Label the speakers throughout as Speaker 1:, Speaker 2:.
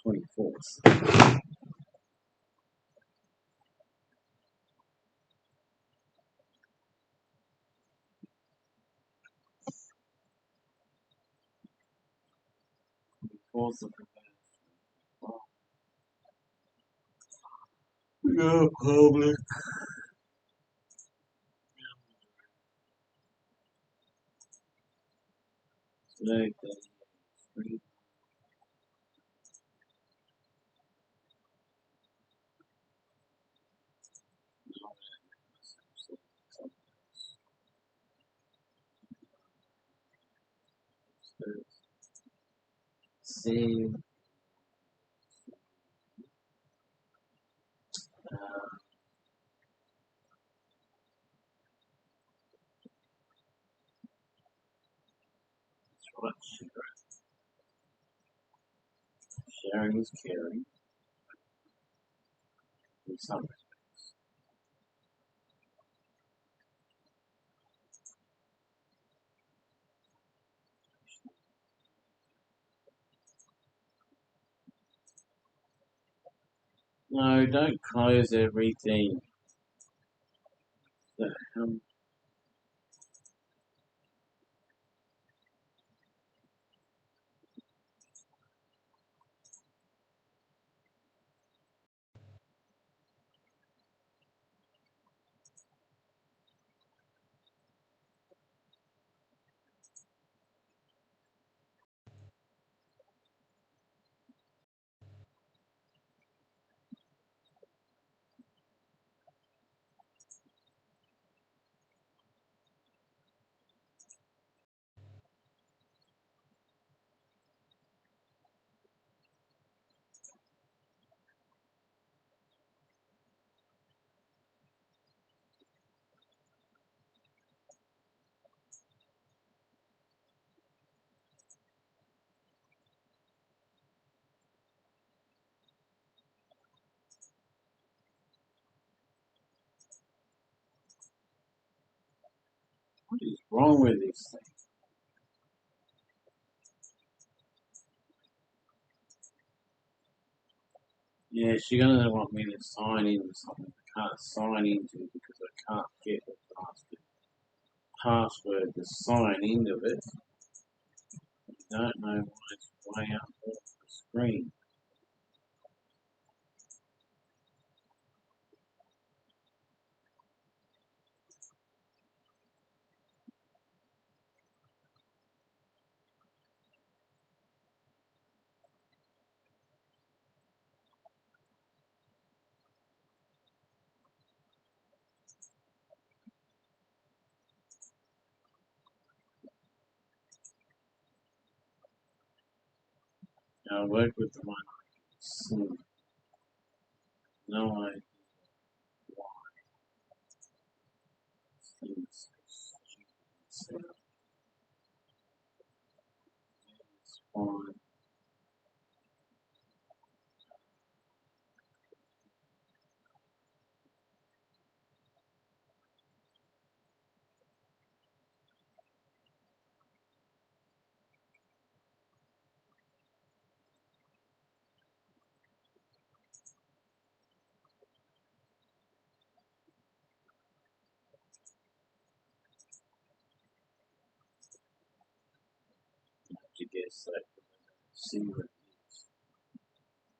Speaker 1: 24th. Fourth of no public. Today, free. See. What sharing is caring in some respects. No, don't close everything. What is wrong with this thing? Yeah, she's gonna want me to sign into something I can't sign into because I can't get the password to sign into it. I don't know why it's way up off the screen. I work with the one I can see. No idea why things so it's fine. To guess that see what it is.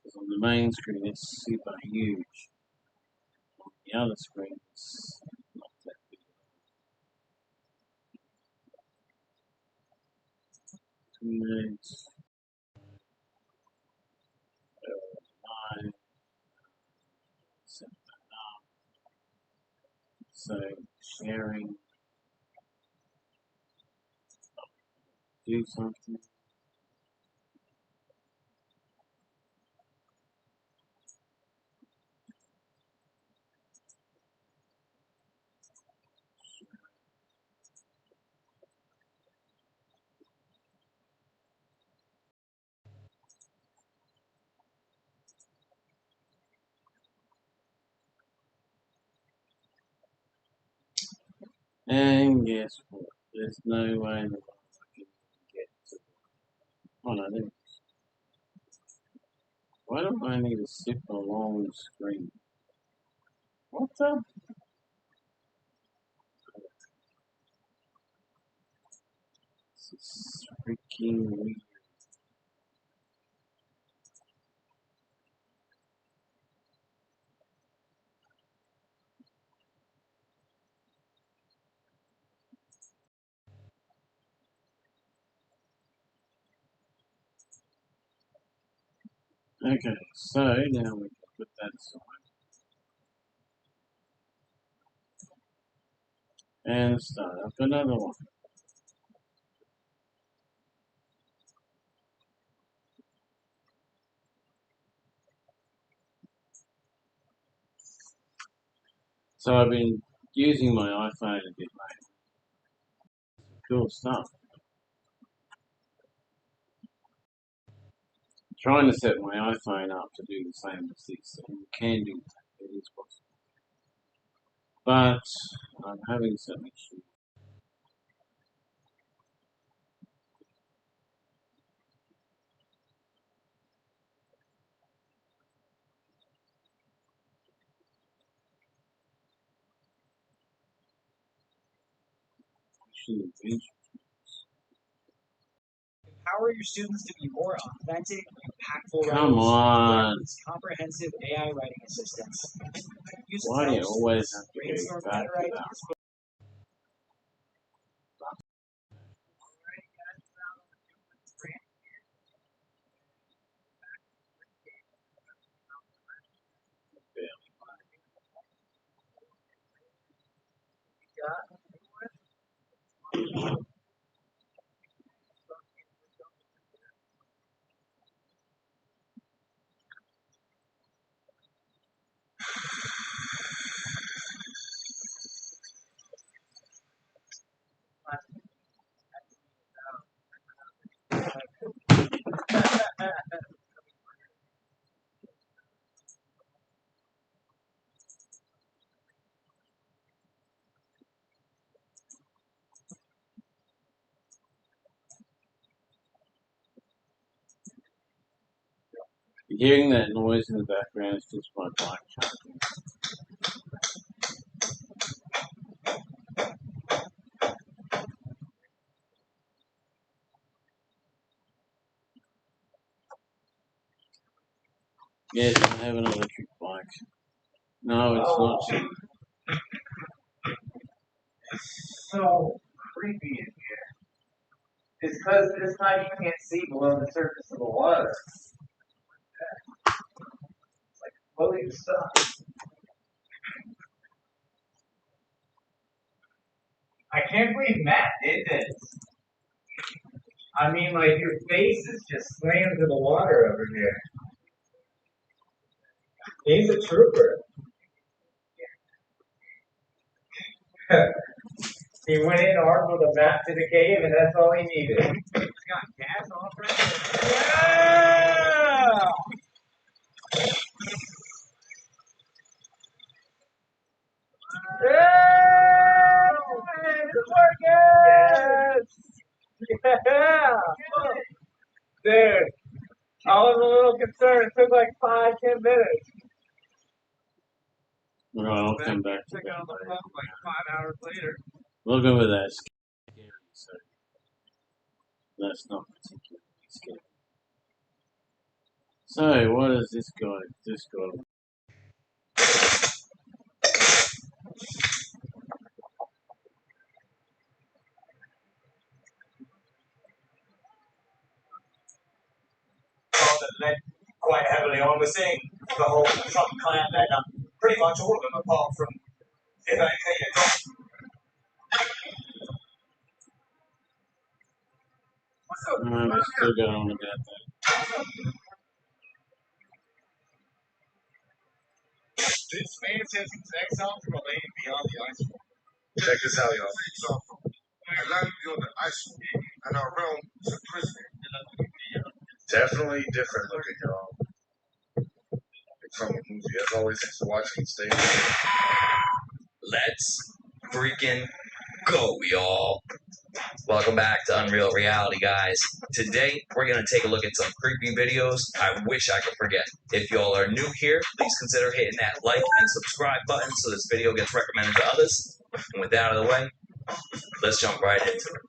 Speaker 1: Because on the main screen it's super huge. On the other screen it's not that big. 2 minutes. 9. Set that up. So sharing. Do something. And guess what? There's no way in the world I can get to. Oh no, there. Why do I need a super long screen? What the? This is freaking weird. Okay, so now we can put that aside and start up another one. So I've been using my iPhone a bit lately. Cool stuff. Trying to set my iPhone up to do the same as this, and you can do that. It is possible. But I'm having some issues.
Speaker 2: Empower your students to be more authentic, impactful
Speaker 1: Come
Speaker 2: writers.
Speaker 1: on.
Speaker 2: These comprehensive AI writing assistants. Use
Speaker 1: Why do you
Speaker 2: prompts,
Speaker 1: always have to
Speaker 2: brainstorm
Speaker 1: go back
Speaker 2: better
Speaker 1: to that?
Speaker 2: ideas.
Speaker 1: Hearing that noise in the background is just my bike charging. Yes, I have an electric bike. No, it's not cheap.
Speaker 2: So creepy in here. It's because this time you can't see below the surface of the water. It's like floating stuff. I can't believe Matt did this. I mean, like, your face is just slammed to the water over here. He's a trooper. He went in armed with a map to the cave, and that's all he needed. He's got gas off right there. Yeah! Yeah! It's working! Yes! Yeah! Dude, I was a little concerned. It took like 5-10 minutes.
Speaker 1: Well, I'll come back to
Speaker 2: Check
Speaker 1: that
Speaker 2: out the
Speaker 1: later.
Speaker 2: phone like 5 hours later.
Speaker 1: We'll go with that scary, so that's not particularly scary. So, what is this guy? This guy.
Speaker 2: That led quite heavily on. We're seeing the whole Trump clan led up. Pretty much all of them, apart from if anything.
Speaker 1: We're still going on about that.
Speaker 2: This man says he's exiled from a land beyond the ice wall.
Speaker 3: Check this out, y'all. A land beyond the ice wall, and our realm is a prison. Definitely different looking, y'all. From a movie, as always, thanks for watching. Stay tuned.
Speaker 4: Let's freaking go, y'all. Welcome back to Unreal Reality, guys. Today, we're going to take a look at some creepy videos I wish I could forget. If y'all are new here, please consider hitting that like and subscribe button so this video gets recommended to others. And with that out of the way, let's jump right into it.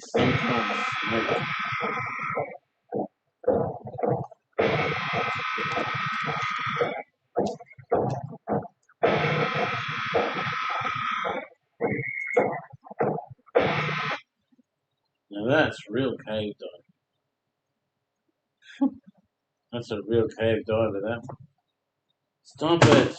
Speaker 1: Sometimes smoke. Now that's real cave dive. That's a real cave diver, that one. Stop it!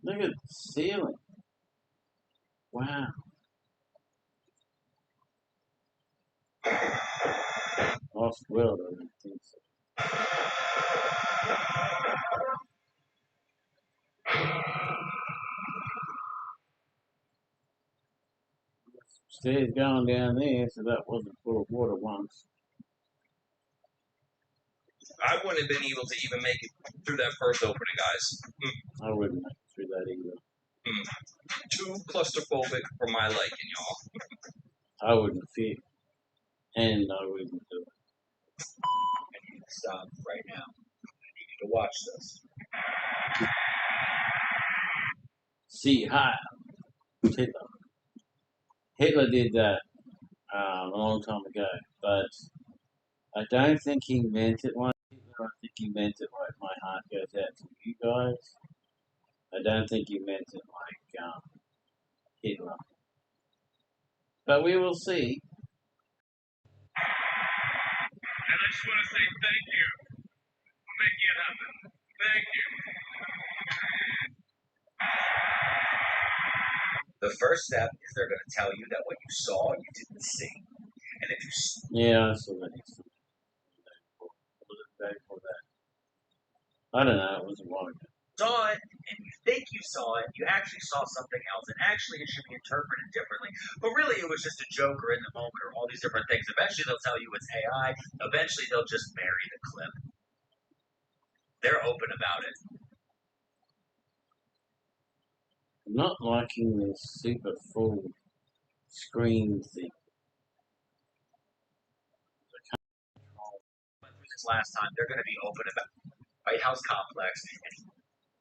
Speaker 1: Look at the ceiling. Wow. Lost world, I don't think so. Stairs going down there, so that wasn't full of water once.
Speaker 4: I wouldn't have been able to even make it through that first opening, guys.
Speaker 1: I wouldn't make it through that either.
Speaker 4: Too claustrophobic for my liking, y'all.
Speaker 1: I wouldn't fit. And I wouldn't do it.
Speaker 4: I need to stop right now. I need you to watch this.
Speaker 1: See, hi. Hitler. Hitler did that a long time ago, but I don't think he meant it like Hitler. I think he meant it like my heart goes out to you guys. I don't think he meant it like Hitler. But we will see.
Speaker 2: And I just want to say thank you for making it happen. Thank you.
Speaker 4: The first step is they're going to tell you that what you saw, you didn't see. And if you
Speaker 1: Yeah, I saw that. I don't know, it was a while ago.
Speaker 4: saw it and you think you saw it, you actually saw something else, and actually it should be interpreted differently. But really, it was just a joke or in the moment or all these different things. Eventually, they'll tell you it's AI. Eventually, they'll just bury the clip. They're open about it.
Speaker 1: I'm not liking this super full screen thing.
Speaker 4: Went through this last time. They're going to be open about White House complex.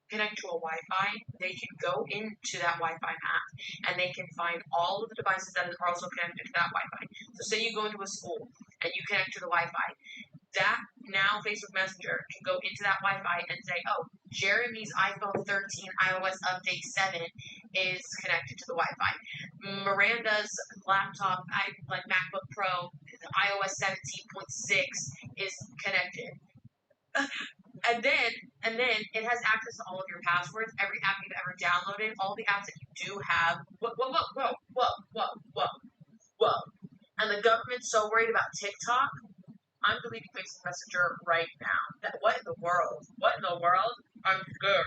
Speaker 5: Connect to a Wi-Fi, they can go into that Wi-Fi map and they can find all of the devices that are also connected to that Wi-Fi. So say you go into a school and you connect to the Wi-Fi, that now Facebook Messenger can go into that Wi-Fi and say, oh, Jeremy's iPhone 13 iOS update 7 is connected to the Wi-Fi. Miranda's laptop, like MacBook Pro, iOS 17.6 is connected. And then it has access to all of your passwords, every app you've ever downloaded, all the apps that you do have. Whoa. And the government's so worried about TikTok, I'm deleting Facebook Messenger right now. What in the world? I'm scared.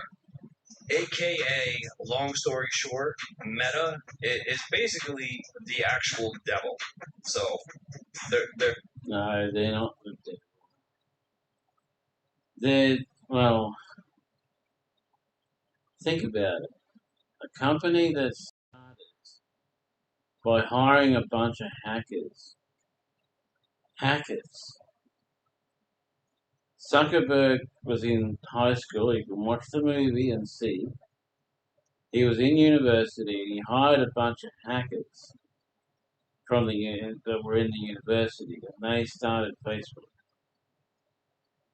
Speaker 4: AKA, long story short, Meta is basically the actual devil. So, they're
Speaker 1: No, they're not. Well, think about it. A company that started by hiring a bunch of hackers. Zuckerberg was in high school. You can watch the movie and see. He was in university and he hired a bunch of hackers from that were in the university, and they started Facebook.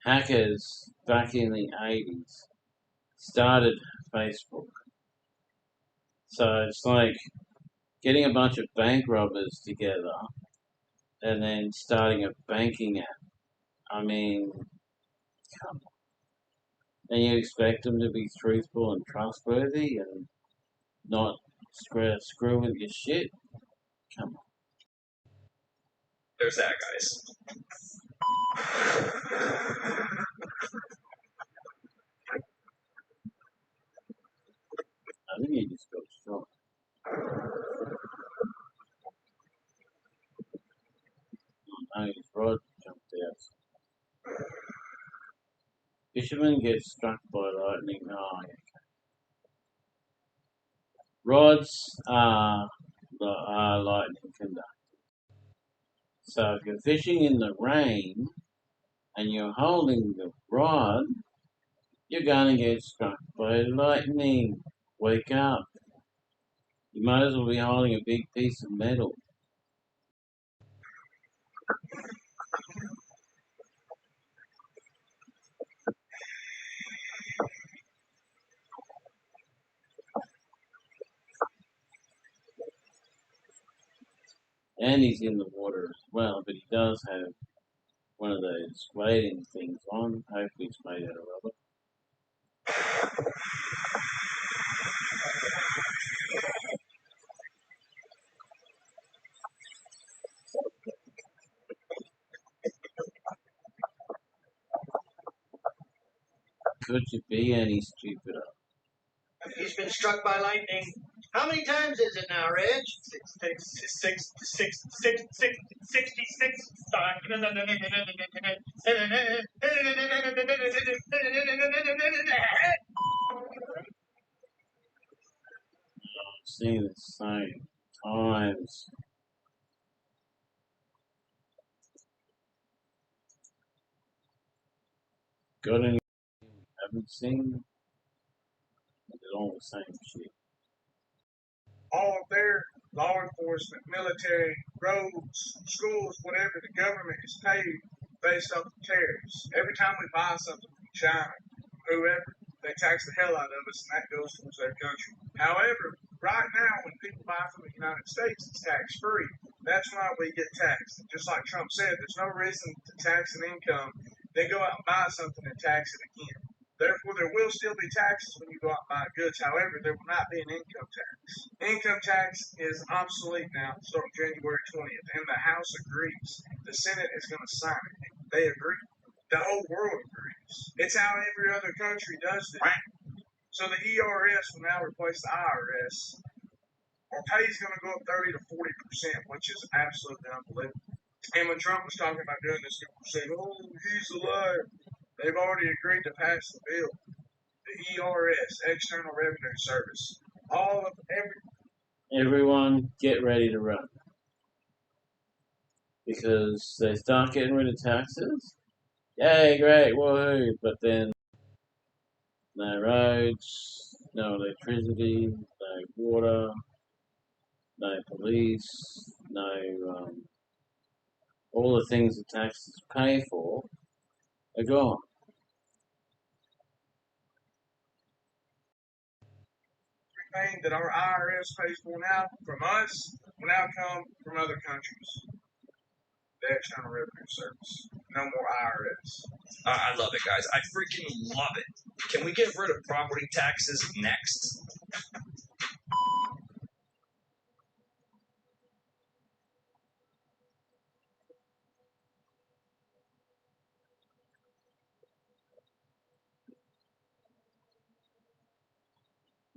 Speaker 1: Hackers back in the 80s started Facebook. So it's like getting a bunch of bank robbers together and then starting a banking app. I mean, Come on. And you expect them to be truthful and trustworthy and not screw with your shit? Come on.
Speaker 4: There's that, guys.
Speaker 1: I think he just got shot. Oh, no, his rod jumped out. Fisherman gets struck by lightning. Oh, yeah. Rods are lightning conductors. So if you're fishing in the rain and you're holding the rod, you're going to get struck by lightning. Wake up. You might as well be holding a big piece of metal. And he's in the water as well, but he does have one of those wading things on. Hopefully it's made out of rubber. Could you be any stupider?
Speaker 2: He's been struck by lightning. How many times is it now, Reg? 66 times.
Speaker 1: I've seen it so many times. Got any you haven't seen? It's all the same shit.
Speaker 3: All of their law enforcement, military, roads, schools, whatever, the government is paid based off the tariffs. Every time we buy something from China, whoever, they tax the hell out of us, and that goes towards their country. However, right now, when people buy from the United States, it's tax free. That's why we get taxed. Just like Trump said, there's no reason to tax an income, then go out and buy something and tax it again. Therefore, there will still be taxes when you go out and buy goods. However, there will not be an income tax. Income tax is obsolete now, starting January 20th, and the House agrees. The Senate is going to sign it. They agree. The whole world agrees. It's how every other country does it. So the ERS will now replace the IRS. Our pay is going to go up 30 to 40%, which is absolutely unbelievable. And when Trump was talking about doing this, people were saying, "Oh, he's a liar." They've already agreed to pass the bill. The ERS, External Revenue Service.
Speaker 1: Everyone get ready to run. Because they start getting rid of taxes. Yay, great, woohoo! But then no roads, no electricity, no water, no police, no all the things the taxes pay for are gone.
Speaker 3: Everything that our IRS pays for now from us will now come from other countries. The External Revenue Service. No more IRS.
Speaker 4: I love it, guys. I freaking love it. Can we get rid of property taxes next?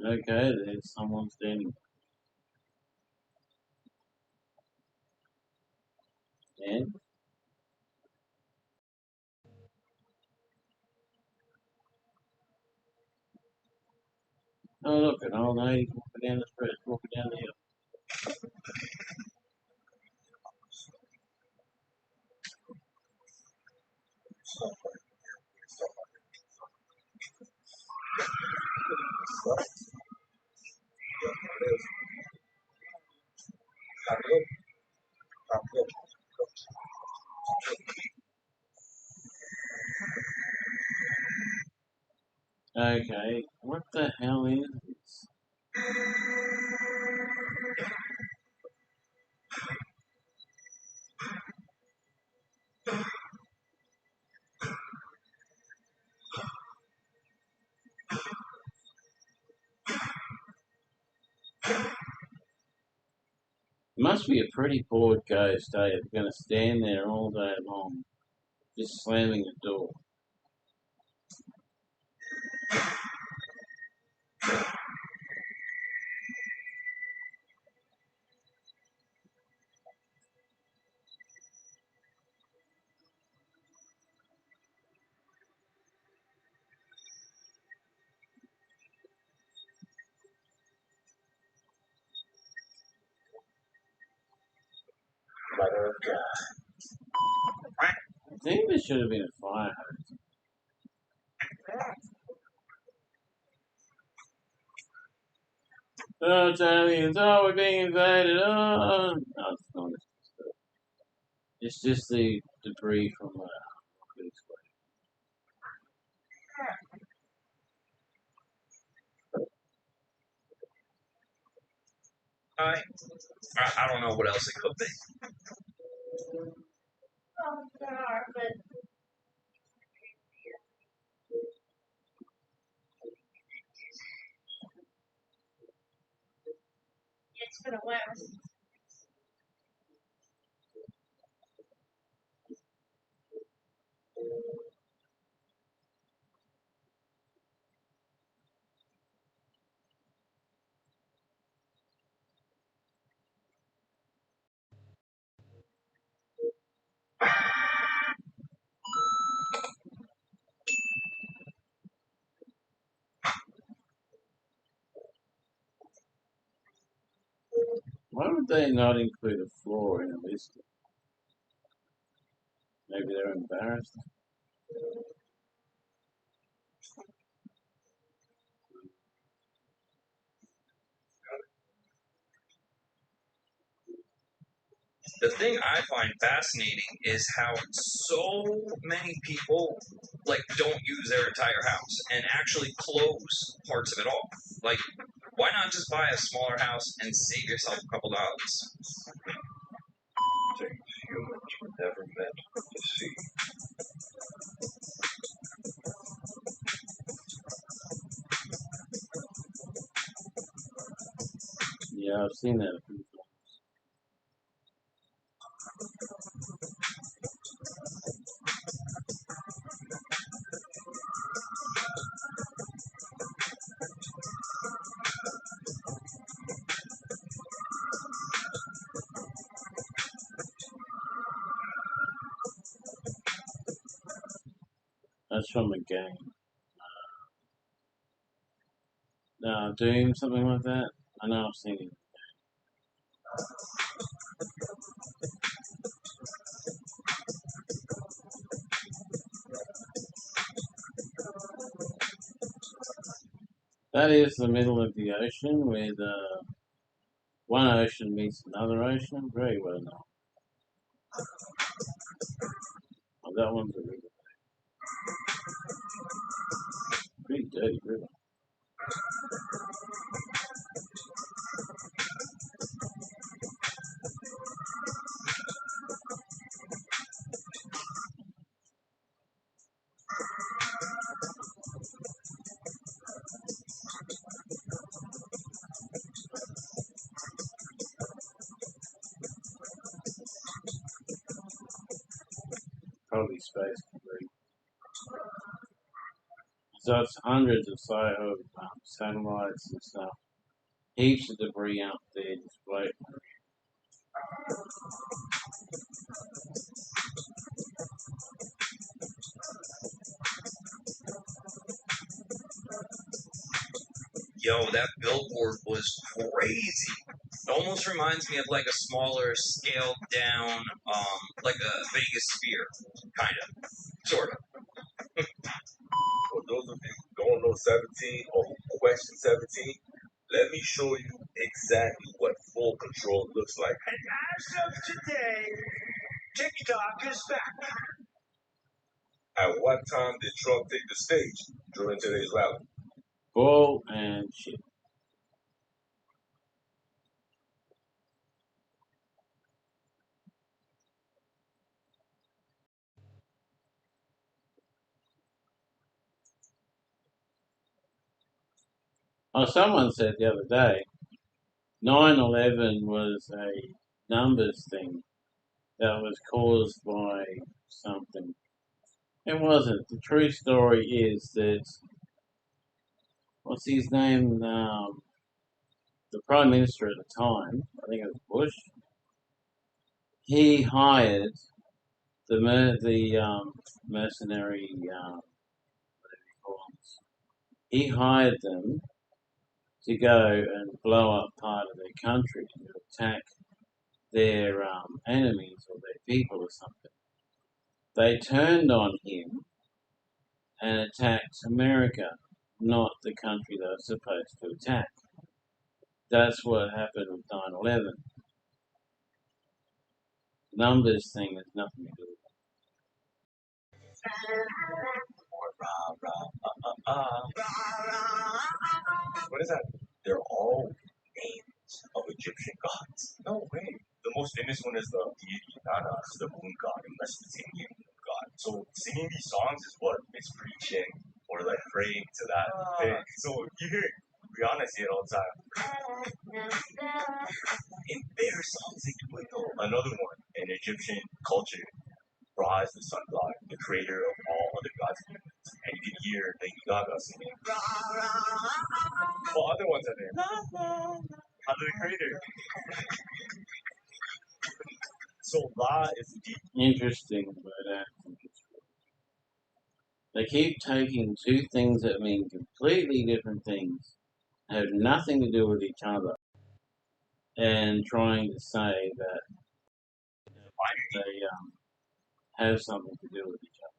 Speaker 1: Okay, there's someone standing. And oh look, an old lady walking down the street, walking down the hill. Okay, what the hell is this? must be a pretty bored ghost, eh? You're going to stand there all day long, just slamming the door.
Speaker 3: Mother of God.
Speaker 1: I think there should have been a fire hose. Oh, it's aliens. Oh, we're being invaded. Oh, no, it's not. It's just the debris from the rocket explosion.
Speaker 4: I don't know what else it could be.
Speaker 5: Oh, there are, but it's been a while.
Speaker 1: Why would they not include a floor in a list? Maybe they're embarrassed.
Speaker 4: The thing I find fascinating is how so many people don't use their entire house and actually close parts of it off. Like, why not just buy a smaller house and save yourself a couple dollars?
Speaker 3: Things humans were never meant to see.
Speaker 1: Yeah, I've seen that a few times. That's from a game. No, Doom, something like that. I know I've seen it. That is the middle of the ocean where the one ocean meets another ocean. Very well known. Oh, that one's a river. Pretty dirty river. Probably space debris. So it's hundreds of satellites and stuff. Heaps of debris out there just floating.
Speaker 4: Yo, that billboard was crazy. It almost reminds me of like a smaller, scaled down, like a Vegas sphere, kind of, sort of.
Speaker 3: For those of you who don't know 17 or who question 17, let me show you exactly what full control looks like.
Speaker 6: And as of today, TikTok is back.
Speaker 3: At what time did Trump take the stage during today's rally?
Speaker 1: Ball and shit. Oh, someone said the other day, 9/11 was a numbers thing that was caused by something. It wasn't. The true story is that, what's his name? The Prime Minister at the time, I think it was Bush, he hired the mercenary, he hired them to go and blow up part of their country to attack their enemies or their people or something. They turned on him and attacked America, not the country they were supposed to attack. That's what happened with 9/11. Numbers thing has nothing to do with
Speaker 4: What is that? They're all names of Egyptian gods. No way. The most famous one is the deity Nana, the moon god and Mesopotamian moon god. So singing these songs is what is preaching or like praying to that thing. So you hear Rihanna say it all the time. In their songs they do it though. Another one in Egyptian culture, Ra is the sun god, the creator of all other gods. And you can hear Lady Gaga singing. What other ones are there? How do they create it? So Ra is the deep.
Speaker 1: Interesting, but they keep taking two things that mean completely different things, have nothing to do with each other, and trying to say that they have something to do with each other.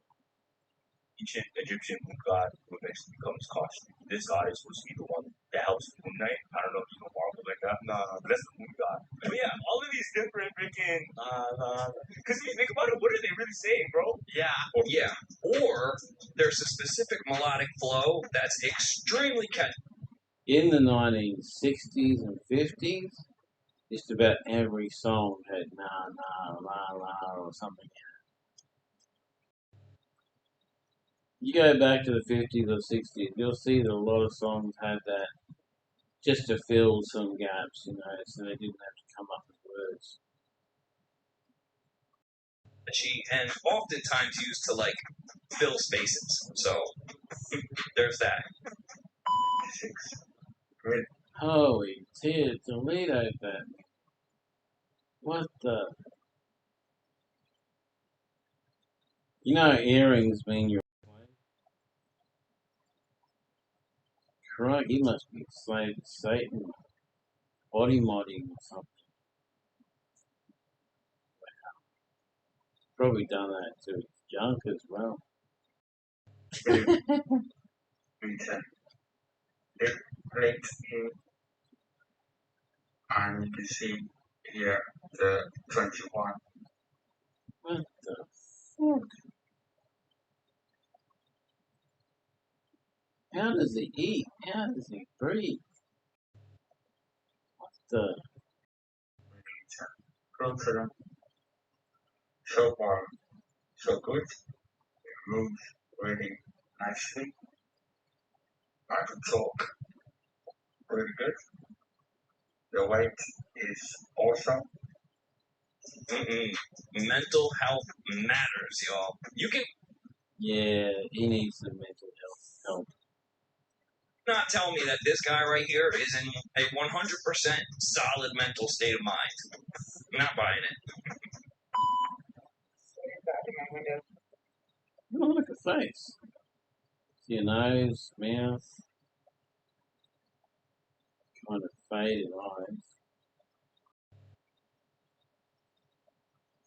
Speaker 4: Ancient Egyptian moon god who eventually becomes Khonshu. This god is supposed to be the one that helps Moon Knight. I don't know if you know Marvel like that. Nah, but that's the moon god. But yeah, all of these different freaking. Because if you think about it, what are they really saying, bro? Yeah. Or there's a specific melodic flow that's extremely catchy.
Speaker 1: In the 1960s and 50s, just about every song had na na la la or something. You go back to the 50s or 60s, you'll see that a lot of songs had that just to fill some gaps, so they didn't have to come up with words.
Speaker 4: And oftentimes used to like fill spaces. So there's that.
Speaker 1: Holy dear, Toledo that. What the? Earrings mean you're. Crikey, he must be slave to Satan, body modding or something. Probably done that to his junk as well.
Speaker 3: And you can see here the 21.
Speaker 1: What the fuck? How does he eat? How does he breathe? What the?
Speaker 3: Closer. So far, so good. It moves really nicely. I can talk really good. The weight is awesome.
Speaker 4: Mental health matters, y'all. You can
Speaker 1: Yeah, he needs some mental help.
Speaker 4: not tell me that this guy right here is in a 100% solid mental state of mind. I'm not buying it.
Speaker 1: Oh, look at the face. See your nose, mouth, kind of faded eyes.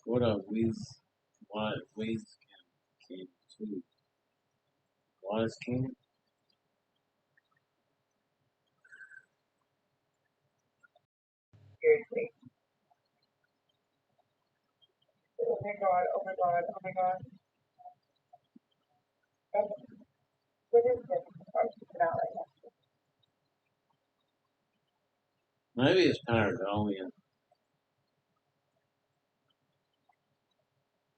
Speaker 1: What a whiz can too. Wise can?
Speaker 2: Seriously. Oh my god, oh my god, oh my god. What is this? I'm freaking out right now.
Speaker 1: Maybe it's pareidolia.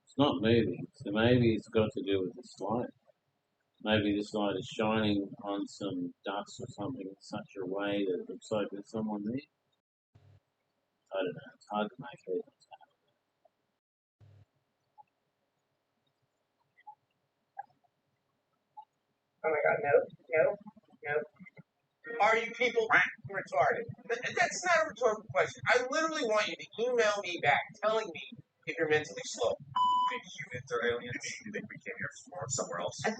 Speaker 1: It's not moving, so maybe it's got to do with this light. Maybe this light is shining on some dust or something in such a way that it looks like there's someone there. I don't know. It's hard to make it.
Speaker 2: Oh my god, no. Are you people retarded? That's not a rhetorical question. I literally want you to email me back telling me if you're mentally slow.
Speaker 4: Think humans are aliens? You think we came here from somewhere else?
Speaker 7: 1,000%.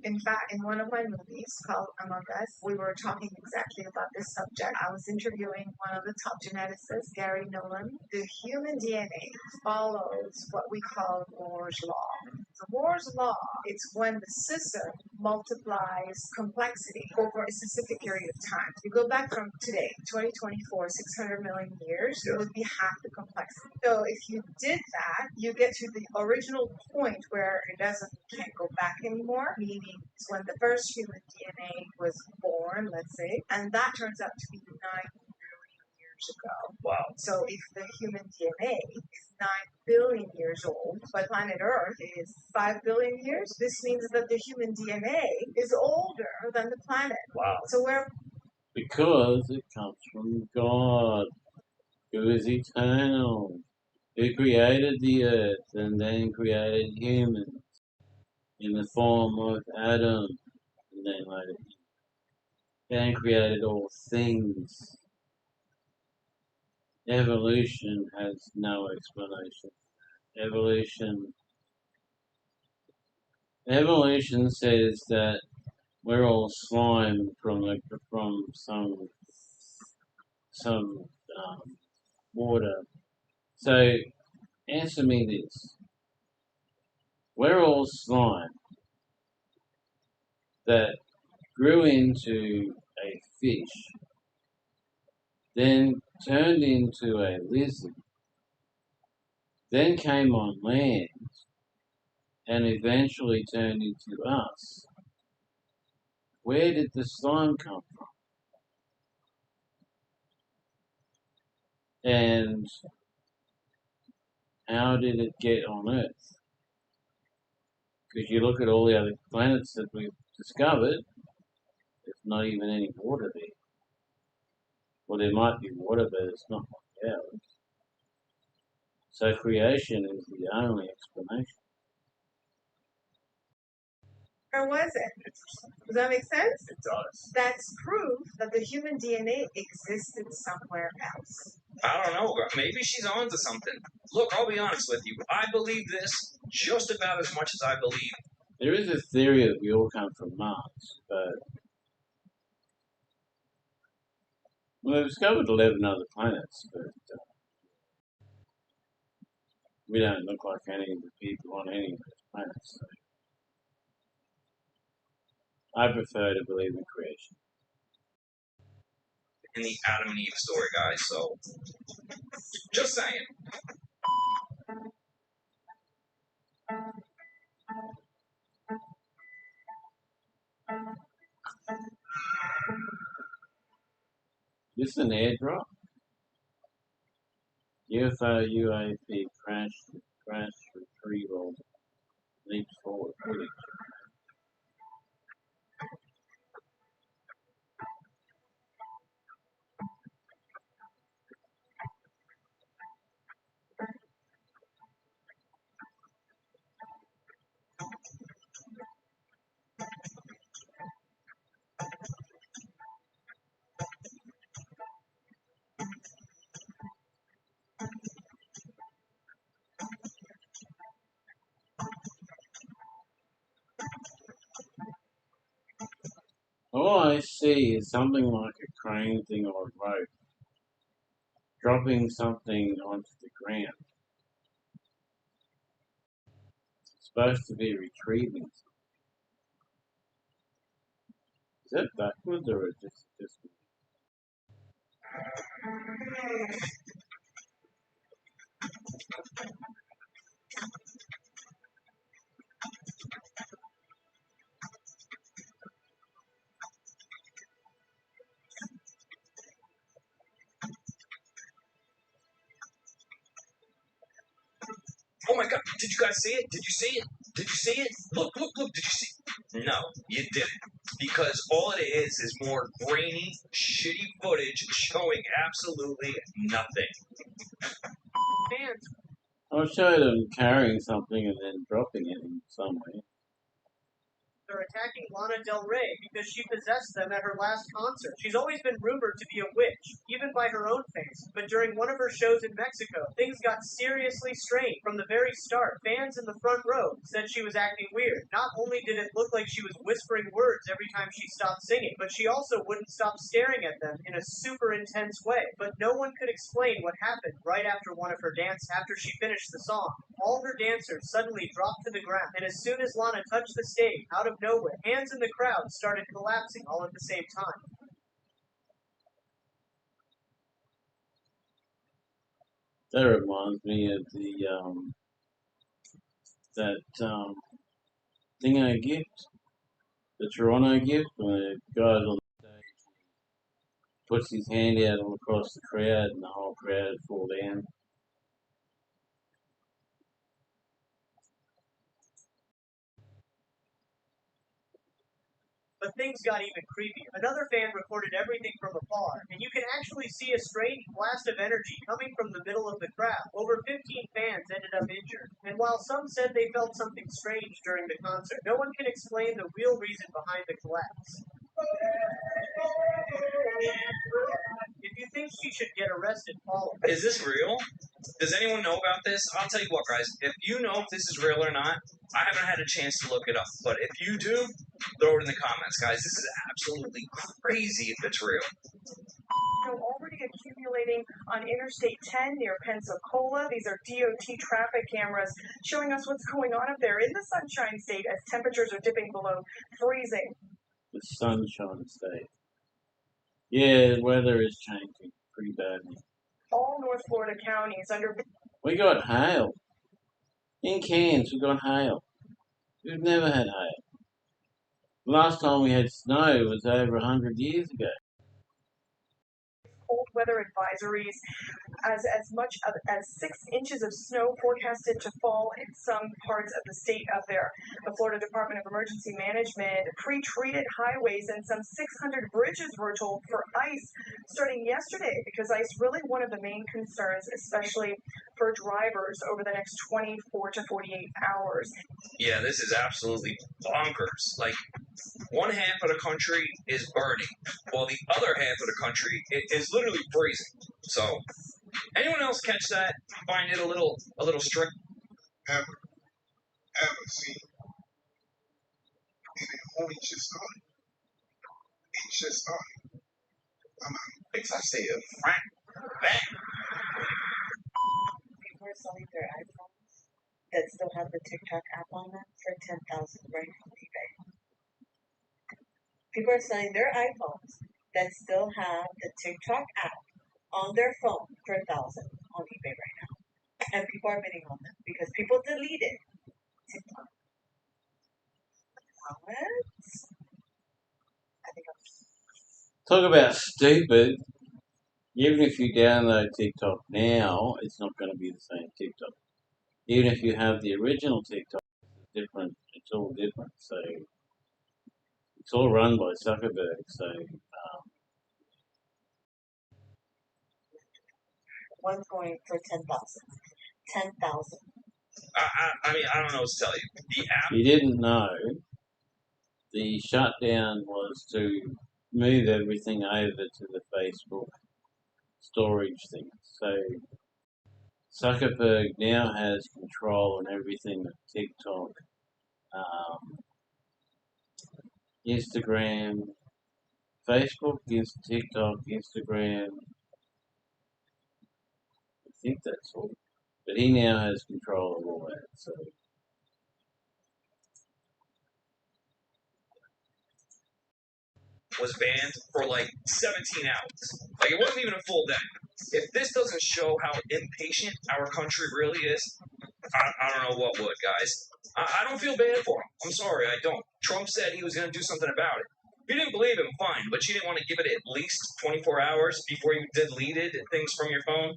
Speaker 7: In fact, in one of my movies called Among Us, we were talking exactly about this subject. I was interviewing one of the top geneticists, Gary Nolan. The human DNA follows what we call Moore's Law. The Moore's Law, it's when the system multiplies complexity over a specific period of time. You go back from today, 2024, 600 million years, it would be half the complexity. So if you did that, you get to the original point where it can't go back anymore, meaning it's when the first human DNA was born, let's say, and that turns out to be 9 billion years ago.
Speaker 4: Wow.
Speaker 7: So if the human DNA is 9 billion years old, but planet Earth is 5 billion years, this means that the human DNA is older than the planet.
Speaker 4: Wow.
Speaker 7: So we're
Speaker 1: Because it comes from God, who is eternal, who created the earth and then created humans in the form of Adam, and then created all things. Evolution has no explanation. Evolution says that we're all slime from some water. So answer me this: we're all slime that grew into a fish, then turned into a lizard, then came on land, and eventually turned into us. Where did the slime come from? And how did it get on Earth? Because you look at all the other planets that we've discovered, there's not even any water there. Well, there might be water, but it's not like ours. So creation is the only explanation.
Speaker 7: Or was it? Does that make sense?
Speaker 4: It does.
Speaker 7: That's proof that the human DNA existed somewhere else.
Speaker 4: I don't know. Maybe she's on to something. Look, I'll be honest with you. I believe this just about as much as I believe.
Speaker 1: There is a theory that we all come from Mars, but we've discovered 11 other planets, but we don't look like any of the people on any of those planets. So I prefer to believe in creation.
Speaker 4: In the Adam and Eve story, guys, so just saying.
Speaker 1: This is an airdrop. UFO UAP crash retrieval leaps forward footage. All I see is something like a crane thing or a rope dropping something onto the ground. It's supposed to be retrieving something. Is that backwards or is it just
Speaker 4: Oh my God! Did you guys see it? Did you see it? Did you see it? Look! Did you see? No, you didn't. because all it is more grainy, shitty footage showing absolutely nothing.
Speaker 5: Fans
Speaker 1: I'll show them carrying something and then dropping it in somewhere.
Speaker 6: are attacking Lana Del Rey because she possessed them at her last concert. She's always been rumored to be a witch, even by her own face. But during one of her shows in Mexico, things got seriously strange from the very start. Fans in the front row said she was acting weird. Not only did it look like she was whispering words every time she stopped singing, but she also wouldn't stop staring at them in a super intense way. But no one could explain what happened right after one of her dances. After she finished the song, all her dancers suddenly dropped to the ground, and as soon as Lana touched the stage, out of nowhere, hands in the crowd started collapsing all at the same time.
Speaker 1: That reminds me of the Dingo gift, the Toronto gift, when the guy's on the stage, puts his hand out all across the crowd, and the whole crowd fall down.
Speaker 6: But things got even creepier. Another fan recorded everything from afar, and you can actually see a strange blast of energy coming from the middle of the crowd. Over 15 fans ended up injured, and while some said they felt something strange during the concert, no one can explain the real reason behind the collapse. If you think she should get arrested, follow.
Speaker 4: Is this real? Does anyone know about this? I'll tell you what, guys. If you know if this is real or not, I haven't had a chance to look it up. But if you do, throw it in the comments, guys. This is absolutely crazy if it's real.
Speaker 8: Already accumulating on Interstate 10 near Pensacola. These are DOT traffic cameras showing us what's going on up there in the Sunshine State as temperatures are dipping below freezing.
Speaker 1: The Sunshine State. Yeah, the weather is changing pretty badly.
Speaker 8: All North Florida counties under.
Speaker 1: We got hail. In Cairns, we got hail. We've never had hail. Last time we had snow was over 100 years ago.
Speaker 8: Cold weather advisories, as much as 6 inches of snow forecasted to fall in some parts of the state up there. The Florida Department of Emergency Management pre-treated highways and some 600 bridges were told for ice starting yesterday, because ice really one of the main concerns, especially for drivers over the next 24 to 48 hours.
Speaker 4: Yeah, this is absolutely bonkers. Like, one half of the country is burning, while the other half of the country is literally freezing. So, anyone else catch that? Find it a little strict?
Speaker 3: Ever seen? And it only just started. It just started. I'm out. I say it.
Speaker 7: People are selling their iPhones that still have the TikTok app on them for $10,000 right now on eBay. People are selling their iPhones that still have the TikTok app on their phone for $1,000 on eBay right now, and people are bidding on them because people deleted TikTok. What? I think
Speaker 1: Talk about stupid. Even if you download TikTok now, it's not going to be the same TikTok. Even if you have the original TikTok, it's different. It's all different. So it's all run by Zuckerberg. So
Speaker 7: one's going for 10,000. 10,000.
Speaker 4: I mean, I don't know what to tell you. The app.
Speaker 1: you didn't know the shutdown was to move everything over to the Facebook storage thing. So Zuckerberg now has control on everything that TikTok, Instagram, Facebook, TikTok, Instagram. I think that's all. But he now has control of all that. So
Speaker 4: Was banned for like 17 hours. Like, it wasn't even a full day. If this doesn't show how impatient our country really is, I don't know what would, guys. I don't feel bad for him. I'm sorry, I don't. Trump said he was going to do something about it. If you didn't believe him, fine, but you didn't want to give it at least 24 hours before you deleted things from your phone?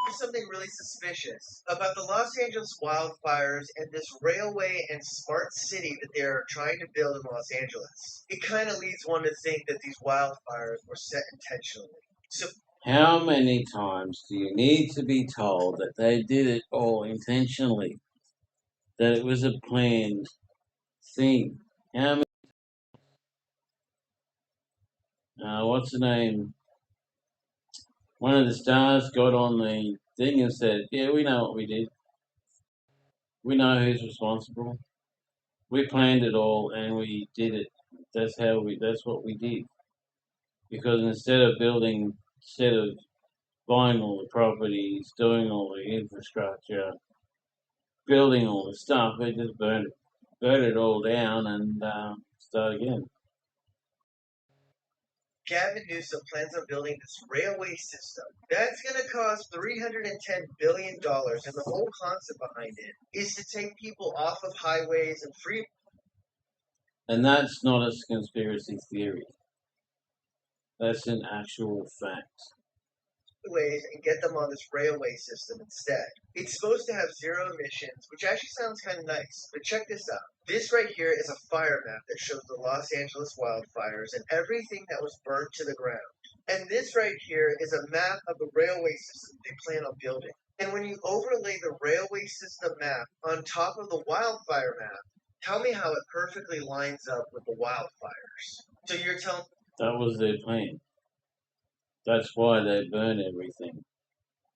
Speaker 2: There's something really suspicious about the Los Angeles wildfires and this railway and smart city that they're trying to build in Los Angeles. It kind of leads one to think that these wildfires were set intentionally. So
Speaker 1: How many times do you need to be told that they did it all intentionally? That it was a planned thing? How many? What's the name? One of the stars got on the thing and said, "Yeah, we know what we did. We know who's responsible. We planned it all and we did it. That's how we. That's what we did. Because instead of buying all the properties, doing all the infrastructure, building all the stuff, they just burn it all down and start again."
Speaker 2: Gavin Newsom plans on building this railway system. That's going to cost $310 billion, and the whole concept behind it is to take people off of highways and free.
Speaker 1: And that's not a conspiracy theory. That's an actual fact.
Speaker 2: Ways and get them on this railway system instead. It's supposed to have zero emissions, which actually sounds kind of nice. But check this out. This right here is a fire map that shows the Los Angeles wildfires and everything that was burned to the ground. And this right here is a map of the railway system they plan on building. And when you overlay the railway system map on top of the wildfire map, tell me how it perfectly lines up with the wildfires. So you're telling
Speaker 1: That was their plan. That's why they burn everything.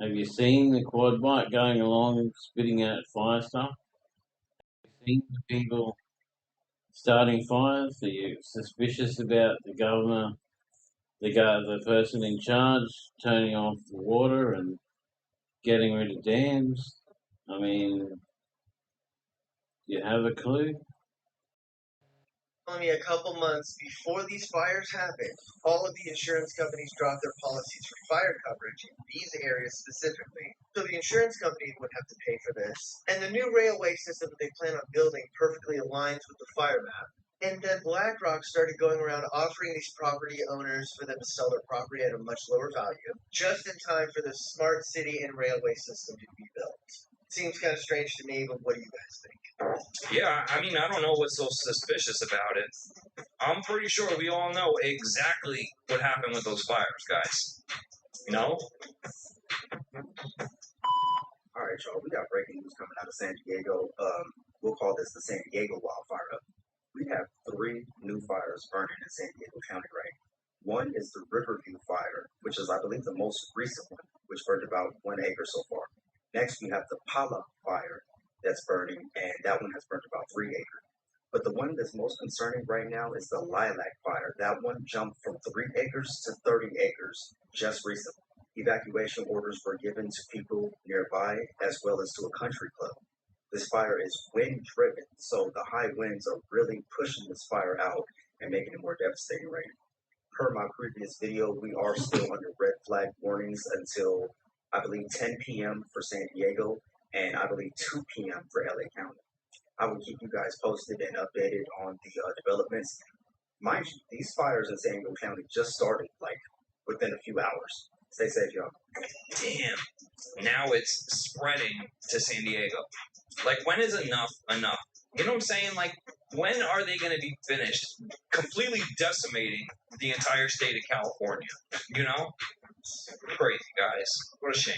Speaker 1: Have you seen the quad bike going along spitting out fire stuff? Have you seen the people starting fires? Are you suspicious about the governor, the person in charge turning off the water and getting rid of dams? I mean, do you have a clue?
Speaker 2: me a couple months before these fires happened, all of the insurance companies dropped their policies for fire coverage in these areas specifically. So the insurance companies would have to pay for this. And the new railway system that they plan on building perfectly aligns with the fire map. And then BlackRock started going around offering these property owners for them to sell their property at a much lower value, just in time for the smart city and railway system to be built. Seems kind of strange to me, but what do you guys think?
Speaker 4: Yeah, I mean, I don't know what's so suspicious about it. I'm pretty sure we all know exactly what happened with those fires, guys. No?
Speaker 9: All right, y'all. We got breaking news coming out of San Diego. We'll call this the San Diego wildfire. We have 3 new fires burning in San Diego County right now. One is the Riverview fire, which is, I believe, the most recent one, which burned about 1 acre so far. Next, we have the Pala fire that's burning, and that one has burned about 3 acres. But the one that's most concerning right now is the Lilac fire. That one jumped from 3 acres to 30 acres just recently. Evacuation orders were given to people nearby as well as to a country club. This fire is wind driven, so the high winds are really pushing this fire out and making it more devastating right now. Per my previous video, we are still under red flag warnings until I believe 10 p.m. for San Diego and I believe 2 p.m. for LA County. I will keep you guys posted and updated on the developments. Mind you, these fires in San Diego County just started like within a few hours. Stay safe, y'all.
Speaker 4: Damn. Now it's spreading to San Diego. Like, when is enough enough? You know what I'm saying? Like, when are they going to be finished completely decimating the entire state of California? You know? Crazy, guys. What a shame.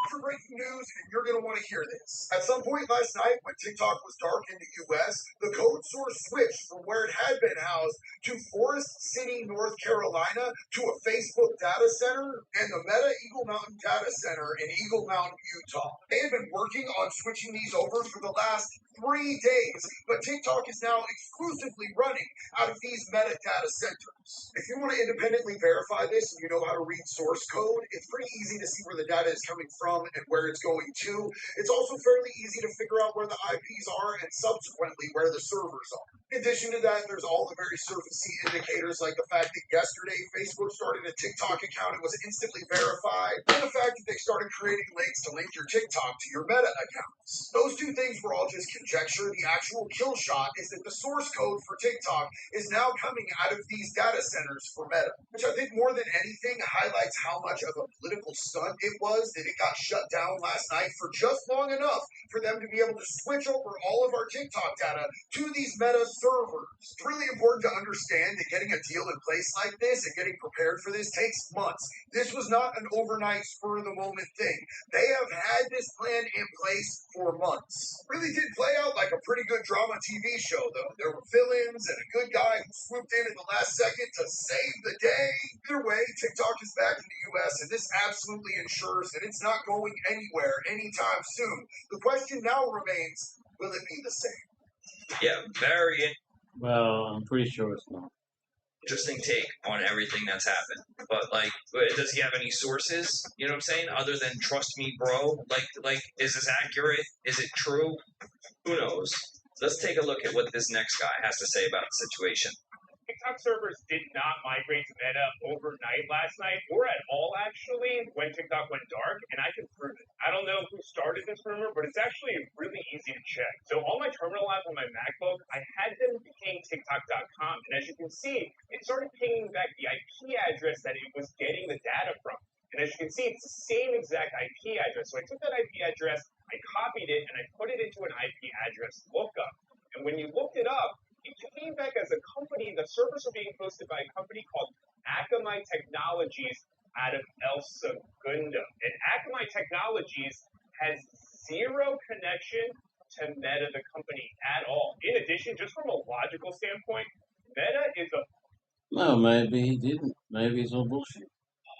Speaker 3: For breaking news, and you're going to want to hear this. At some point last night, when TikTok was dark in the U.S., the code source switched from where it had been housed to Forest City, North Carolina, to a Facebook data center and the Meta Eagle Mountain data center in Eagle Mountain, Utah. They had been working on switching these over for the last 3 days, but TikTok is now exclusively running out of these Meta data centers. If you want to independently verify this and you know how to read source code, it's pretty easy to see where the data is coming from and where it's going to. It's also fairly easy to figure out where the IPs are and subsequently where the servers are. In addition to that, there's all the very surfacey indicators like the fact that yesterday Facebook started a TikTok account and was instantly verified, and the fact that they started creating links to link your TikTok to your Meta accounts. Those 2 things were all just conjecture, the actual kill shot is that the source code for TikTok is now coming out of these data centers for Meta, which I think more than anything highlights how much of a political stunt it was that it got shut down last night for just long enough for them to be able to switch over all of our TikTok data to these Meta servers. It's really important to understand that getting a deal in place like this and getting prepared for this takes months. This was not an overnight spur of the moment thing. They have had this plan in place for months. Really did play out like a pretty good drama TV show, though. There were villains and a good guy who swooped in at the last second to save the day. Either way, TikTok is back in the US, and this absolutely ensures that it's not going anywhere anytime soon. The question now remains, will it be the same?
Speaker 4: Yeah, very
Speaker 1: Well, I'm pretty sure it's not.
Speaker 4: interesting take on everything that's happened. But like, does he have any sources? You know what I'm saying? Other than trust me, bro. Like, is this accurate? Is it true? Who knows? Let's take a look at what this next guy has to say about the situation.
Speaker 10: TikTok servers did not migrate to Meta overnight last night, or at all actually, when TikTok went dark, and I can prove it. I don't know who started this rumor, but it's actually really easy to check. So all my terminal apps on my MacBook, I had them ping TikTok.com, and as you can see, it started pinging back the IP address that it was getting the data from. And as you can see, it's the same exact IP address. So I took that IP address, I copied it, and I put it into an IP address lookup. And when you looked it up, it came back as a company. The servers are being hosted by a company called Akamai Technologies out of El Segundo. And Akamai Technologies has zero connection to Meta, the company, at all. In addition, just from a logical standpoint, Meta is a
Speaker 1: No, maybe he didn't. Maybe it's all bullshit.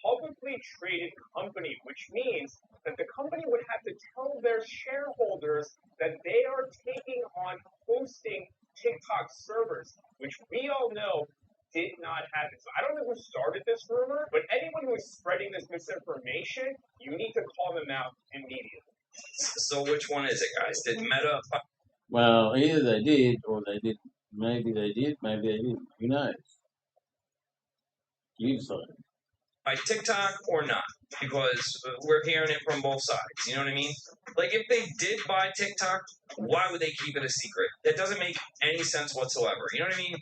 Speaker 10: publicly traded company, which means that the company would have to tell their shareholders that they are taking on hosting TikTok servers, which we all know did not happen. So I don't know who started this rumor, but anyone who is spreading this misinformation, you need to call them out immediately.
Speaker 4: So which one is it, guys? Did Meta
Speaker 1: Well, either they did or they didn't. Maybe they did, maybe they didn't. Who knows? You decide.
Speaker 4: buy TikTok or not? Because we're hearing it from both sides. You know what I mean? Like, if they did buy TikTok, why would they keep it a secret? That doesn't make any sense whatsoever. You know what I mean?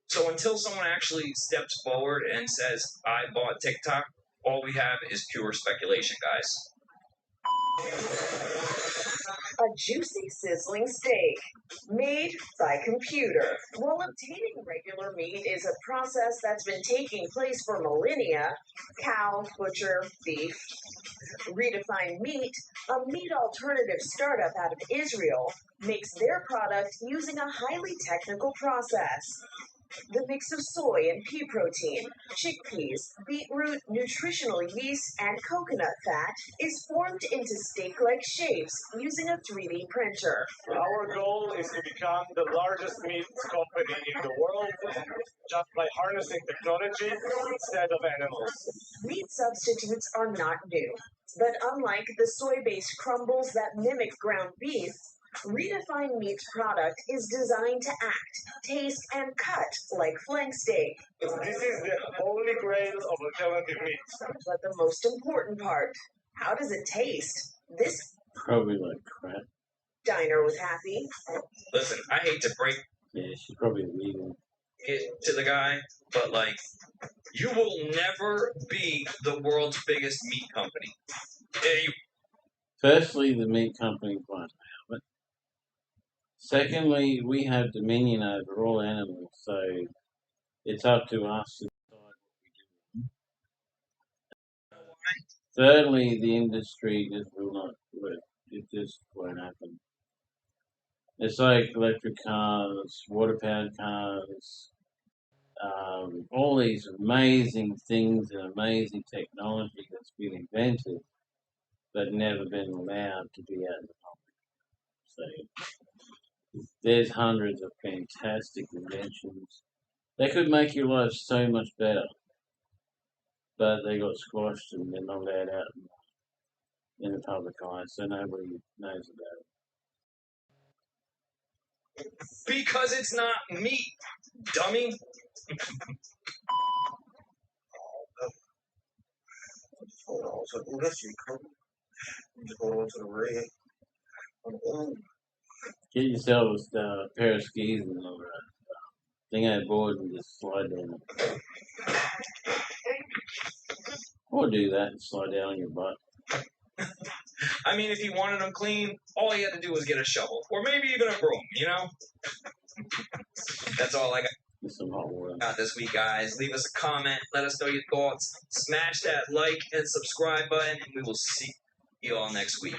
Speaker 4: So until someone actually steps forward and says, I bought TikTok, all we have is pure speculation, guys.
Speaker 11: A juicy, sizzling steak made by computer. While obtaining regular meat is a process that's been taking place for millennia, cow, butcher, beef, Redefined Meat, a meat alternative startup out of Israel, makes their product using a highly technical process. The mix of soy and pea protein, chickpeas, beetroot, nutritional yeast, and coconut fat is formed into steak-like shapes using a 3D printer.
Speaker 10: Our goal is to become the largest meat company in the world just by harnessing technology instead of animals.
Speaker 11: Meat substitutes are not new, but unlike the soy-based crumbles that mimic ground beef, Redefined Meat's product is designed to act, taste, and cut like flank steak.
Speaker 10: This is the holy grail of alternative meat.
Speaker 11: But the most important part, how does it taste? This
Speaker 1: Probably like crap.
Speaker 11: diner was happy.
Speaker 4: Listen, I hate to break
Speaker 1: Yeah, she's probably vegan.
Speaker 4: it to the guy, but like, you will never be the world's biggest meat company. Yeah, you
Speaker 1: Firstly, the meat companies won't have it. Secondly, we have dominion over all animals, so it's up to us to decide what we do. Thirdly, the industry just will not work. It just won't happen. It's like electric cars, water-powered cars, all these amazing things and amazing technology that's been invented, but never been allowed to be out in the public. So there's hundreds of fantastic inventions. They could make your life so much better, but they got squashed and they're not allowed out in the public eye, so nobody knows about it.
Speaker 4: because it's not meat, dummy.
Speaker 9: Hold on. So, ooh, that shit cool. Just hold on to the red. Ooh.
Speaker 1: Get yourself a pair of skis and a thing on board and just slide down. Or do that and slide down on your butt.
Speaker 4: I mean, if he wanted them clean, all he had to do was get a shovel. Or maybe even a broom, you know? That's all I got.
Speaker 1: Some hot water.
Speaker 4: This week, guys. Leave us a comment. Let us know your thoughts. Smash that like and subscribe button, and we will see you all next week.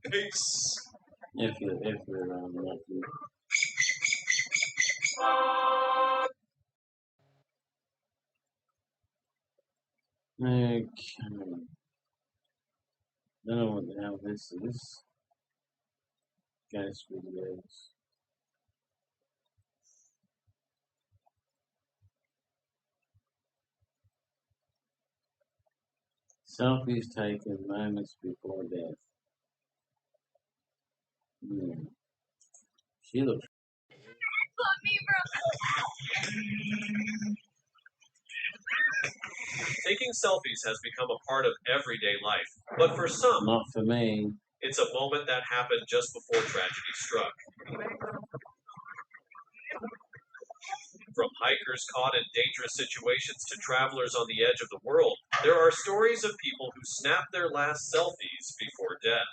Speaker 4: Peace.
Speaker 1: If you're lucky. Okay. I don't know what the hell this is. Guys, videos. Selfies taken moments before death. She looks.
Speaker 12: Taking selfies has become a part of everyday life, but for some,
Speaker 1: not for me.
Speaker 12: It's a moment that happened just before tragedy struck. From hikers caught in dangerous situations to travelers on the edge of the world, there are stories of people who snapped their last selfies before death.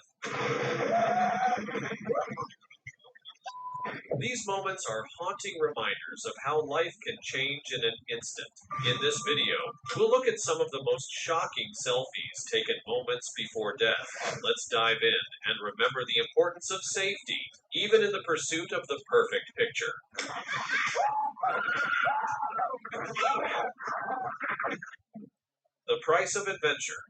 Speaker 12: These moments are haunting reminders of how life can change in an instant. In this video, we'll look at some of the most shocking selfies taken moments before death. Let's dive in and remember the importance of safety, even in the pursuit of the perfect picture. The price of adventure.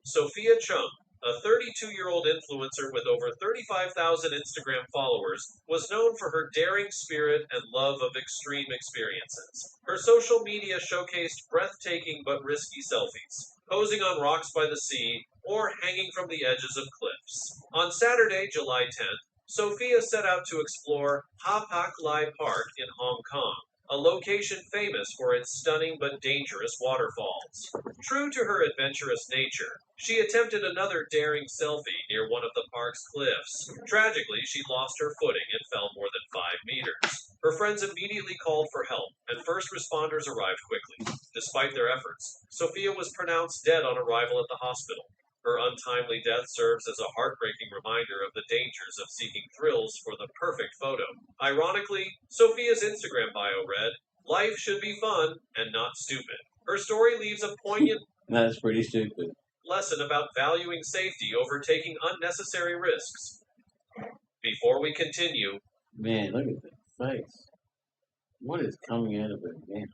Speaker 12: Sophia Chung, a 32-year-old influencer with over 35,000 Instagram followers, was known for her daring spirit and love of extreme experiences. Her social media showcased breathtaking but risky selfies, posing on rocks by the sea or hanging from the edges of cliffs. On Saturday, July 10th, Sophia set out to explore Ha Pak Lai Park in Hong Kong, a location famous for its stunning but dangerous waterfalls. True to her adventurous nature, she attempted another daring selfie near one of the park's cliffs. Tragically, she lost her footing and fell more than 5 meters. Her friends immediately called for help, and first responders arrived quickly. Despite their efforts, Sophia was pronounced dead on arrival at the hospital. Her untimely death serves as a heartbreaking reminder of the dangers of seeking thrills for the perfect photo. Ironically, Sophia's Instagram bio read, "Life should be fun and not stupid." Her story leaves a poignant
Speaker 1: That's pretty stupid.
Speaker 12: lesson about valuing safety over taking unnecessary risks. Before we continue,
Speaker 1: man, look at the face. What is coming out of her mouth?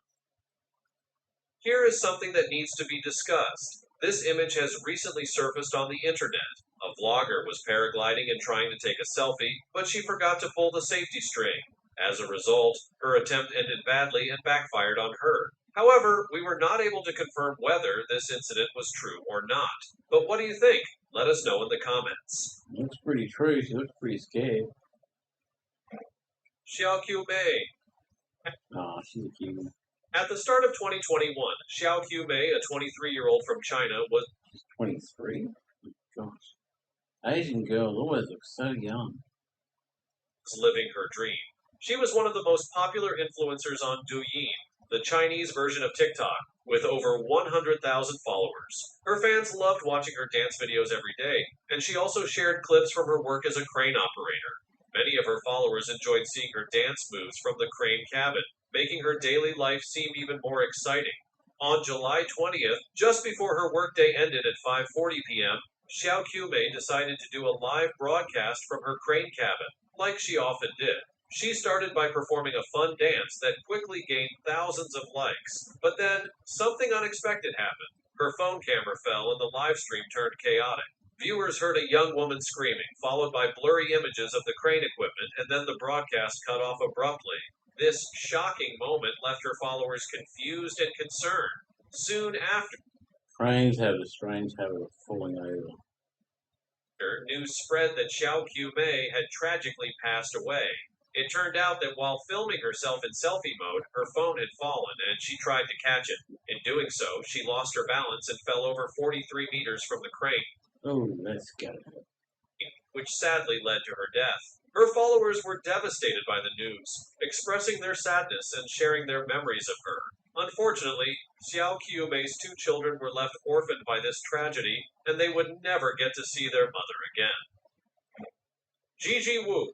Speaker 12: Here is something that needs to be discussed. This image has recently surfaced on the internet. A vlogger was paragliding and trying to take a selfie, but she forgot to pull the safety string. As a result, her attempt ended badly and backfired on her. However, we were not able to confirm whether this incident was true or not. But what do you think? Let us know in the comments.
Speaker 1: Looks pretty true. She looks pretty scared.
Speaker 12: Xiaoqiu Mei.
Speaker 1: Aw, she's a cutie.
Speaker 12: At the start of 2021, Xiaoqiu Mei, a 23-year-old from China, was
Speaker 1: 23? Gosh. Asian girls always look so young.
Speaker 12: living her dream. She was one of the most popular influencers on Douyin, the Chinese version of TikTok, with over 100,000 followers. Her fans loved watching her dance videos every day, and she also shared clips from her work as a crane operator. Many of her followers enjoyed seeing her dance moves from the crane cabin, making her daily life seem even more exciting. On July 20th, just before her workday ended at 5:40 p.m., Xiaoqiu Mei decided to do a live broadcast from her crane cabin, like she often did. She started by performing a fun dance that quickly gained thousands of likes. But then, something unexpected happened. Her phone camera fell and the live stream turned chaotic. Viewers heard a young woman screaming, followed by blurry images of the crane equipment, and then the broadcast cut off abruptly. This shocking moment left her followers confused and concerned. Soon after,
Speaker 1: Cranes have a strange habit of falling over.
Speaker 12: news spread that Xiaoqiu Mei had tragically passed away. It turned out that while filming herself in selfie mode, her phone had fallen and she tried to catch it. In doing so, she lost her balance and fell over 43 meters from the crane,
Speaker 1: Oh, that's gotta hurt.
Speaker 12: which sadly led to her death. Her followers were devastated by the news, expressing their sadness and sharing their memories of her. Unfortunately, Xiao Qiumei's 2 children were left orphaned by this tragedy, and they would never get to see their mother again. Gigi Wu.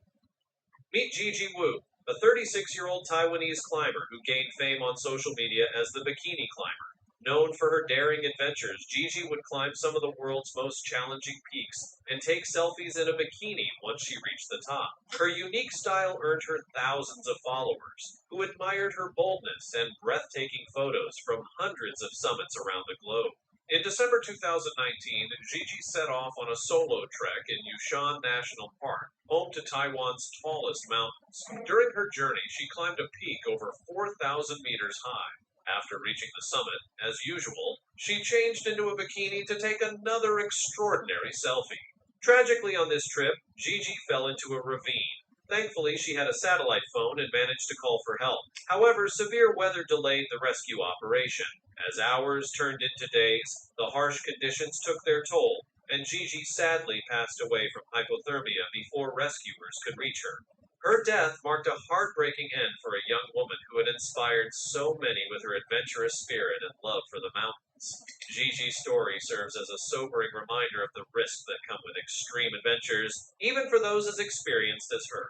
Speaker 12: Meet Gigi Wu, a 36-year-old Taiwanese climber who gained fame on social media as the Bikini Climber. Known for her daring adventures, Gigi would climb some of the world's most challenging peaks and take selfies in a bikini once she reached the top. Her unique style earned her thousands of followers, who admired her boldness and breathtaking photos from hundreds of summits around the globe. In December 2019, Gigi set off on a solo trek in Yushan National Park, home to Taiwan's tallest mountains. During her journey, she climbed a peak over 4,000 meters high. After reaching the summit, as usual, she changed into a bikini to take another extraordinary selfie. Tragically on this trip, Gigi fell into a ravine. Thankfully, she had a satellite phone and managed to call for help. However, severe weather delayed the rescue operation. As hours turned into days, the harsh conditions took their toll, and Gigi sadly passed away from hypothermia before rescuers could reach her. Her death marked a heartbreaking end for a young woman who had inspired so many with her adventurous spirit and love for the mountains. Gigi's story serves as a sobering reminder of the risks that come with extreme adventures, even for those as experienced as her.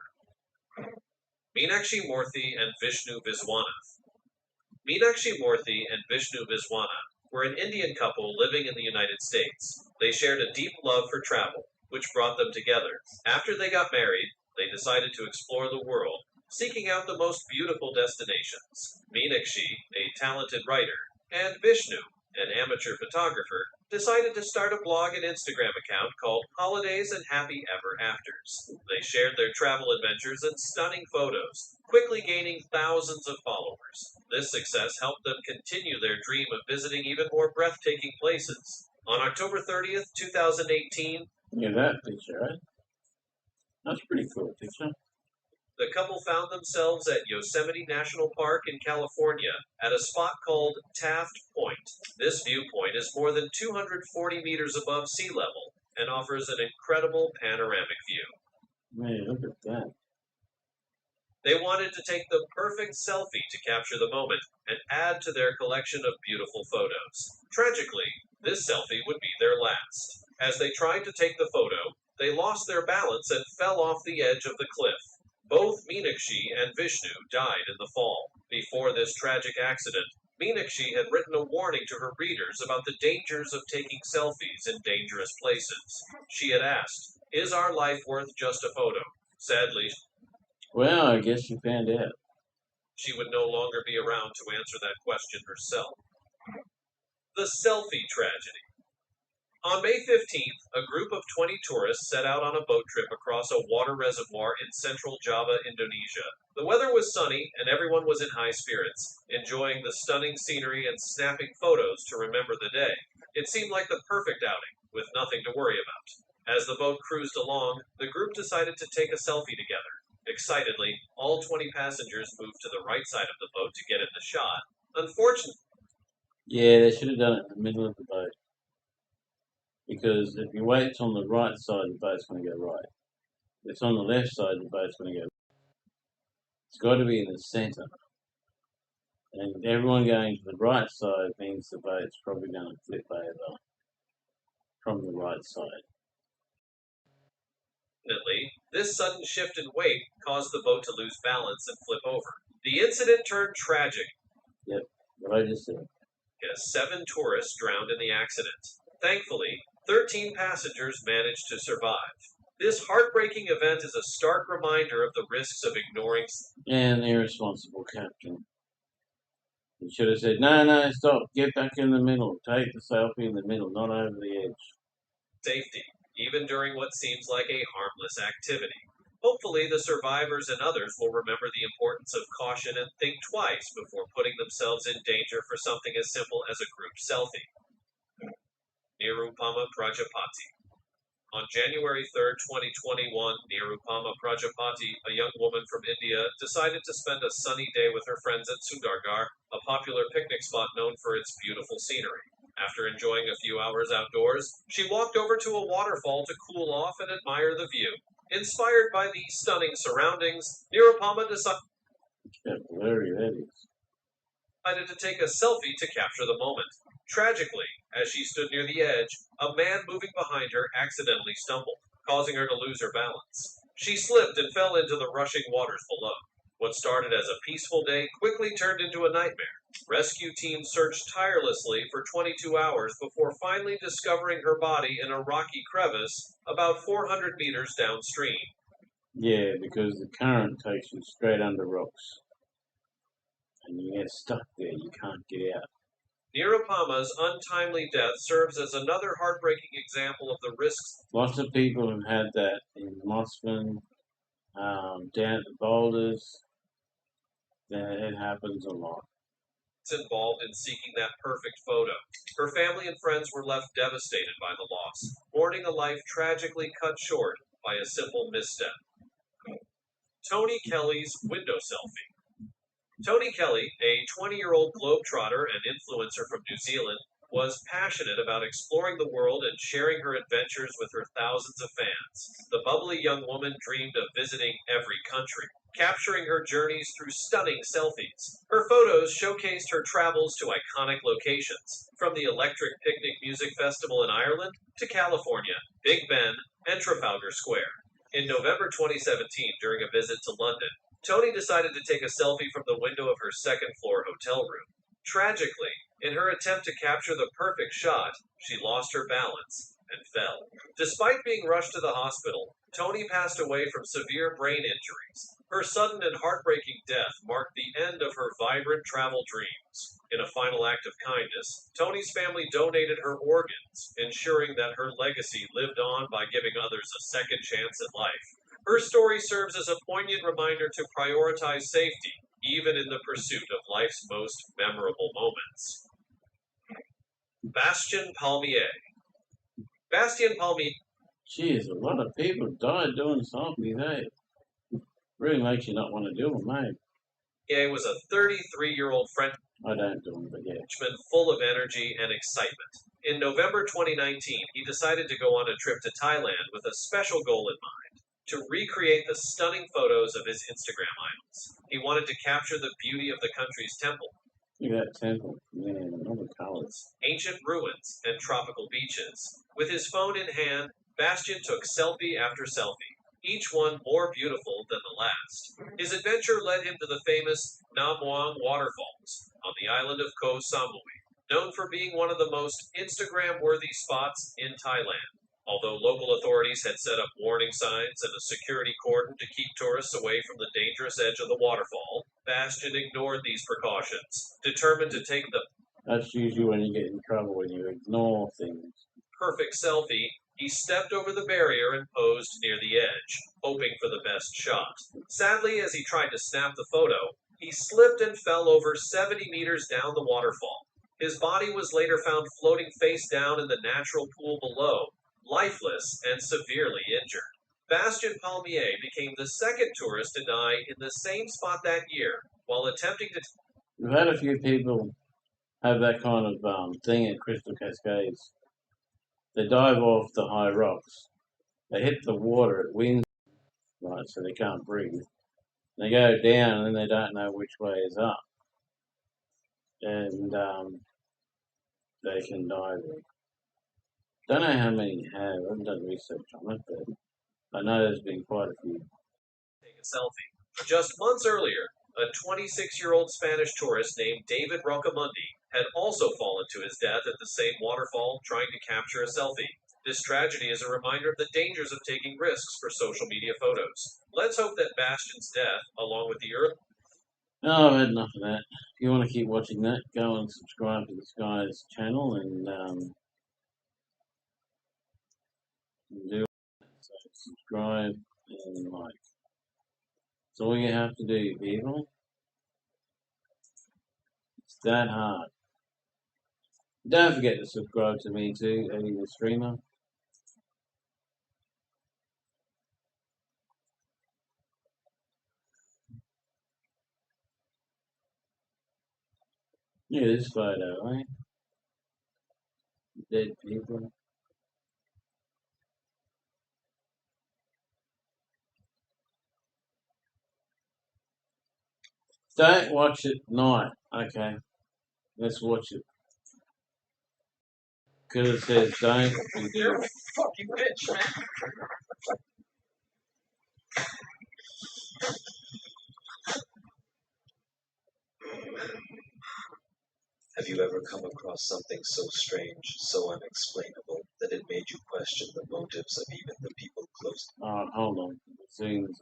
Speaker 12: Meenakshi Murthy and Vishnu Viswanath. Meenakshi Murthy and Vishnu Viswanath were an Indian couple living in the United States. They shared a deep love for travel, which brought them together. After they got married, they decided to explore the world, seeking out the most beautiful destinations. Meenakshi, a talented writer, and Vishnu, an amateur photographer, decided to start a blog and Instagram account called Holidays and Happy Ever Afters. They shared their travel adventures and stunning photos, quickly gaining thousands of followers. This success helped them continue their dream of visiting even more breathtaking places. On October 30th, 2018,
Speaker 1: Yeah, that picture, right? That's a pretty cool picture.
Speaker 12: the couple found themselves at Yosemite National Park in California at a spot called Taft Point. This viewpoint is more than 240 meters above sea level and offers an incredible panoramic view.
Speaker 1: Man, look at that.
Speaker 12: They wanted to take the perfect selfie to capture the moment and add to their collection of beautiful photos. Tragically, this selfie would be their last. As they tried to take the photo, they lost their balance and fell off the edge of the cliff. Both Meenakshi and Vishnu died in the fall. Before this tragic accident, Meenakshi had written a warning to her readers about the dangers of taking selfies in dangerous places. She had asked, "Is our life worth just a photo?" Sadly,
Speaker 1: Well, I guess you found out.
Speaker 12: she would no longer be around to answer that question herself. The selfie tragedy. On May 15th, a group of 20 tourists set out on a boat trip across a water reservoir in central Java, Indonesia. The weather was sunny and everyone was in high spirits, enjoying the stunning scenery and snapping photos to remember the day. It seemed like the perfect outing, with nothing to worry about. As the boat cruised along, the group decided to take a selfie together. Excitedly, all 20 passengers moved to the right side of the boat to get in the shot. Unfortunately,
Speaker 1: Yeah, they should have done it in the middle of the boat. Because if you wait on the right side, the boat's going to go right. If it's on the left side, the boat's going to go. It's got to be in the center. And everyone going to the right side means the boat's probably going to flip over from the right side.
Speaker 12: this sudden shift in weight caused the boat to lose balance and flip over. The incident turned tragic.
Speaker 1: Yep, what I just said.
Speaker 12: As 7 tourists drowned in the accident. Thankfully, 13 passengers managed to survive. This heartbreaking event is a stark reminder of the risks of ignoring
Speaker 1: And irresponsible captain. He should have said, no, stop, get back in the middle. Take the selfie in the middle, not over the edge.
Speaker 12: Safety, even during what seems like a harmless activity. Hopefully, the survivors and others will remember the importance of caution and think twice before putting themselves in danger for something as simple as a group selfie. Nirupama Prajapati. On January 3, 2021, Nirupama Prajapati, a young woman from India, decided to spend a sunny day with her friends at Sundargarh, a popular picnic spot known for its beautiful scenery. After enjoying a few hours outdoors, she walked over to a waterfall to cool off and admire the view. Inspired by the stunning surroundings, Nirupama decided
Speaker 1: Blurry, that is.
Speaker 12: to take a selfie to capture the moment. Tragically, as she stood near the edge, a man moving behind her accidentally stumbled, causing her to lose her balance. She slipped and fell into the rushing waters below. What started as a peaceful day quickly turned into a nightmare. Rescue teams searched tirelessly for 22 hours before finally discovering her body in a rocky crevice about 400 meters downstream.
Speaker 1: Yeah, because the current takes you straight under rocks. And you get stuck there, you can't get out.
Speaker 12: Nirupama's untimely death serves as another heartbreaking example of the risks.
Speaker 1: Lots of people have had that in Mossman, down at the boulders. It happens a lot.
Speaker 12: Involved in seeking that perfect photo. Her family and friends were left devastated by the loss, mourning a life tragically cut short by a simple misstep. Tony Kelly's window selfie. Tony Kelly, a 20-year-old globetrotter and influencer from New Zealand, was passionate about exploring the world and sharing her adventures with her thousands of fans. The bubbly young woman dreamed of visiting every country, capturing her journeys through stunning selfies. Her photos showcased her travels to iconic locations, from the Electric Picnic Music Festival in Ireland to California, Big Ben, and Trafalgar Square. In November 2017, during a visit to London, Tony decided to take a selfie from the window of her second-floor hotel room. Tragically, in her attempt to capture the perfect shot, she lost her balance and fell. Despite being rushed to the hospital, Tony passed away from severe brain injuries. Her sudden and heartbreaking death marked the end of her vibrant travel dreams. In a final act of kindness, Tony's family donated her organs, ensuring that her legacy lived on by giving others a second chance at life. Her story serves as a poignant reminder to prioritize safety, even in the pursuit of life's most memorable moments. Bastien Palmier. Bastien Palmier.
Speaker 1: Jeez, a lot of people died doing selfies, eh? Really makes you not want to do them, mate.
Speaker 12: Was a 33-year-old French
Speaker 1: I don't do them, but yeah.
Speaker 12: full of energy and excitement. In November 2019, he decided to go on a trip to Thailand with a special goal in mind: to recreate the stunning photos of his Instagram idols. He wanted to capture the beauty of the country's temple.
Speaker 1: Look at that temple, man, all the colors.
Speaker 12: Ancient ruins, and tropical beaches. With his phone in hand, Bastien took selfie after selfie, each one more beautiful than the last. His adventure led him to the famous Nam Muang waterfalls on the island of Koh Samui, known for being one of the most Instagram-worthy spots in Thailand. Although local authorities had set up warning signs and a security cordon to keep tourists away from the dangerous edge of the waterfall, Bastien ignored these precautions, determined to take the
Speaker 1: That's usually when you get in trouble, when you ignore things.
Speaker 12: perfect selfie. He stepped over the barrier and posed near the edge, hoping for the best shot. Sadly, as he tried to snap the photo, he slipped and fell over 70 meters down the waterfall. His body was later found floating face down in the natural pool below, lifeless and severely injured. Bastien Palmier became the second tourist to die in the same spot that year while attempting to.
Speaker 1: We've had a few people have that kind of thing at Crystal Cascades. They dive off the high rocks. They hit the water, it winds, right, so they can't breathe. They go down and then they don't know which way is up. And they can die there. Don't know how many have. I haven't done research on it, but I know there's been quite a few.
Speaker 12: Take a selfie. Just months earlier, a 26-year-old Spanish tourist named David Rocamundi had also fallen to his death at the same waterfall trying to capture a selfie. This tragedy is a reminder of the dangers of taking risks for social media photos. Let's hope that Bastien's death, along with the earth.
Speaker 1: Oh, I've had enough of that. If you want to keep watching that, go and subscribe to this guy's channel and do so. Subscribe and like. That's all you have to do, people. It's that hard. Don't forget to subscribe to me too, Eddie the Streamer. Yeah, this photo, eh? Dead people. Don't watch it night. Okay, let's watch it. Because it says don't.
Speaker 2: You're a fucking bitch, man.
Speaker 12: Have you ever come across something so strange, so unexplainable, that it made you question the motives of even the people close?
Speaker 1: Hold on. Things.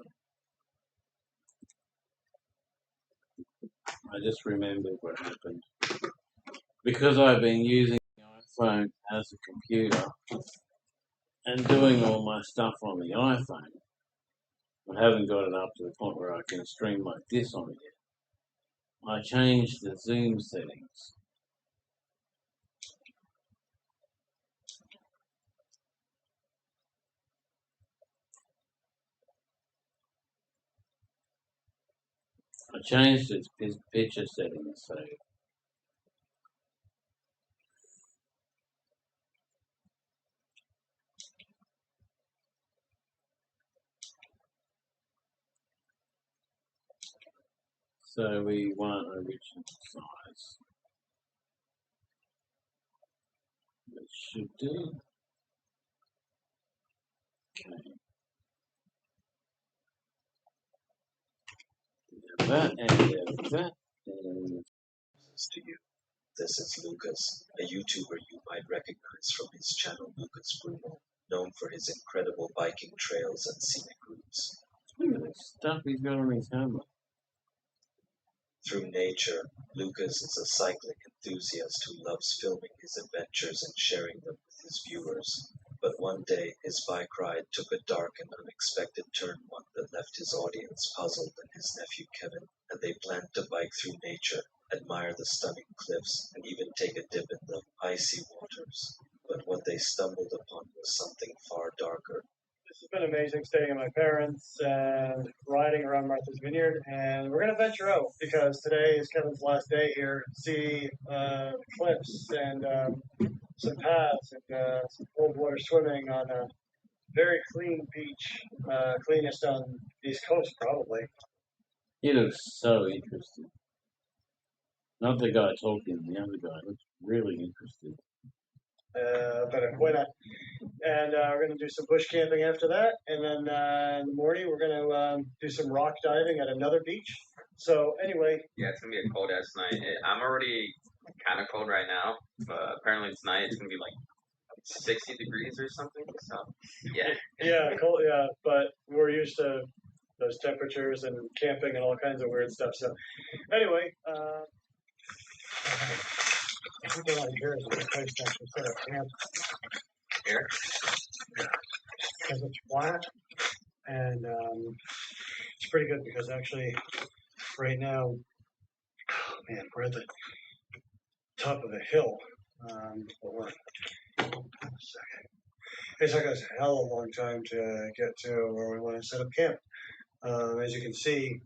Speaker 1: I just remembered what happened. Because I've been using the iPhone as a computer and doing all my stuff on the iPhone, I haven't got it up to the point where I can stream like this on it yet. I changed the zoom settings. I changed its picture settings, so we want original size. It should do. Okay. That and that and
Speaker 12: To you. This is Lucas, a YouTuber you might recognize from his channel Lucas Bruno, known for his incredible biking trails and scenic routes.
Speaker 1: look at the stuff he's got on his helmet.
Speaker 12: Through nature, Lucas is a cycling enthusiast who loves filming his adventures and sharing them with his viewers. But one day, his bike ride took a dark and unexpected turn, one that left his audience puzzled and his nephew Kevin, and they planned to bike through nature, admire the stunning cliffs, and even take a dip in the icy waters. But what they stumbled upon was something far darker.
Speaker 6: This has been amazing staying at my parents and riding around Martha's Vineyard. And we're going to venture out because today is Kevin's last day here. See cliffs and some paths and some cold water swimming on a very clean beach, cleanest on the East Coast probably.
Speaker 1: He looks so interested. Not the guy talking, the other guy looks really interested.
Speaker 6: Benacuena. And we're going to do some bush camping after that. And then in the morning, we're going to do some rock diving at another beach. So, anyway.
Speaker 13: Yeah, it's going to be a cold ass night. I'm already kind of cold right now, but apparently tonight it's going to be like 60 degrees or something. So, yeah.
Speaker 6: Yeah, cold, yeah. But we're used to those temperatures and camping and all kinds of weird stuff. So, anyway. Everything on here is a good place to actually set up camp.
Speaker 13: Here?
Speaker 6: Because it's flat and it's pretty good because actually right now, oh man, we're at the top of the hill. But we're, it took us a hell of a long time to get to where we want to set up camp. As you can see,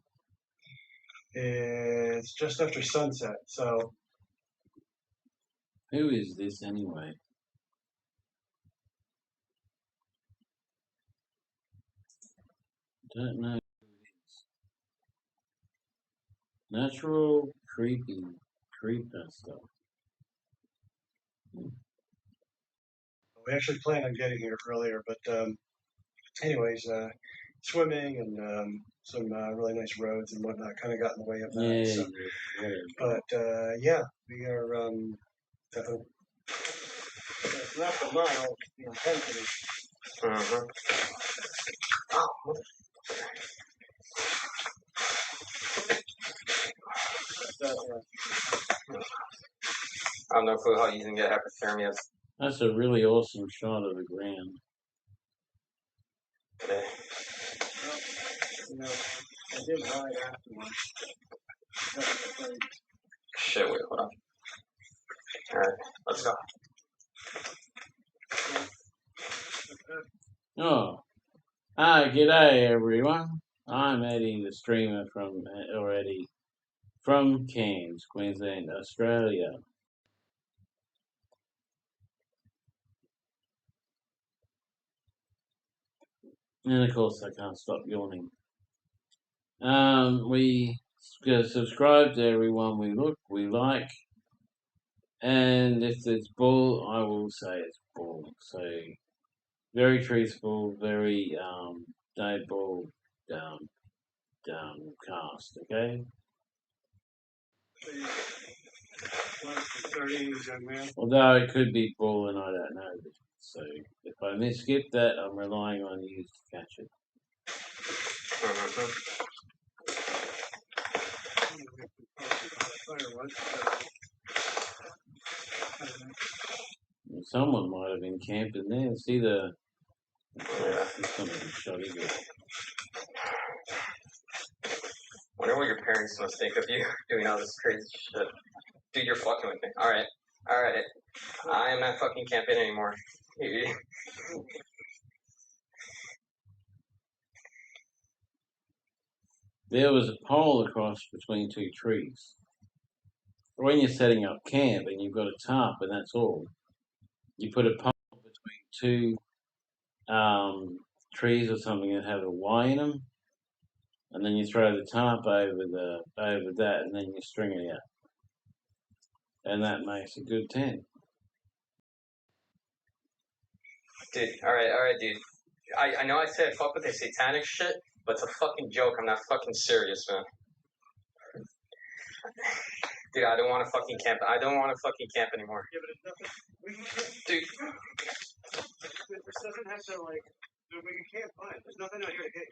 Speaker 6: it's just after sunset, so.
Speaker 1: Who is this anyway? Don't know who it is. Natural creeper stuff.
Speaker 6: We actually planned on getting here earlier, but anyways, swimming and some really nice roads and whatnot kind of got in the way of that.
Speaker 1: Yeah,
Speaker 6: So.
Speaker 1: yeah.
Speaker 6: But yeah, we are definitely not the mile intensity.
Speaker 13: Uh-huh.
Speaker 6: Oh.
Speaker 13: I have no clue how you can get hypothermia
Speaker 1: That's a really awesome shot of the ground.
Speaker 13: today.
Speaker 6: Well, you know, I did ride afterwards.
Speaker 13: Shit, wait, hold on. Alright, let's go.
Speaker 1: Oh, g'day everyone. I'm Eddie the streamer from Cairns, Queensland, Australia. And of course I can't stop yawning. We subscribe to everyone we like, and if it's bull, I will say it's bull. So very truthful, very no bull cast. Okay. Although it could be bull and I don't know. So if I skip that, I'm relying on you to catch it. Someone might have been camping there. See the. Something
Speaker 13: Wonder what your parents must think of you doing all this crazy shit. Dude, you're fucking with me. Alright. Alright. I am not fucking camping anymore.
Speaker 1: There was a pole across between two trees. When you're setting up camp and you've got a tarp and that's all, you put a pole between two trees or something that have a Y in them, and then you throw the tarp over that, and then you string it out, and that makes a good tent.
Speaker 13: Dude, alright, dude. I know I said fuck with the satanic shit, but it's a fucking joke. I'm not fucking serious, man. Dude, I don't want to fucking camp. I don't want to fucking camp anymore.
Speaker 6: Yeah, but it's nothing.
Speaker 13: Dude.
Speaker 6: This doesn't have to, like, we can't find. There's nothing out here to get.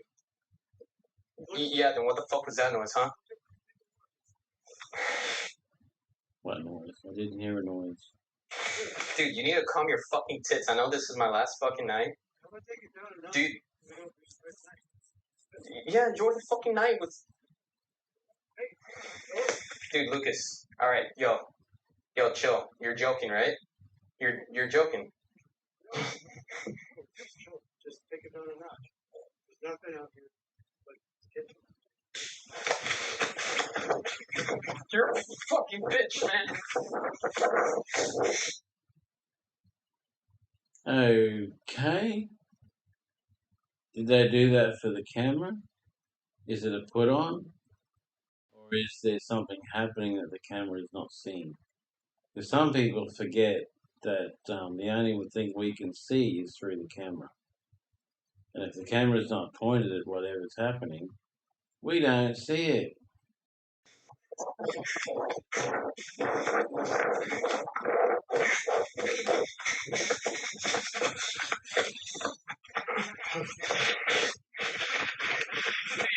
Speaker 13: Yeah, then what the fuck was that noise, huh?
Speaker 1: What noise? I didn't hear a noise.
Speaker 13: Dude, you need to calm your fucking tits. I know this is my last fucking night. Dude. Yeah, enjoy the fucking night with... Dude, Lucas. Alright, yo, chill. You're joking, right? You're joking.
Speaker 6: Just take it down a notch. There's nothing out here but kitchen.
Speaker 13: You're a fucking bitch,
Speaker 1: man. Okay. Did they do that for the camera? Is it a put on? Or is there something happening that the camera is not seeing? Because some people forget that the only thing we can see is through the camera. And if the camera is not pointed at whatever's happening, we don't see it.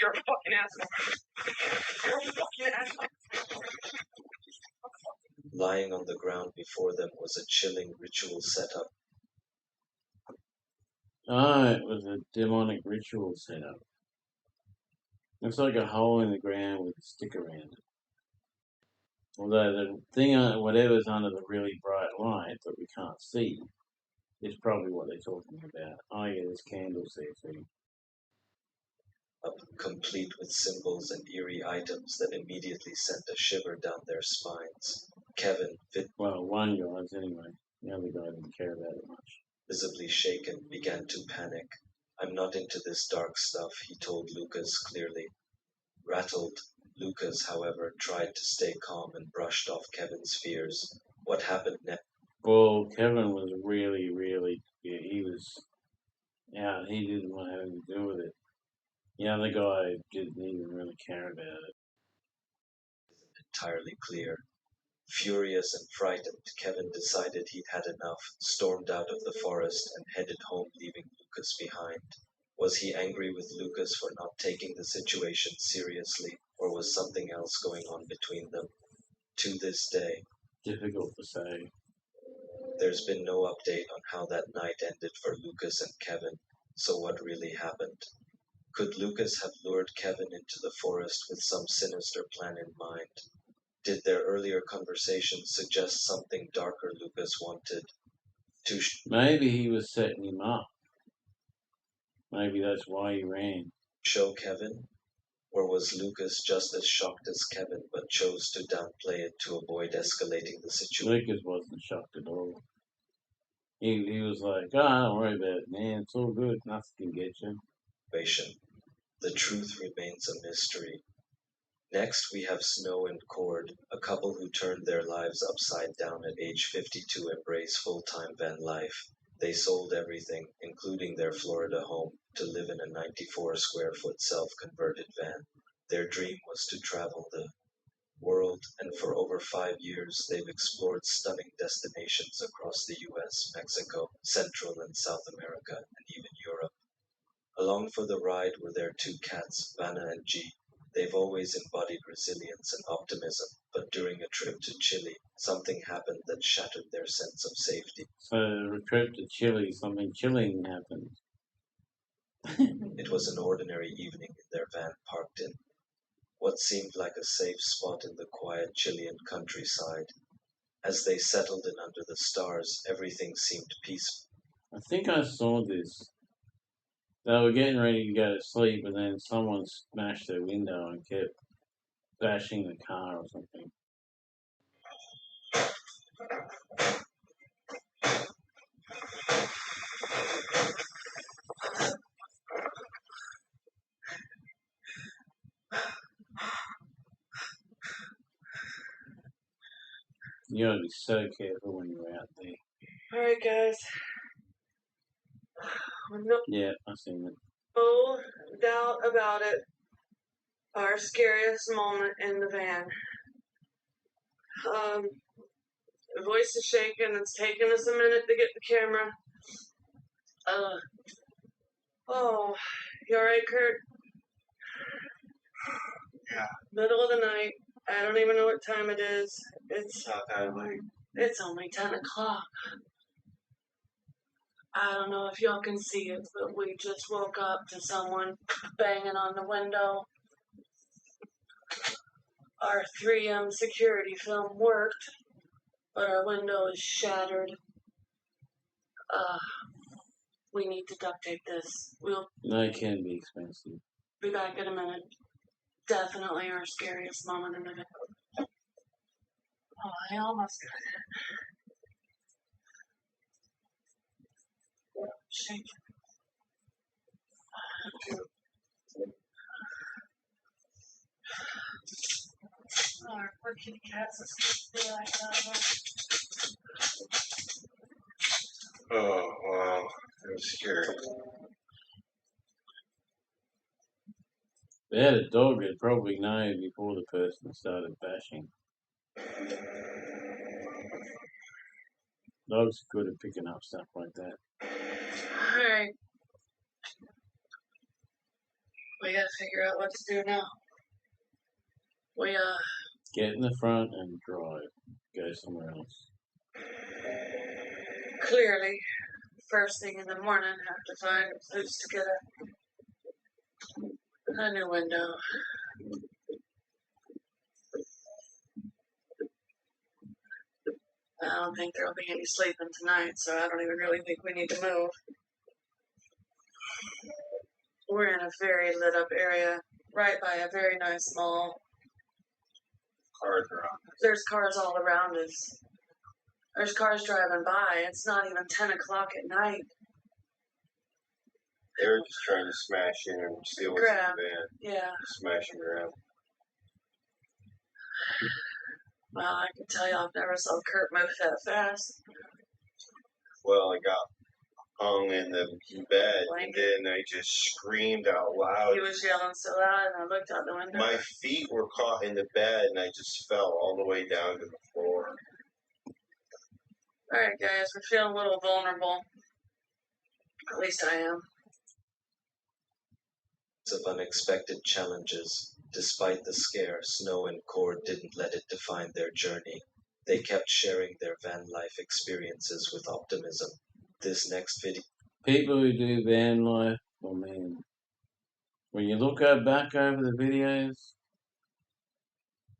Speaker 13: You're a fucking asshole. You're a fucking asshole.
Speaker 12: Lying on the ground before them was a chilling ritual setup.
Speaker 1: Oh, it was a demonic ritual setup. Looks like a hole in the ground with a stick around it. Although the thing, whatever's under the really bright light that we can't see, is probably what they're talking about. Oh yeah, there's candles there too.
Speaker 12: Complete with symbols and eerie items that immediately sent a shiver down their spines. Kevin,
Speaker 1: well, one guy's anyway. The other guy didn't care about it much.
Speaker 12: Visibly shaken, began to panic. I'm not into this dark stuff, he told Lucas clearly. Rattled, Lucas, however, tried to stay calm and brushed off Kevin's fears. What happened next?
Speaker 1: Well, Kevin was really, he was out. He didn't want to have anything to do with it. The other guy didn't even really care about it.
Speaker 12: Entirely clear. Furious and frightened, Kevin decided he'd had enough, stormed out of the forest, and headed home, leaving Lucas behind. Was he angry with Lucas for not taking the situation seriously, or was something else going on between them? To this day,
Speaker 1: difficult to say.
Speaker 12: There's been no update on how that night ended for Lucas and Kevin, so what really happened? Could Lucas have lured Kevin into the forest with some sinister plan in mind? Did their earlier conversation suggest something darker Lucas wanted to...
Speaker 1: Maybe he was setting him up. Maybe that's why he ran.
Speaker 12: Show Kevin? Or was Lucas just as shocked as Kevin but chose to downplay it to avoid escalating the situation?
Speaker 1: Lucas wasn't shocked at all. He was like, don't worry about it, man. It's all good. Nothing can get you.
Speaker 12: The truth remains a mystery.
Speaker 14: Next, we have Snow and Cord, a couple who turned their lives upside down at age 50 to embrace full-time van life. They sold everything, including their Florida home, to live in a 94-square-foot self-converted van. Their dream was to travel the world, and for over 5 years they've explored stunning destinations across the US, Mexico, Central and South America, and even Europe. Along for the ride were their two cats, Vanna and G. They've always embodied resilience and optimism, but during a trip to Chile, something happened that shattered their sense of safety.
Speaker 1: So, a trip to Chile, something chilling happened.
Speaker 14: It was an ordinary evening in their van parked in what seemed like a safe spot in the quiet Chilean countryside. As they settled in under the stars, everything seemed peaceful.
Speaker 1: I think I saw this. They were getting ready to go to sleep, and then someone smashed their window and kept bashing the car or something. You gotta be so careful when you're out there.
Speaker 8: Alright, guys. No,
Speaker 1: Yeah, I've seen it.
Speaker 8: no doubt about it. Our scariest moment in the van. The voice is shaking. It's taking us a minute to get the camera. Oh, you alright, Kurt?
Speaker 3: Yeah.
Speaker 8: Middle of the night. I don't even know what time it is. It's
Speaker 3: Not that late.
Speaker 8: It's only 10 o'clock. I don't know if y'all can see it, but we just woke up to someone banging on the window. Our 3M security film worked, but our window is shattered. We need to duct tape this. We'll
Speaker 1: They can be expensive.
Speaker 8: be back in a minute. Definitely our scariest moment in the video. Oh, I almost got it. Shake. Our poor kitty cats are supposed to be like that.
Speaker 3: Oh, wow. It was scary.
Speaker 1: If they had a dog, they'd probably know before the person started bashing. Dogs are good at picking up stuff like that.
Speaker 8: Alright. We gotta figure out what to do now. We,
Speaker 1: Get in the front and drive. Go somewhere else.
Speaker 8: clearly, first thing in the morning, have to find a place to get a new window. I don't think there'll be any sleeping tonight, so I don't even really think we need to move. We're in a very lit up area, right by a very nice mall.
Speaker 3: Cars around.
Speaker 8: There's cars all around us. There's cars driving by. It's not even 10 o'clock at night.
Speaker 3: They were just trying to smash in and steal what's in the van.
Speaker 8: Yeah.
Speaker 3: Smash and grab.
Speaker 8: Well, I can tell you I've never saw Kurt move that fast.
Speaker 3: Well, I got hung in the bed, and then I just screamed out loud.
Speaker 8: He was yelling so loud, and I looked out the window.
Speaker 3: My feet were caught in the bed, and I just fell all the way down to the floor.
Speaker 8: Alright, guys, we're feeling a little vulnerable. At least I am.
Speaker 14: Of unexpected challenges. Despite the scare, Snow and Cord didn't let it define their journey. They kept sharing their van life experiences with optimism. This next video.
Speaker 1: People who do van life, oh man, when you look back over the videos,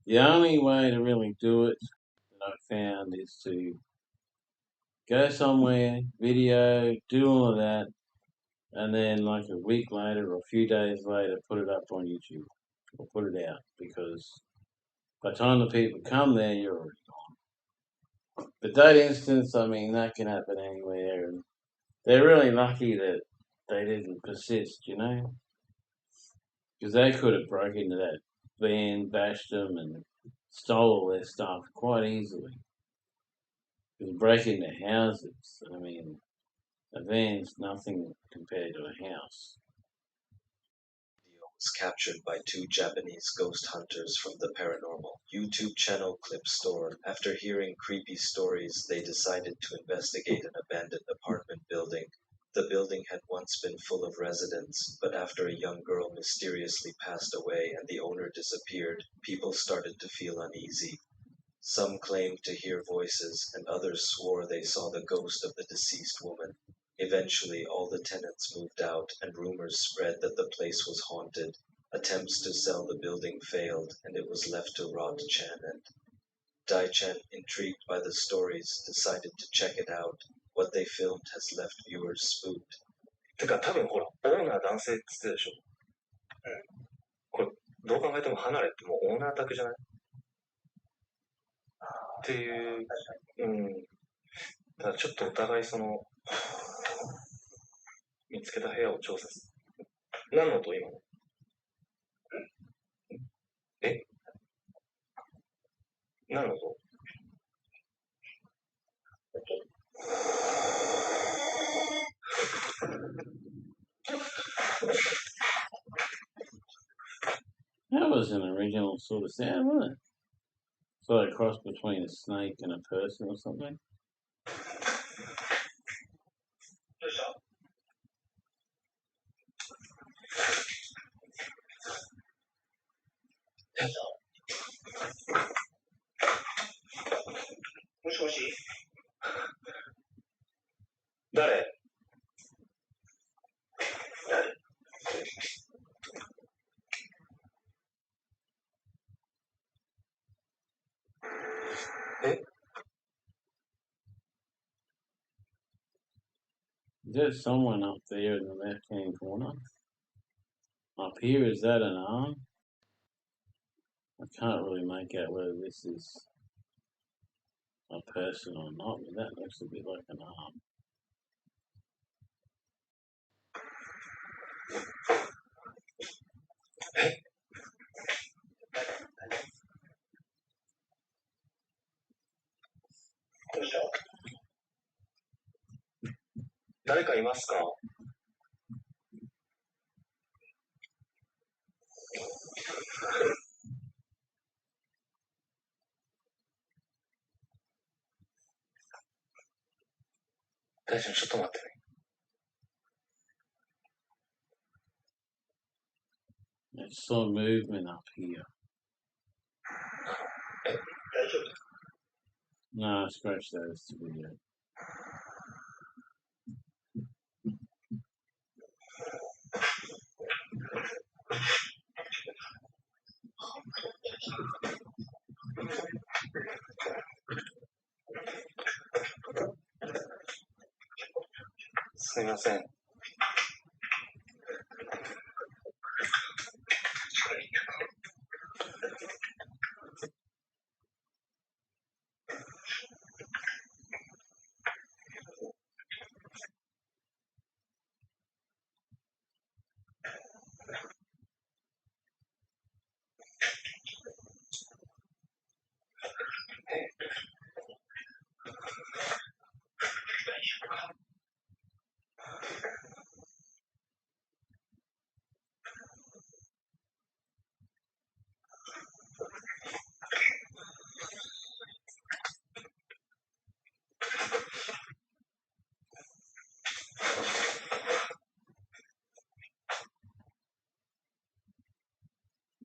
Speaker 1: the only way to really do it that I found is to go somewhere, video, do all of that, and then like a week later or a few days later put it up on YouTube or put it out, because by the time the people come there, you're already gone. But that instance, I mean, that can happen anywhere, and they're really lucky that they didn't persist, you know, because they could have broke into that van bashed them and stole all their stuff quite easily. It was breaking their houses. I mean, a van's nothing compared to a house.
Speaker 14: Video was captured by two Japanese ghost hunters from the paranormal YouTube channel Clip Store. After hearing creepy stories, they decided to investigate an abandoned apartment building. The building had once been full of residents, but after a young girl mysteriously passed away and the owner disappeared, people started to feel uneasy. Some claimed to hear voices, and others swore they saw the ghost of the deceased woman. Eventually, all the tenants moved out, and rumors spread that the place was haunted. Attempts to sell the building failed, and it was left to rot. Chan and Dai-chan, intrigued by the stories, decided to check it out. What they filmed has left viewers spooked.
Speaker 15: てか多分ほら、オーナー男性って言ってたでしょ。これ、どう考えても離れってもうオーナー宅じゃないっていう、だからちょっとお互いその、見つけた部屋を調査する。何の音今のえ何の音
Speaker 1: That was an original sort of sound, wasn't it? It's like a cross between a snake and a person or something. There's someone up there in the left-hand corner. Up here, is that an arm? I can't really make out whether this is a person or not, but that looks a bit like an arm. I saw movement up here. No, scratch that, it's too weird.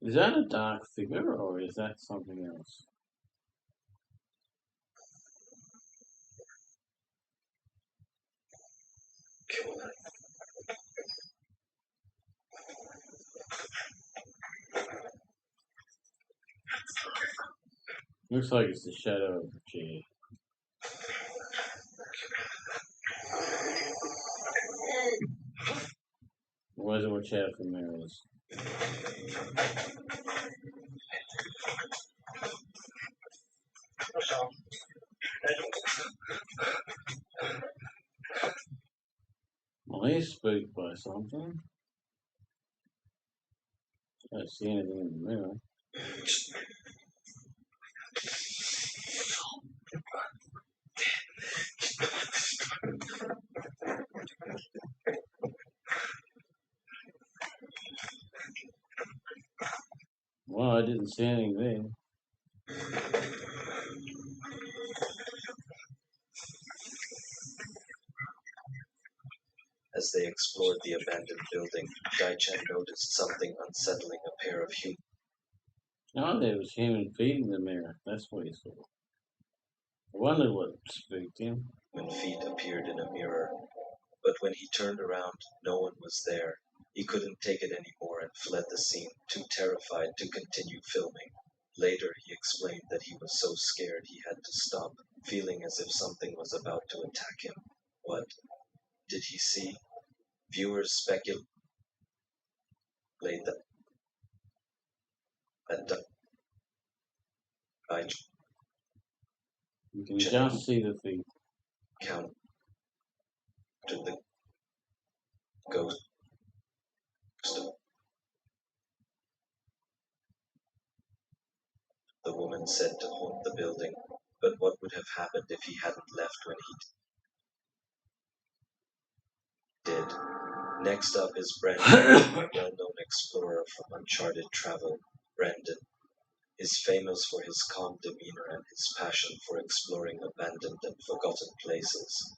Speaker 1: Is that a dark figure or is that something else? Looks like it's the shadow of the chair. Always watch out for mirrors. Well, he's spooked by something. I don't see anything in the mirror. Well, I didn't see anything there.
Speaker 14: As they explored the abandoned building, Dai-chan noticed something unsettling. A pair of human
Speaker 1: Oh, there was human feet in the mirror. That's what he saw. I wondered what spooked him.
Speaker 14: feet appeared in a mirror, but when he turned around, no one was there. He couldn't take it anymore and fled the scene, too terrified to continue filming. Later, he explained that he was so scared he had to stop, feeling as if something was about to attack him. What did he see? Viewers speculate that
Speaker 1: You can just see the feet.
Speaker 14: Counted the ghost. The woman said to haunt the building. But what would have happened if he hadn't left when he did? Next up is Brendan, a well-known explorer from Uncharted Travel. Brendan is famous for his calm demeanor and his passion for exploring abandoned and forgotten places.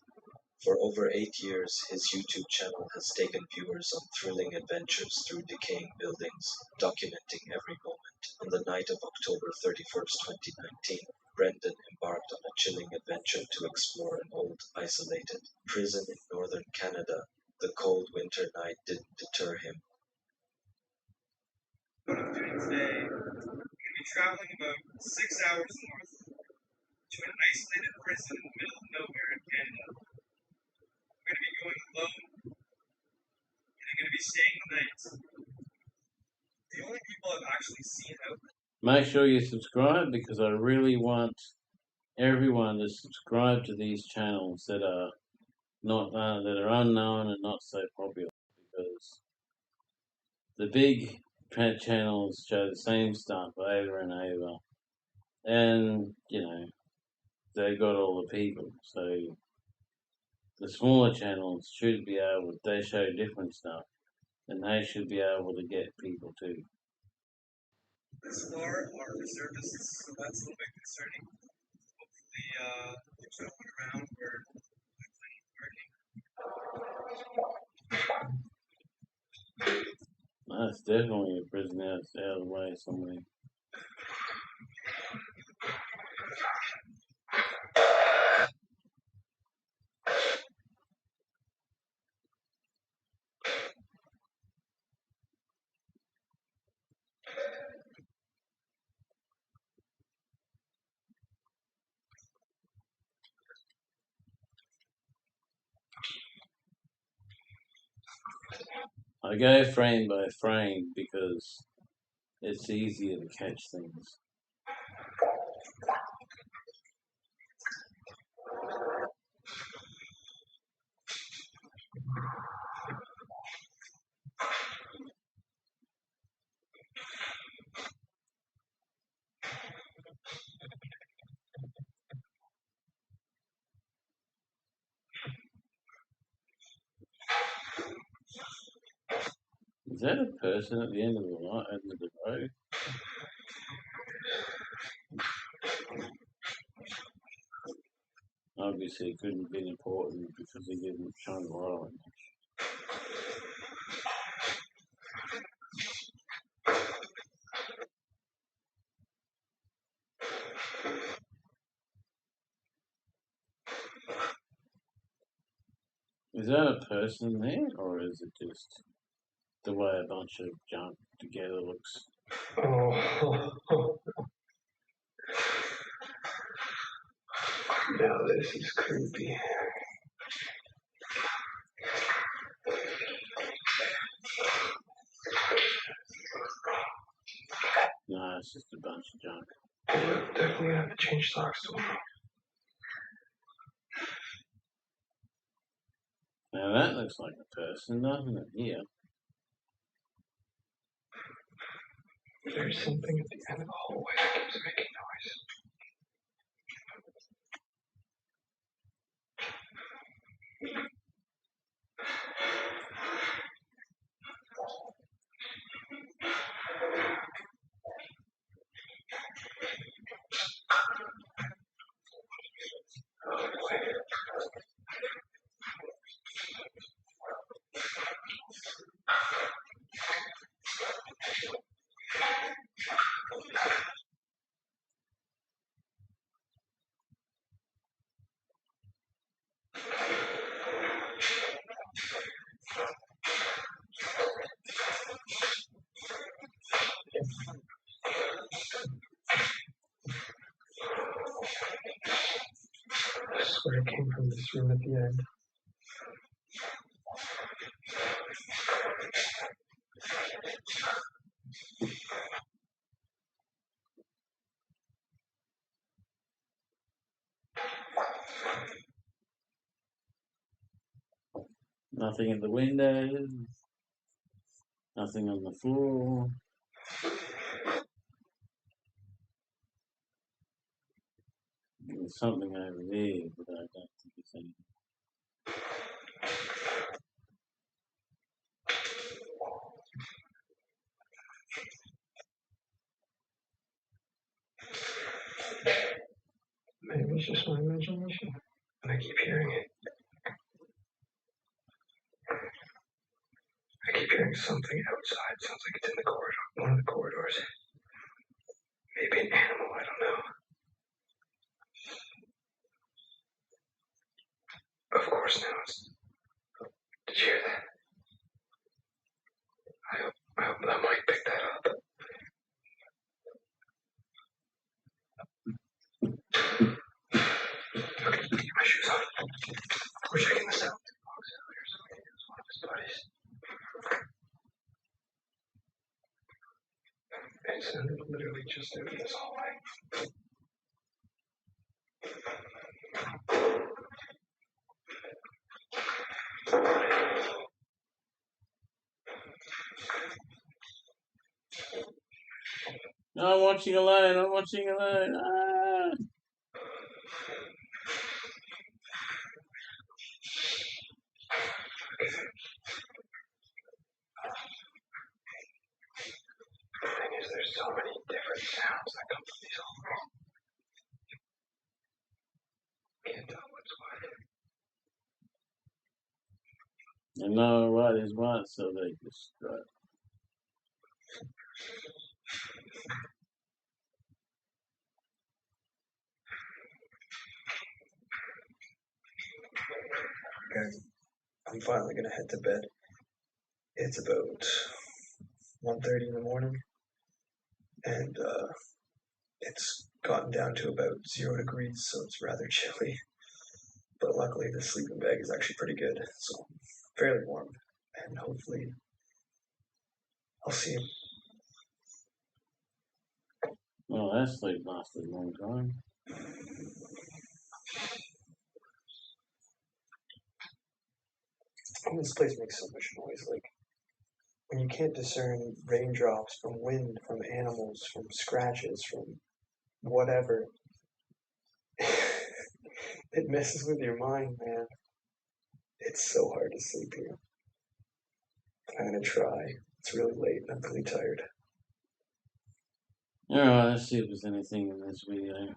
Speaker 14: For over 8 years, his YouTube channel has taken viewers on thrilling adventures through decaying buildings, documenting every moment. On the night of October 31st, 2019, Brendan embarked on a chilling adventure to explore an old, isolated prison in northern Canada. The cold winter night didn't deter him.
Speaker 16: What I'm doing today, I'm going to be traveling about 6 hours north to an isolated prison in the middle of nowhere in Canada. I'm going to be going alone, and I'm going to be staying the night. The only people I've actually seen out.
Speaker 1: Make sure you subscribe because I really want everyone to subscribe to these channels that are not that are unknown and not so popular, because the big channels show the same stuff over and over, and they got all the people. So the smaller channels should be able. They show different stuff, and they should be able to get people too.
Speaker 16: This far are reservists, so that's a little bit concerning. Hopefully, there's no one around where there's plenty parking.
Speaker 1: That's definitely a prison out of the way somewhere. I go frame by frame because it's easier to catch things. Is that a person at the end of the road? Obviously, it couldn't have been important because he didn't shine the light on much. Is that a person there, or is it just the way a bunch of junk together looks?
Speaker 15: Now this is creepy.
Speaker 1: No, it's just a bunch of junk.
Speaker 15: Yeah, definitely have to change socks tomorrow.
Speaker 1: Now that looks like a person, doesn't it? Yeah.
Speaker 15: There's something at the end of the hallway that keeps making noise. I swear it came from this room at the end.
Speaker 1: Nothing in the windows. Nothing on the floor. There's something over there, but I don't think it's anything.
Speaker 15: Maybe it's just my imagination. And I keep hearing it. I keep hearing something outside. Sounds like it's in the corridor, one of the corridors. Maybe an animal, I don't know. Of course now it's... Did you hear that? I hope that might pick that up. Okay, get my shoes on. We're checking this out. Earlier, so maybe it was one of his buddies. And it sounded literally just out of this hallway.
Speaker 1: No, I'm watching alone. I'm watching alone. Ah!
Speaker 15: The thing is, there's so many different sounds that come from these hallways. Can't tell what's what.
Speaker 1: And no, what is what, so they distract.
Speaker 15: Guys, I'm finally gonna head to bed. It's about 1:30 in the morning, and it's gotten down to about 0 degrees, so it's rather chilly. But luckily, the sleeping bag is actually pretty good, so fairly warm, and hopefully, I'll see you.
Speaker 1: Well, that sleep lasted a long time.
Speaker 15: This place makes so much noise, like when you can't discern raindrops from wind, from animals, from scratches, from whatever. It messes with your mind, man. It's so hard to sleep here. I'm gonna try. It's really late and I'm really tired.
Speaker 1: Alright, let's see if there's anything in this video.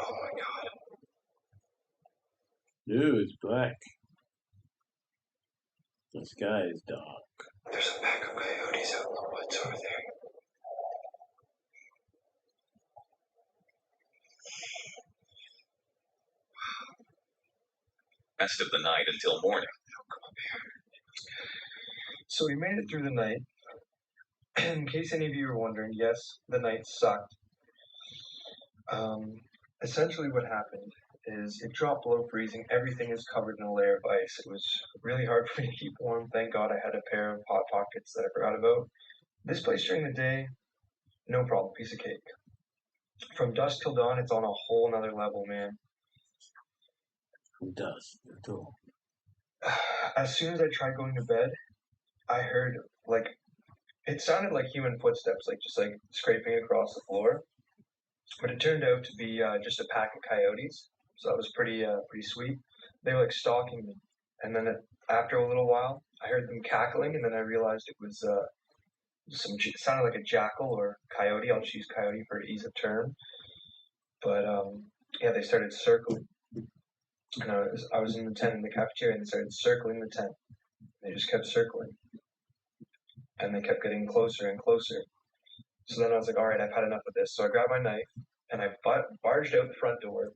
Speaker 15: Oh my god.
Speaker 1: Dude, it's black. The sky is dark.
Speaker 15: There's a pack of coyotes out in the woods over there.
Speaker 4: Rest of the night until morning.
Speaker 15: So we made it through the night. In case any of you are wondering, yes, the night sucked. Essentially what happened is it dropped below freezing. Everything is covered in a layer of ice. It was really hard for me to keep warm. Thank God I had a pair of hot pockets that I forgot about. This place during the day, no problem, piece of cake. From dusk till dawn, it's on a whole nother level, man.
Speaker 1: From dusk till dawn.
Speaker 15: As soon as I tried going to bed, I heard, like, it sounded like human footsteps, like just like scraping across the floor. But it turned out to be just a pack of coyotes, so that was pretty sweet. They were like stalking me, and then after a little while, I heard them cackling, and then I realized it was it sounded like a jackal or coyote. I'll choose coyote for ease of term. But yeah, they started circling, and I was in the tent in the cafeteria, and they started circling the tent. They just kept circling, and they kept getting closer and closer. So then I was like, all right, I've had enough of this. So I grabbed my knife and I barged out the front door,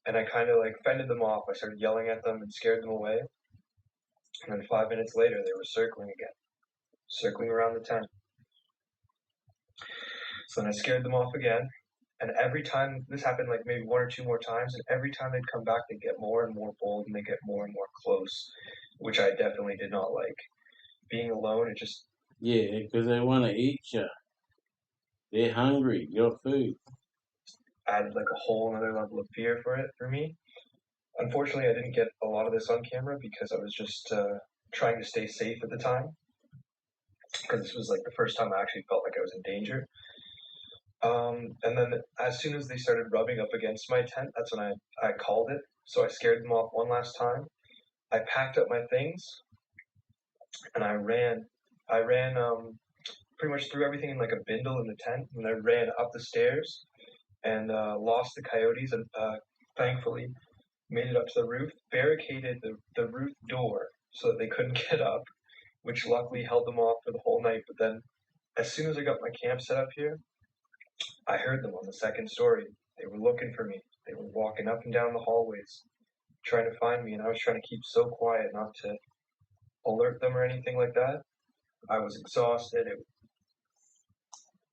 Speaker 15: and I kind of like fended them off. I started yelling at them and scared them away. And then 5 minutes later, they were circling again, circling around the tent. So then I scared them off again. And every time this happened, like maybe one or two more times, and every time they'd come back, they'd get more and more bold and they get more and more close, which I definitely did not like. Being alone, it just.
Speaker 1: Yeah, because they want to eat you. They're hungry. Your food.
Speaker 15: Added like a whole other level of fear for me. Unfortunately, I didn't get a lot of this on camera because I was just trying to stay safe at the time. Because this was like the first time I actually felt like I was in danger. And then as soon as they started rubbing up against my tent, that's when I called it. So I scared them off one last time. I packed up my things and I ran pretty much threw everything in like a bindle in the tent, and I ran up the stairs and lost the coyotes, and thankfully made it up to the roof, barricaded the roof door so that they couldn't get up, which luckily held them off for the whole night. But then as soon as I got my camp set up here, I heard them on the second story. They were looking for me. They were walking up and down the hallways, trying to find me, and I was trying to keep so quiet not to alert them or anything like that. I was exhausted.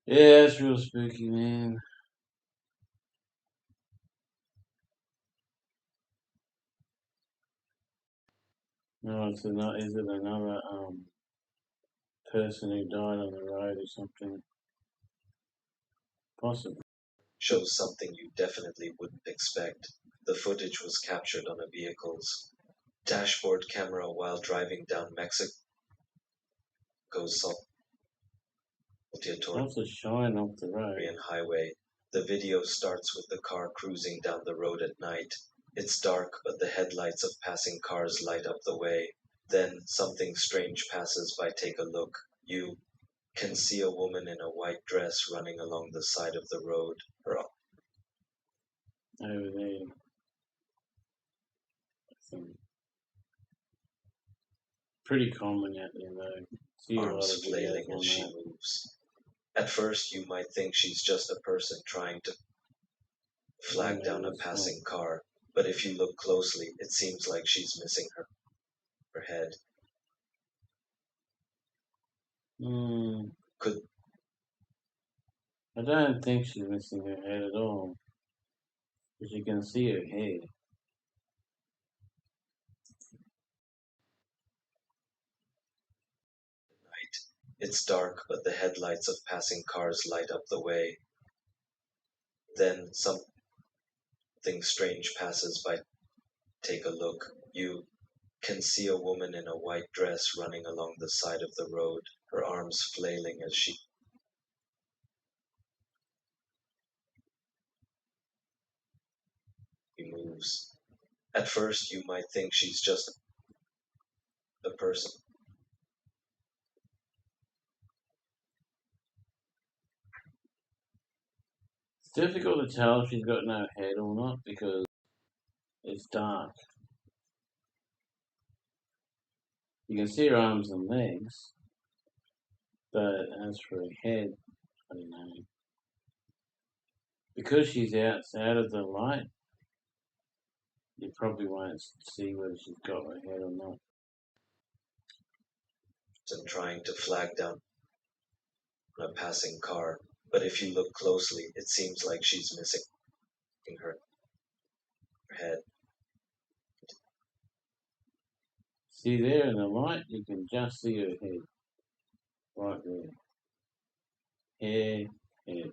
Speaker 1: Yeah, it's real spooky, man. No, is it another person who died on the road or something? Possibly.
Speaker 14: Shows something you definitely wouldn't expect. The footage was captured on a vehicle's dashboard camera while driving down Mexico's
Speaker 1: Lots of shine off the road.
Speaker 14: highway. The video starts with the car cruising down the road at night. It's dark, but the headlights of passing cars light up the way. Then something strange passes by. Take a look. You can see a woman in a white dress running along the side of the road. Her
Speaker 1: Over there. Pretty common out there though. See a lot of
Speaker 14: arms flailing
Speaker 1: videos on
Speaker 14: as she
Speaker 1: that.
Speaker 14: moves. At first, you might think she's just a person trying to flag down a passing car, but if you look closely, it seems like she's missing her head. Could
Speaker 1: I don't think she's missing her head at all, because you can see her head.
Speaker 14: It's dark, but the headlights of passing cars light up the way. Then something strange passes by. Take a look. You can see a woman in a white dress running along the side of the road, her arms flailing as she moves. At first, you might think she's just a person.
Speaker 1: It's difficult to tell if she's got no head or not because it's dark. You can see her arms and legs, but as for her head, I don't know. Because she's out of the light, you probably won't see whether she's got her head or not.
Speaker 14: And trying to flag down a passing car, but if you look closely, it seems like she's missing her head.
Speaker 1: See there in the light, you can just see her head. Right there. Head.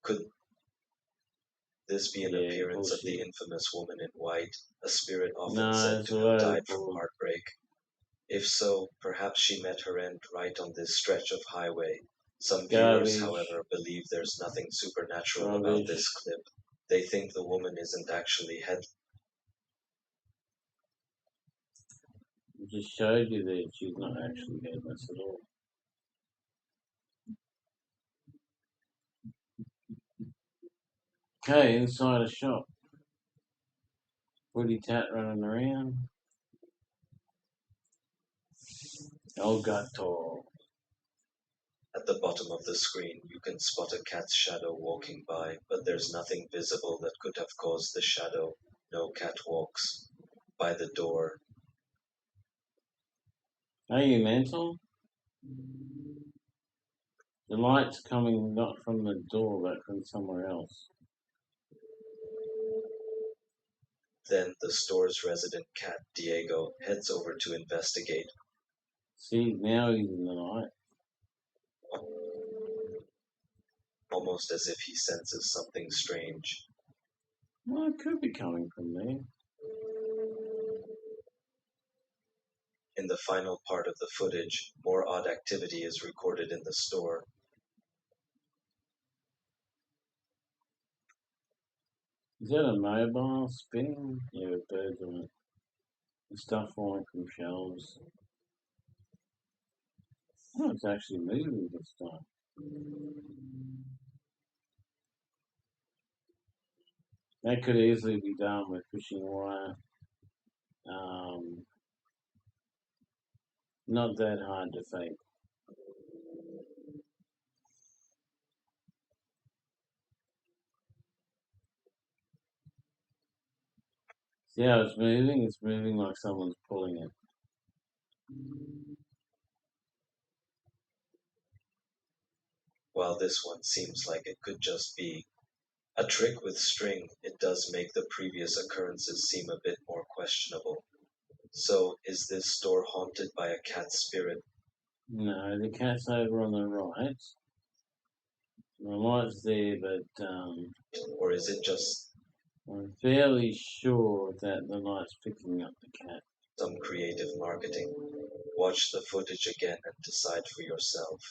Speaker 14: Could this be an appearance of the
Speaker 1: bullshit.
Speaker 14: infamous woman in white, a spirit often
Speaker 1: No,
Speaker 14: said
Speaker 1: it's
Speaker 14: to
Speaker 1: a
Speaker 14: have
Speaker 1: load
Speaker 14: died
Speaker 1: of
Speaker 14: from
Speaker 1: bull.
Speaker 14: heartbreak? If so, perhaps she met her end right on this stretch of highway. Some viewers,
Speaker 1: Garbage.
Speaker 14: however, believe there's nothing supernatural about
Speaker 1: Rubbish.
Speaker 14: this clip. They think the woman isn't actually headless.
Speaker 1: It just showed you that she's not actually headless at all. Okay, inside a shop. Woody Tat running around. Oh, gato.
Speaker 14: At the bottom of the screen, you can spot a cat's shadow walking by, but there's nothing visible that could have caused the shadow. No cat walks by the door.
Speaker 1: Are you mental? The light's coming not from the door, but from somewhere else.
Speaker 14: Then the store's resident cat, Diego, heads over to investigate.
Speaker 1: See, now he's in the light.
Speaker 14: Almost as if he senses something strange.
Speaker 1: Well, it could be coming from there.
Speaker 14: In the final part of the footage, more odd activity is recorded in the store.
Speaker 1: Is that a mobile spinning? Yeah, with birds on it. The stuff falling from shelves. Oh, it's actually moving this time. That could easily be done with fishing wire. Not that hard to fake. See how it's moving? It's moving like someone's pulling it.
Speaker 14: While this one seems like it could just be a trick with string, it does make the previous occurrences seem a bit more questionable. So, is this store haunted by a cat spirit?
Speaker 1: No, the cat's over on the right. The light's there, but
Speaker 14: or is it just
Speaker 1: I'm fairly sure that the light's picking up the cat.
Speaker 14: some creative marketing? Watch the footage again and decide for yourself.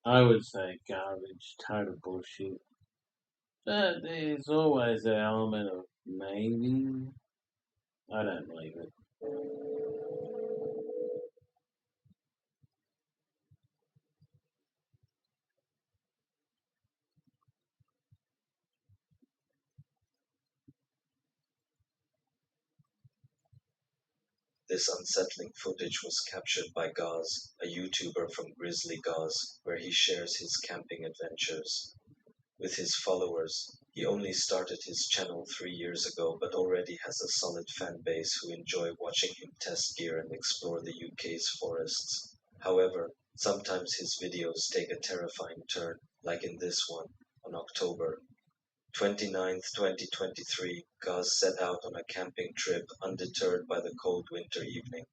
Speaker 1: I would say garbage, total bullshit. But there's always an element of maybe. I don't believe it.
Speaker 14: This unsettling footage was captured by Gauze, a YouTuber from Grizzly Gauze, where he shares his camping adventures with his followers. He only started his channel 3 years ago, but already has a solid fan base who enjoy watching him test gear and explore the UK's forests. However, sometimes his videos take a terrifying turn, like in this one, on October 29th, 2023, Gaz set out on a camping trip undeterred by the cold winter evening.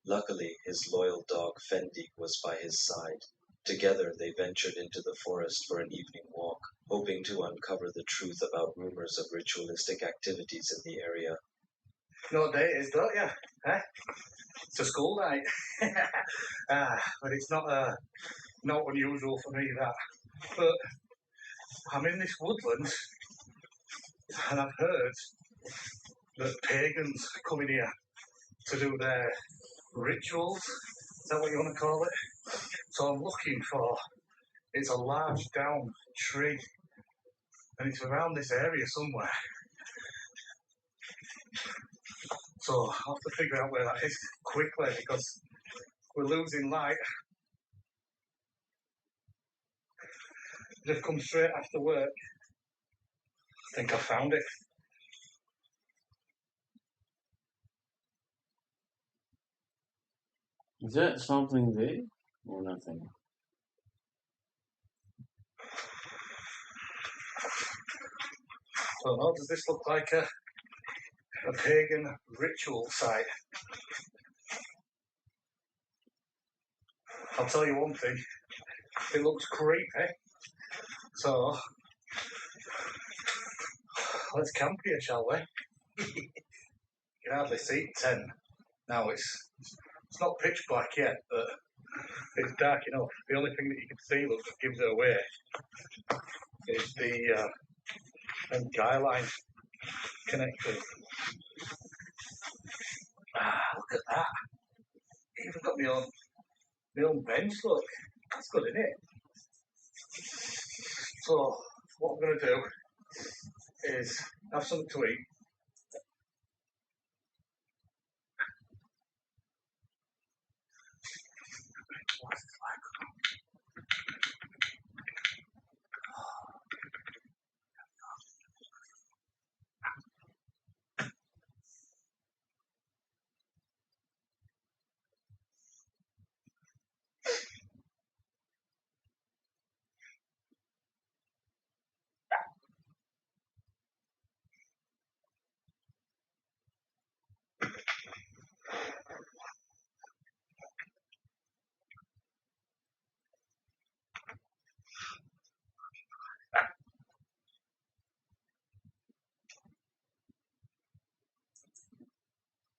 Speaker 14: Luckily, his loyal dog Fendi was by his side. Together, they ventured into the forest for an evening walk, hoping to uncover the truth about rumors of ritualistic activities in the area.
Speaker 17: You know what day it is, don't you? Eh? It's a school night. But it's not unusual for me, that. But I'm in this woodland, and I've heard that pagans come in here to do their rituals. Is that what you want to call it? So I'm looking for, it's a large down tree, and it's around this area somewhere. So I'll have to figure out where that is quickly, because we're losing light. They've come straight after work. I think I found it.
Speaker 1: Is that something there or nothing?
Speaker 17: So now, does this look like a pagan ritual site? I'll tell you one thing, it looks creepy. So, let's camp here, shall we? You can hardly see 10. Now it's not pitch black yet, but it's dark enough. The only thing that you can see that gives it away is the guy line connectors. Look at that. Even got my own bench, look. That's good, isn't it? So, what I'm going to do is have something to eat. What's this like?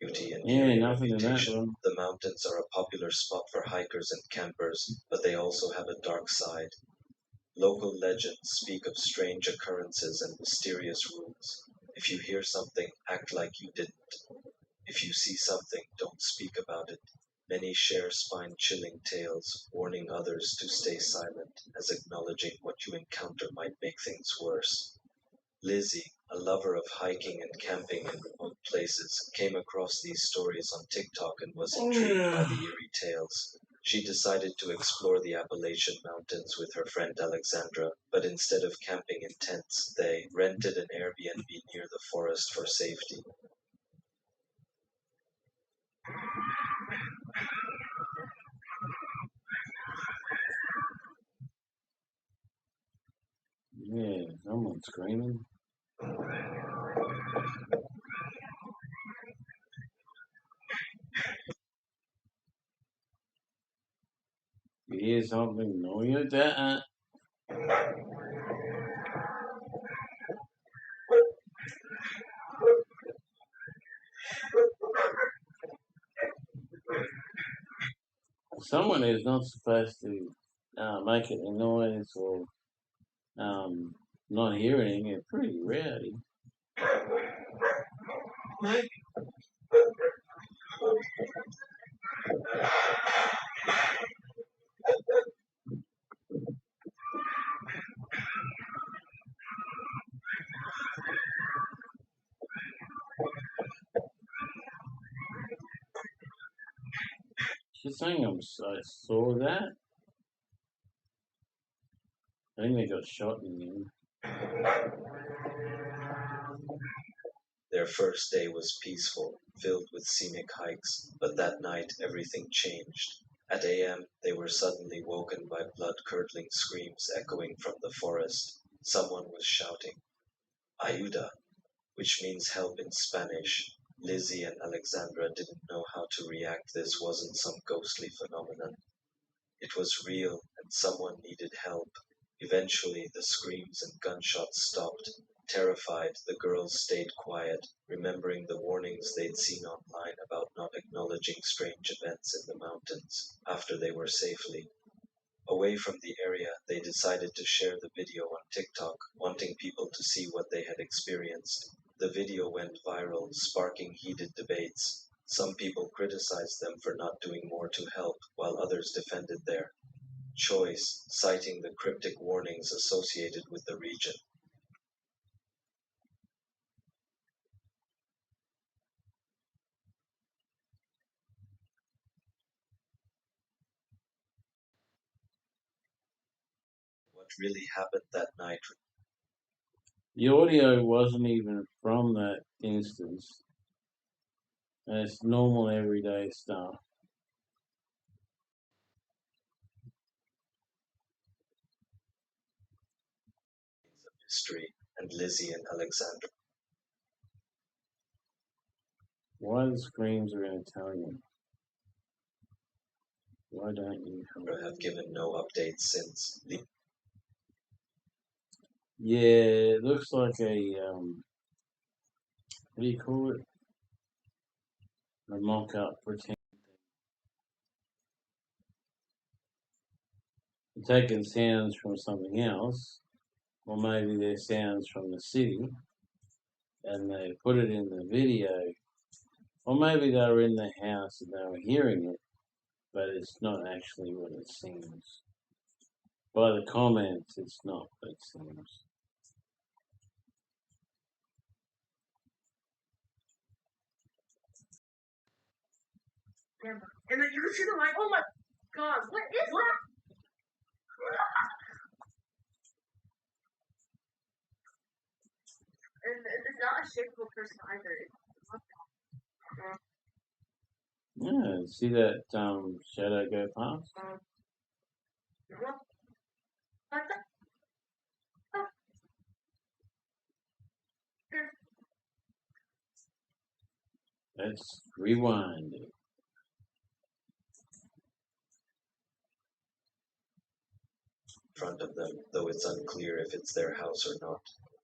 Speaker 14: Beauty and
Speaker 1: Yeah,
Speaker 14: eerie
Speaker 1: nothing in that
Speaker 14: reputation.
Speaker 1: one.
Speaker 14: The mountains are a popular spot for hikers and campers, but they also have a dark side. Local legends speak of strange occurrences and mysterious rules. If you hear something, act like you didn't. If you see something, don't speak about it. Many share spine-chilling tales, warning others to stay silent, as acknowledging what you encounter might make things worse. Lizzie, a lover of hiking and camping in remote places, came across these stories on TikTok and was intrigued by the eerie tales. She decided to explore the Appalachian Mountains with her friend Alexandra, but instead of camping in tents, they rented an Airbnb near the forest for safety.
Speaker 1: Yeah, someone's screaming. You hear something noise that? Someone is not supposed to make a noise or not hearing it. Pretty rowdy. She's saying I saw that. I think they got shot in the end.
Speaker 14: Their first day was peaceful, filled with scenic hikes, but that night everything changed. At AM, they were suddenly woken by blood-curdling screams echoing from the forest. Someone was shouting, "Ayuda," which means help in Spanish. Lizzie and Alexandra didn't know how to react. This wasn't some ghostly phenomenon. It was real, and someone needed help. Eventually, the screams and gunshots stopped. Terrified, the girls stayed quiet, remembering the warnings they'd seen online about not acknowledging strange events in the mountains. After they were safely away from the area, they decided to share the video on TikTok, wanting people to see what they had experienced. The video went viral, sparking heated debates. Some people criticized them for not doing more to help, while others defended their choice, citing the cryptic warnings associated with the region. What really happened that night?
Speaker 1: The audio wasn't even from that instance. It's normal everyday stuff.
Speaker 14: Mystery, and Lizzie and Alexandra.
Speaker 1: Why the screams are in Italian? Why don't you
Speaker 14: have given no updates since.
Speaker 1: Yeah, it looks like a what do you call it? A mock-up pretend. They're taking sounds from something else, or maybe they're sounds from the city, and they put it in the video, or maybe they were in the house and they were hearing it, but it's not actually what it seems. By the comments, it's not what it seems.
Speaker 5: And then you can see the light. Oh my god, what is that? And it's not a shapeable person either.
Speaker 1: Yeah, see that shadow go past?
Speaker 5: What the?
Speaker 1: Let's rewind it.
Speaker 14: In front of them, though it's unclear if it's their house or not.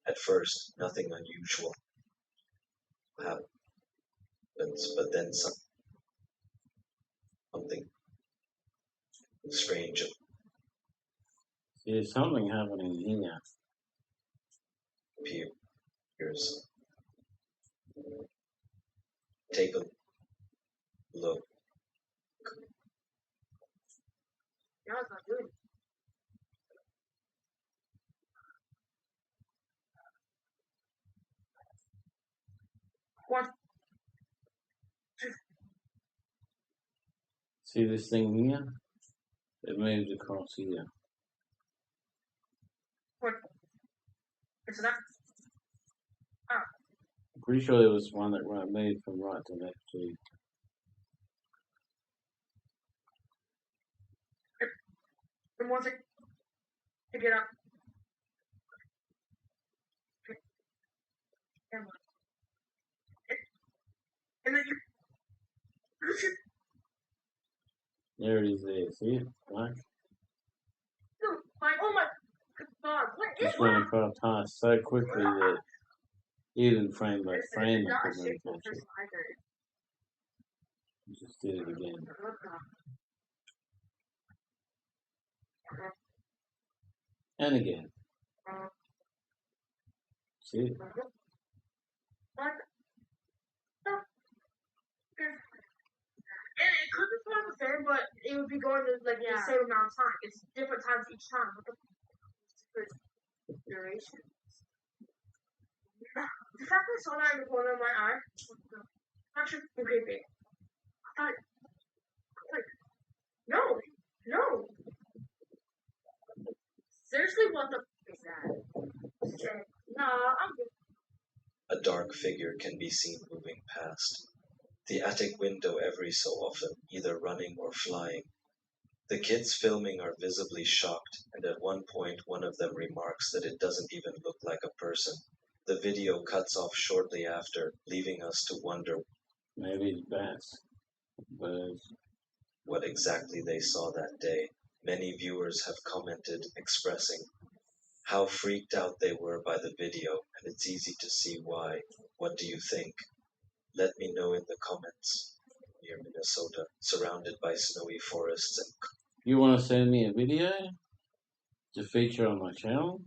Speaker 14: At first, nothing unusual happens, but then something strange
Speaker 1: See, there's something happening here.
Speaker 14: appears. Take a look.
Speaker 5: No, it's not doing it. One.
Speaker 1: See this thing here? It moves across here.
Speaker 5: What? It's that. Ah.
Speaker 1: I'm pretty sure there was one that moved from right to left too.
Speaker 5: And once it to get up. And then you should
Speaker 1: There it is there, see it? Like,
Speaker 5: like, oh my god, what is
Speaker 1: just went
Speaker 5: that?
Speaker 1: across past so quickly that even frame by frame
Speaker 5: It's
Speaker 1: I
Speaker 5: not a
Speaker 1: couldn't really
Speaker 5: shapeable
Speaker 1: catch it.
Speaker 5: person either.
Speaker 1: Just did it again. And again. See it?
Speaker 5: What? And it could be part of the same, but it would be going to like the same amount of time. It's different times each time. What the duration? The fact that I saw that in the corner of my eye, actually creepy. I thought, no. Seriously, what the is that? No, I'm good.
Speaker 14: A dark figure can be seen moving past the attic window every so often, either running or flying. The kids filming are visibly shocked, and at one point one of them remarks that it doesn't even look like a person. The video cuts off shortly after, leaving us to wonder
Speaker 1: maybe it's bats, birds,
Speaker 14: what exactly they saw that day. Many viewers have commented expressing how freaked out they were by the video, and it's easy to see why. What do you think? Let me know in the comments. Near Minnesota, surrounded by snowy forests and
Speaker 1: you want to send me a video to feature on my channel?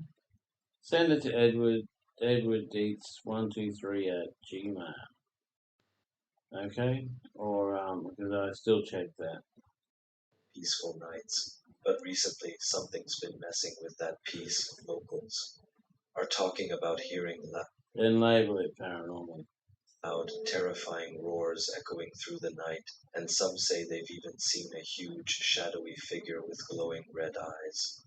Speaker 1: Send it to edwarddeets123@gmail. Okay? Or, because I still check that.
Speaker 14: peaceful nights. But recently, something's been messing with that peace. Locals are talking about hearing
Speaker 1: Then label it paranormal.
Speaker 14: loud, terrifying roars echoing through the night, and some say they've even seen a huge, shadowy figure with glowing red eyes.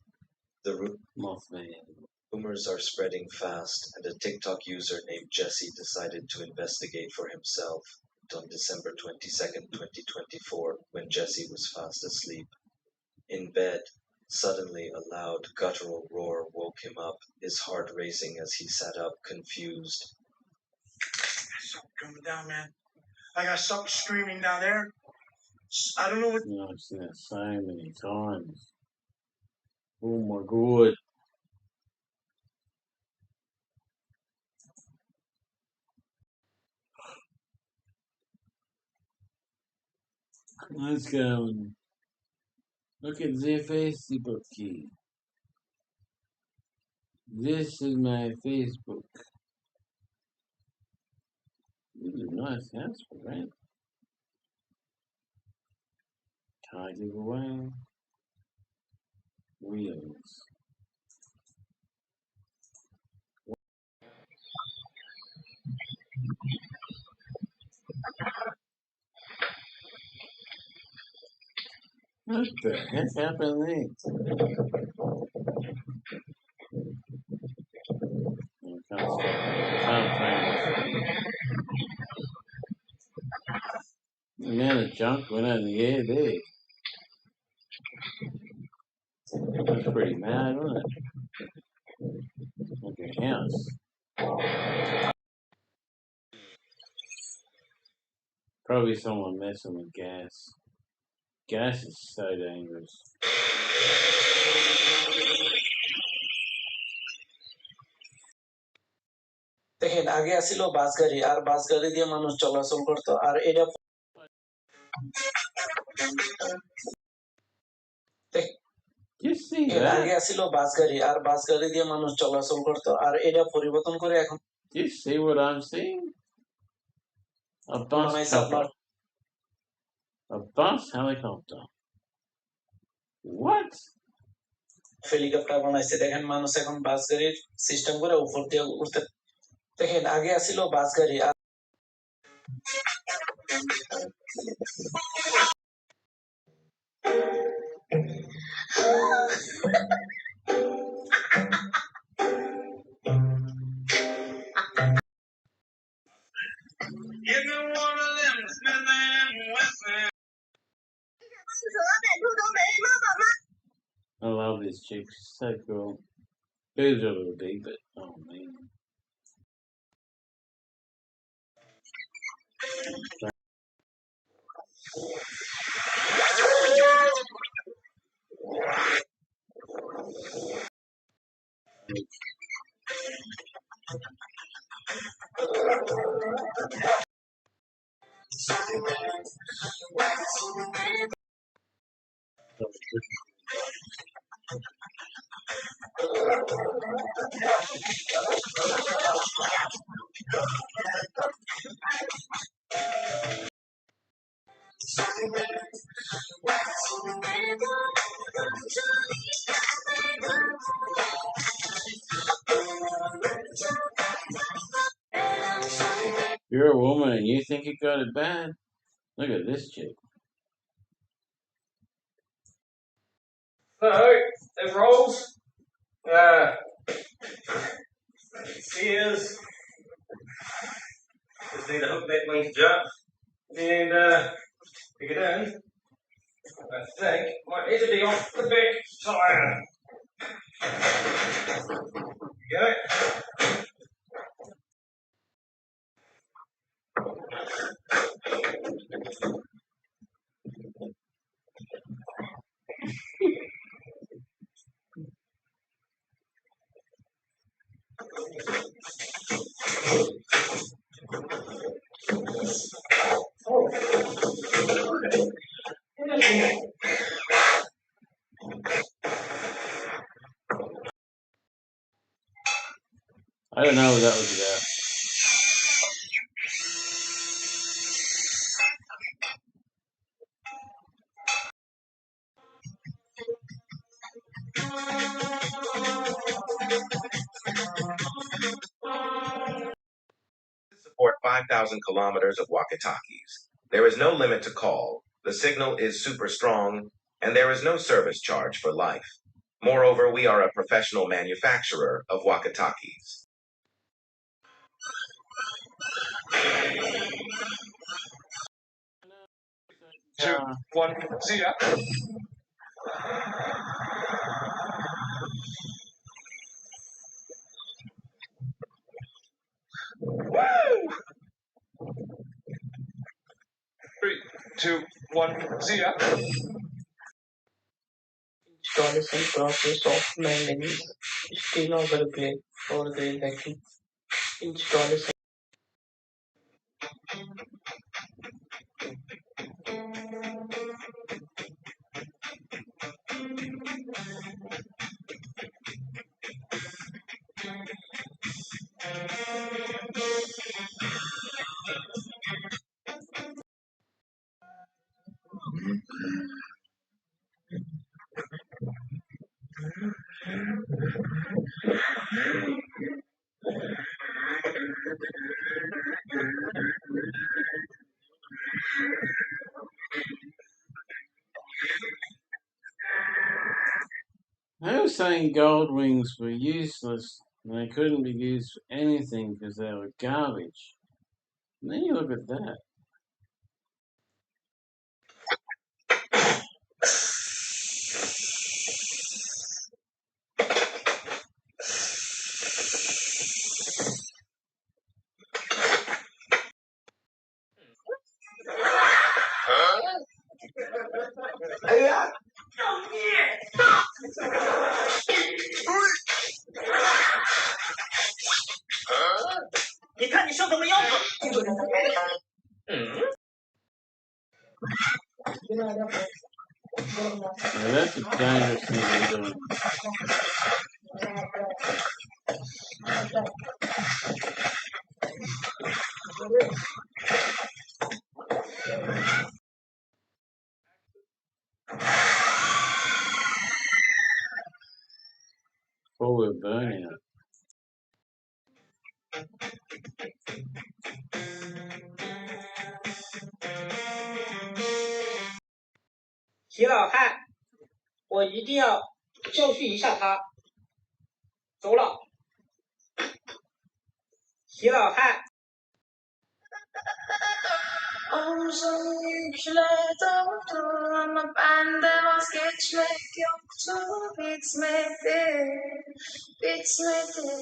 Speaker 14: The
Speaker 1: Mothman.
Speaker 14: rumors are spreading fast, and a TikTok user named Jesse decided to investigate for himself on December 22nd, 2024, when Jesse was fast asleep in bed Suddenly, a loud, guttural roar woke him up, his heart racing as he sat up, confused.
Speaker 17: Something coming down, man. I got something screaming down there. I don't know what.
Speaker 1: You know, I've seen that so many times. Oh my god. Let's go and look at the Facebook key. This is my Facebook. This is a nice house for rent. Car giveaway. Wheels. What the heck happened there? I can't stop. I can't find the amount of junk went out in the air there. That's pretty mad, wasn't it? Like a house. Probably someone messing with gas. Gas is so dangerous.
Speaker 18: দেখেন আগে আসিল বাস গাড়ি আর বাস গাড়ি দিয়ে মানুষ চলাচল করতো আর এটা আগে আসিল বাস গাড়ি আর বাস গাড়ি দিয়ে মানুষ চলাচল করতো আর এটা পরিবর্তন করে এখন
Speaker 1: Do you see what I'm seeing? A bus chopper. A bus helicopter. What?
Speaker 18: Helicopter বানাইছে দেখেন মানুষ এখন বাস গাড়ির সিস্টেম করে উপর দিয়ে উঠতে দেখেন আগে আসিল বাস গাড়ি আর
Speaker 1: I love this chick. She's so cool. Boobs are a little big, but oh man. You're a woman and you think you got it bad? Look at this chick.
Speaker 10: So, it rolls. Shears. Just need to hook that link up. And, pick it in. I think might need to be on the big tire. Get it?
Speaker 1: I don't know what that was about.
Speaker 2: Support 5,000 kilometers of walkie-talkies. There is no limit to call. The signal is super strong, and there is no service charge for life. Moreover, we are a professional manufacturer of walkie-talkies.
Speaker 10: Two, one, see ya.
Speaker 12: 3, 2, 1, see ya.
Speaker 18: Installation process of memories still overgrade or grade hacking. Installation.
Speaker 1: They were saying gold wings were useless and they couldn't be used for anything because they were garbage. And then you look at that. Now that's a dangerous thing to be doing. Forward burnout.
Speaker 18: 齐老汉，我一定要教训一下他。走了，齐老汉。
Speaker 19: Omzum yükledim ama bende vazgeçmek yoktu. Bitmedi, bitmedi.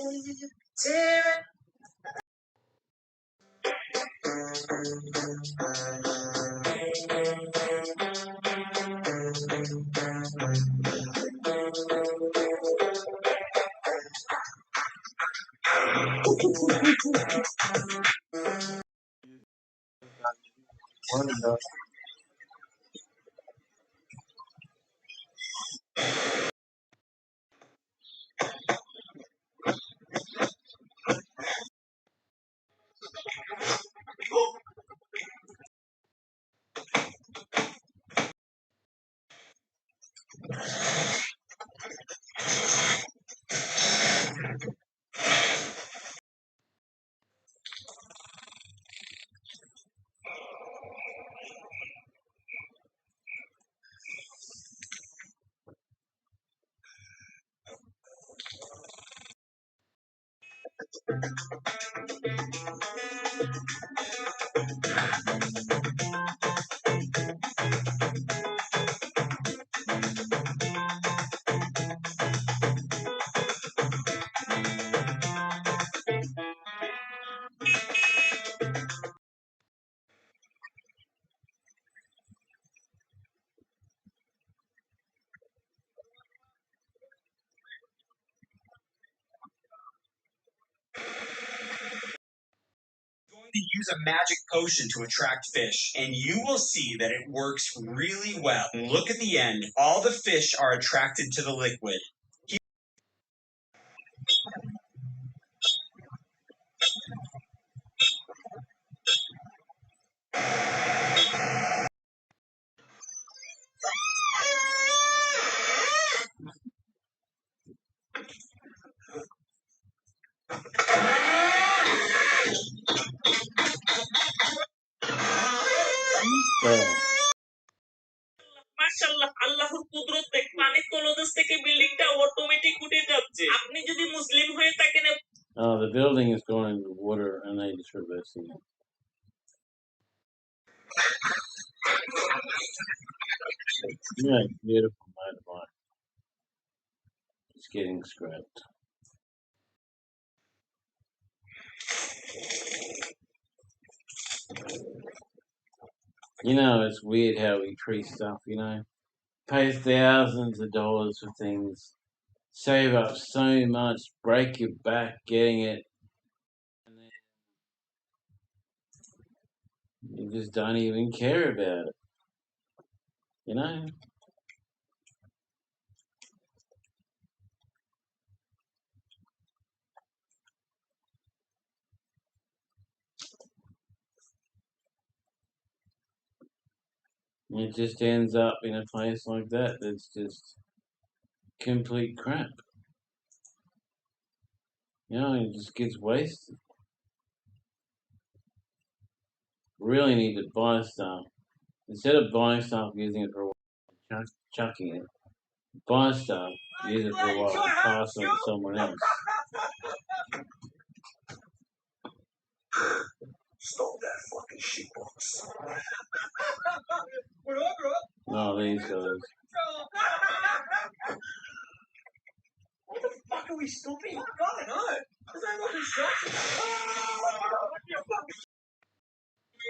Speaker 20: To use a magic potion to attract fish, and you will see that it works really well. Look at the end. All the fish are attracted to the liquid.
Speaker 18: মাশাআল্লাহ, আল্লাহর কুদরত দেখ, পানির তলদেশ থেকে বিল্ডিংটা automatic উঠে যাচ্ছে। আপনি যদি মুসলিম হয়ে থাকেন।
Speaker 1: The building is going into the water and they just reversing it. Yeah, beautiful motorbike. It's getting scrapped. You know, it's weird how we treat stuff, you know. Pay thousands of dollars for things, save up so much, break your back getting it, and then you just don't even care about it, you know? It just ends up in a place like that that's just complete crap. You know, it just gets wasted. Really need to buy stuff. Instead of buying stuff, using it for a while, chucking it, buy stuff, use it for a while, and pass it on to someone else.
Speaker 3: Stole that fucking shitbox.
Speaker 1: No, these guys.
Speaker 2: What the fuck are we stopping? Oh god, no! There's no fucking stopping.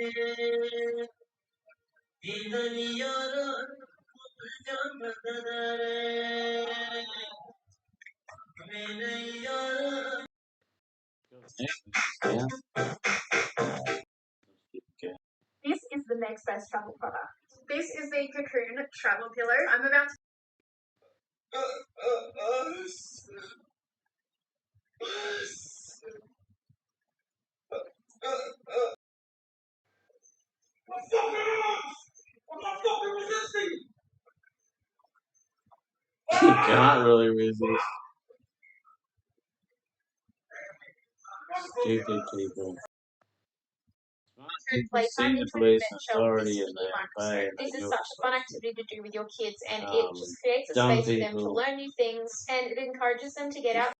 Speaker 1: Yeah.
Speaker 8: This is the next best travel product. This is the Cocoon travel pillow. I'm about to.
Speaker 1: You can't really resist. Stupid people. People see the police authority and they obey and they
Speaker 8: This is
Speaker 1: do
Speaker 8: such a fun activity to do with your kids, and it just creates a space for them to learn new things, and it encourages them to get out.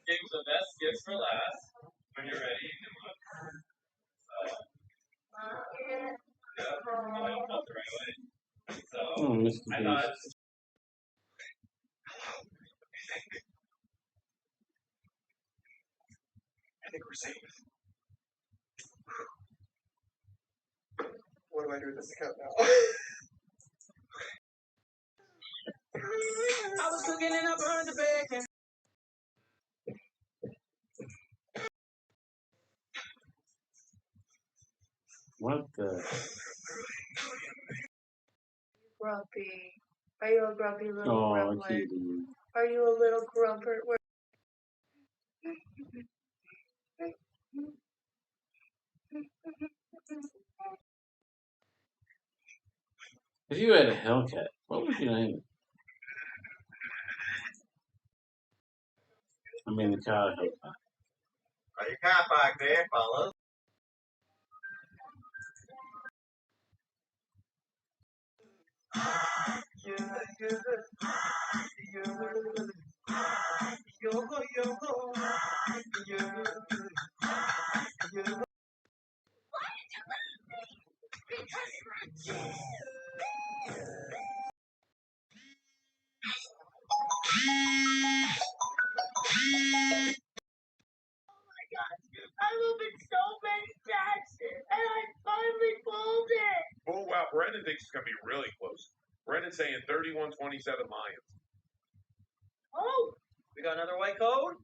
Speaker 12: Games the best gifts for last. When you're ready, you can look. Yeah, I felt the right way. So,
Speaker 1: Mr.
Speaker 12: I thought.
Speaker 1: Beast.
Speaker 15: I think we're safe. What do I do with this account now?
Speaker 2: I was cooking and I burned the bacon.
Speaker 1: What the?
Speaker 8: Grumpy. Are you a grumpy little
Speaker 1: Oh,
Speaker 8: grumpler?
Speaker 1: kitty.
Speaker 8: Are you a little grumper?
Speaker 1: If you had a Hellcat, what would you name it? I mean, the car Hellcat.
Speaker 2: Are your car parked there, fellas?
Speaker 8: I moved so many times, and I finally pulled it.
Speaker 10: Oh wow, Brendan thinks it's gonna be really close. Brendan's saying 31-27 Lions.
Speaker 2: Oh, we got another white code?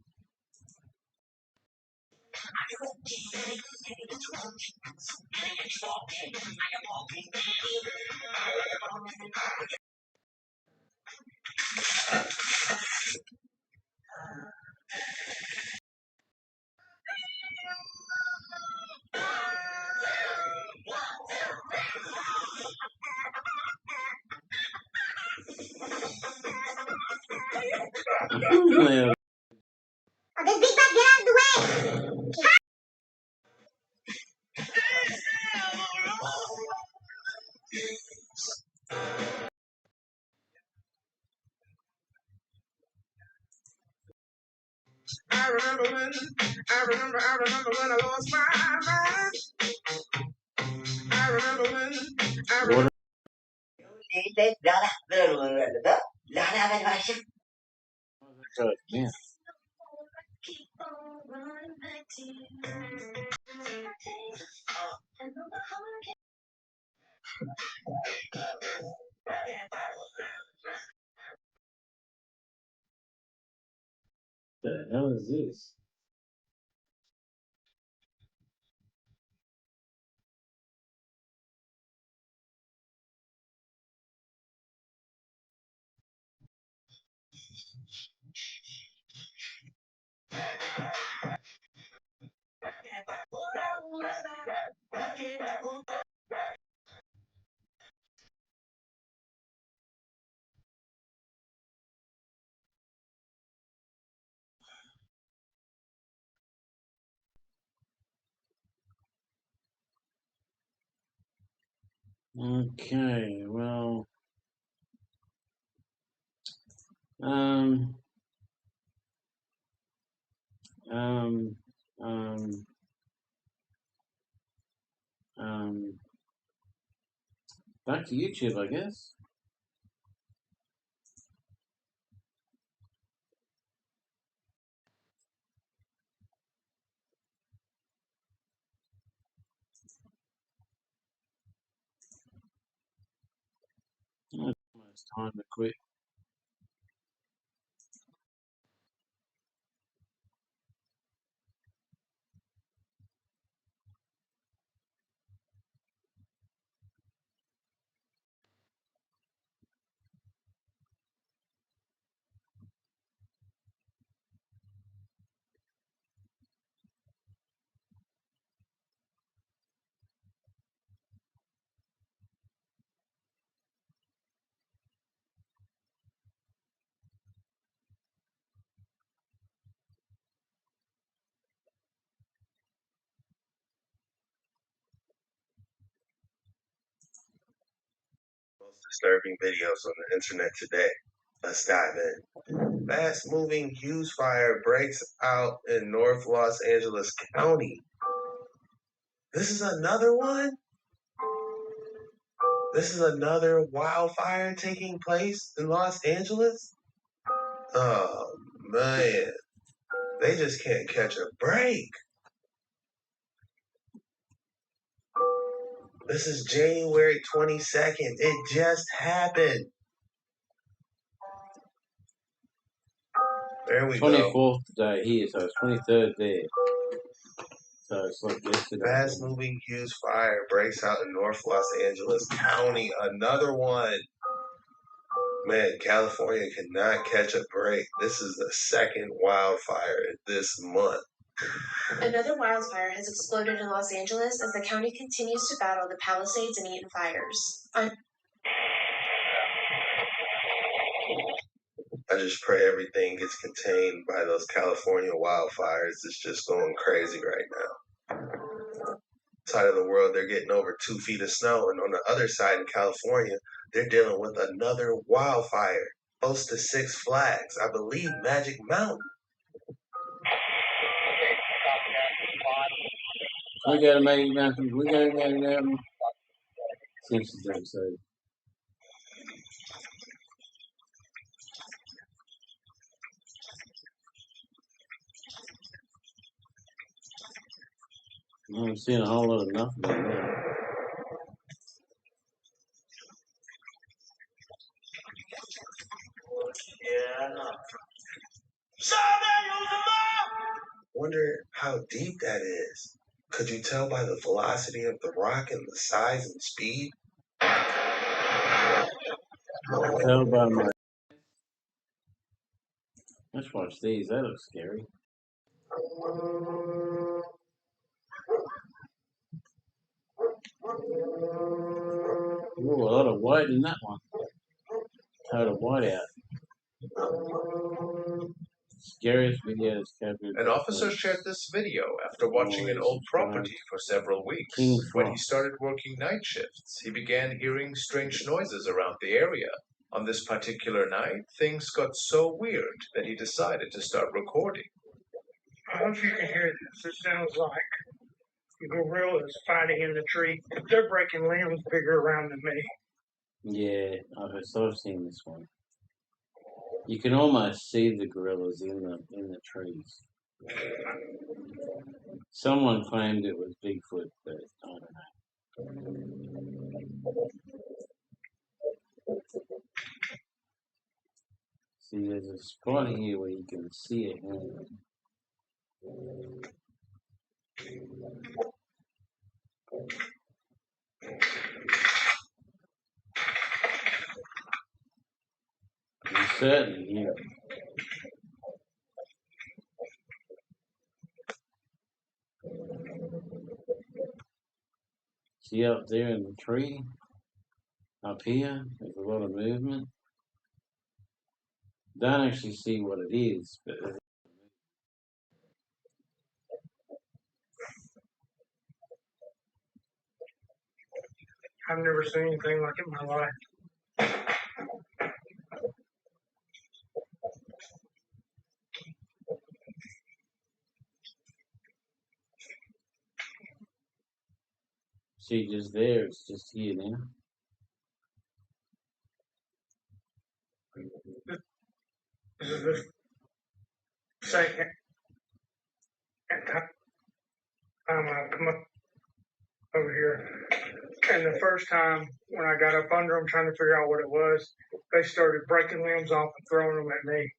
Speaker 1: Yeah.
Speaker 8: Okay, big back, get out of the way!
Speaker 2: I remember when I lost my mind. I remember when
Speaker 1: What? Yeah. The hell is this? Okay, well, um, um, um, back to YouTube, I guess. It's time to quit.
Speaker 3: Most disturbing videos on the internet today. Let's dive in. Fast moving huge fire breaks out in North Los Angeles County. This is another one? This is another wildfire taking place in Los Angeles? Oh, man. They just can't catch a break. This is January 22nd. It just happened. There we go.
Speaker 1: 24th today here, so it's 23rd there. So it's like yesterday.
Speaker 3: Fast moving huge fire breaks out in North Los Angeles County. Another one. Man, California cannot catch a break. This is the second wildfire this month.
Speaker 21: Another wildfire has exploded in Los Angeles as the county continues to battle the Palisades and Eaton fires.
Speaker 3: I just pray everything gets contained by those California wildfires. It's just going crazy right now. Side of the world, they're getting over 2 feet of snow, and on the other side in California, they're dealing with another wildfire close to Six Flags, I believe Magic Mountain.
Speaker 1: We go to Magic Mountain. We go to Magic Mountain. Simpsons episode. I'm seeing a whole lot of nothing there.
Speaker 3: Yeah, I know. Wonder how deep that is. Could you tell by the velocity of the rock and the size and speed?
Speaker 1: Tell by my. Let's watch these. That looks scary. Ooh, a lot of white in that one. Total white out. Scariest videos captured.
Speaker 22: An officer shared this video after watching an old property for several weeks. When he started working night shifts, he began hearing strange noises around the area. On this particular night, things got so weird that he decided to start recording.
Speaker 23: I don't know if you can hear this. It sounds like gorillas fighting in the tree. They're breaking limbs bigger around than me.
Speaker 1: Yeah, I've seen this one. You can almost see the gorillas in the trees. Someone claimed it was Bigfoot, but I don't know. See, there's a spot here where you can see a hand. You certainly hear it. See up there in the tree? Up here, there's a lot of movement. Don't actually see what it is, but
Speaker 23: I've never seen anything like it in my life.
Speaker 1: see just there, it's just here now.
Speaker 23: This is the second time I come up over here. And the first time when I got up under them trying to figure out what it was, they started breaking limbs off and throwing them at me.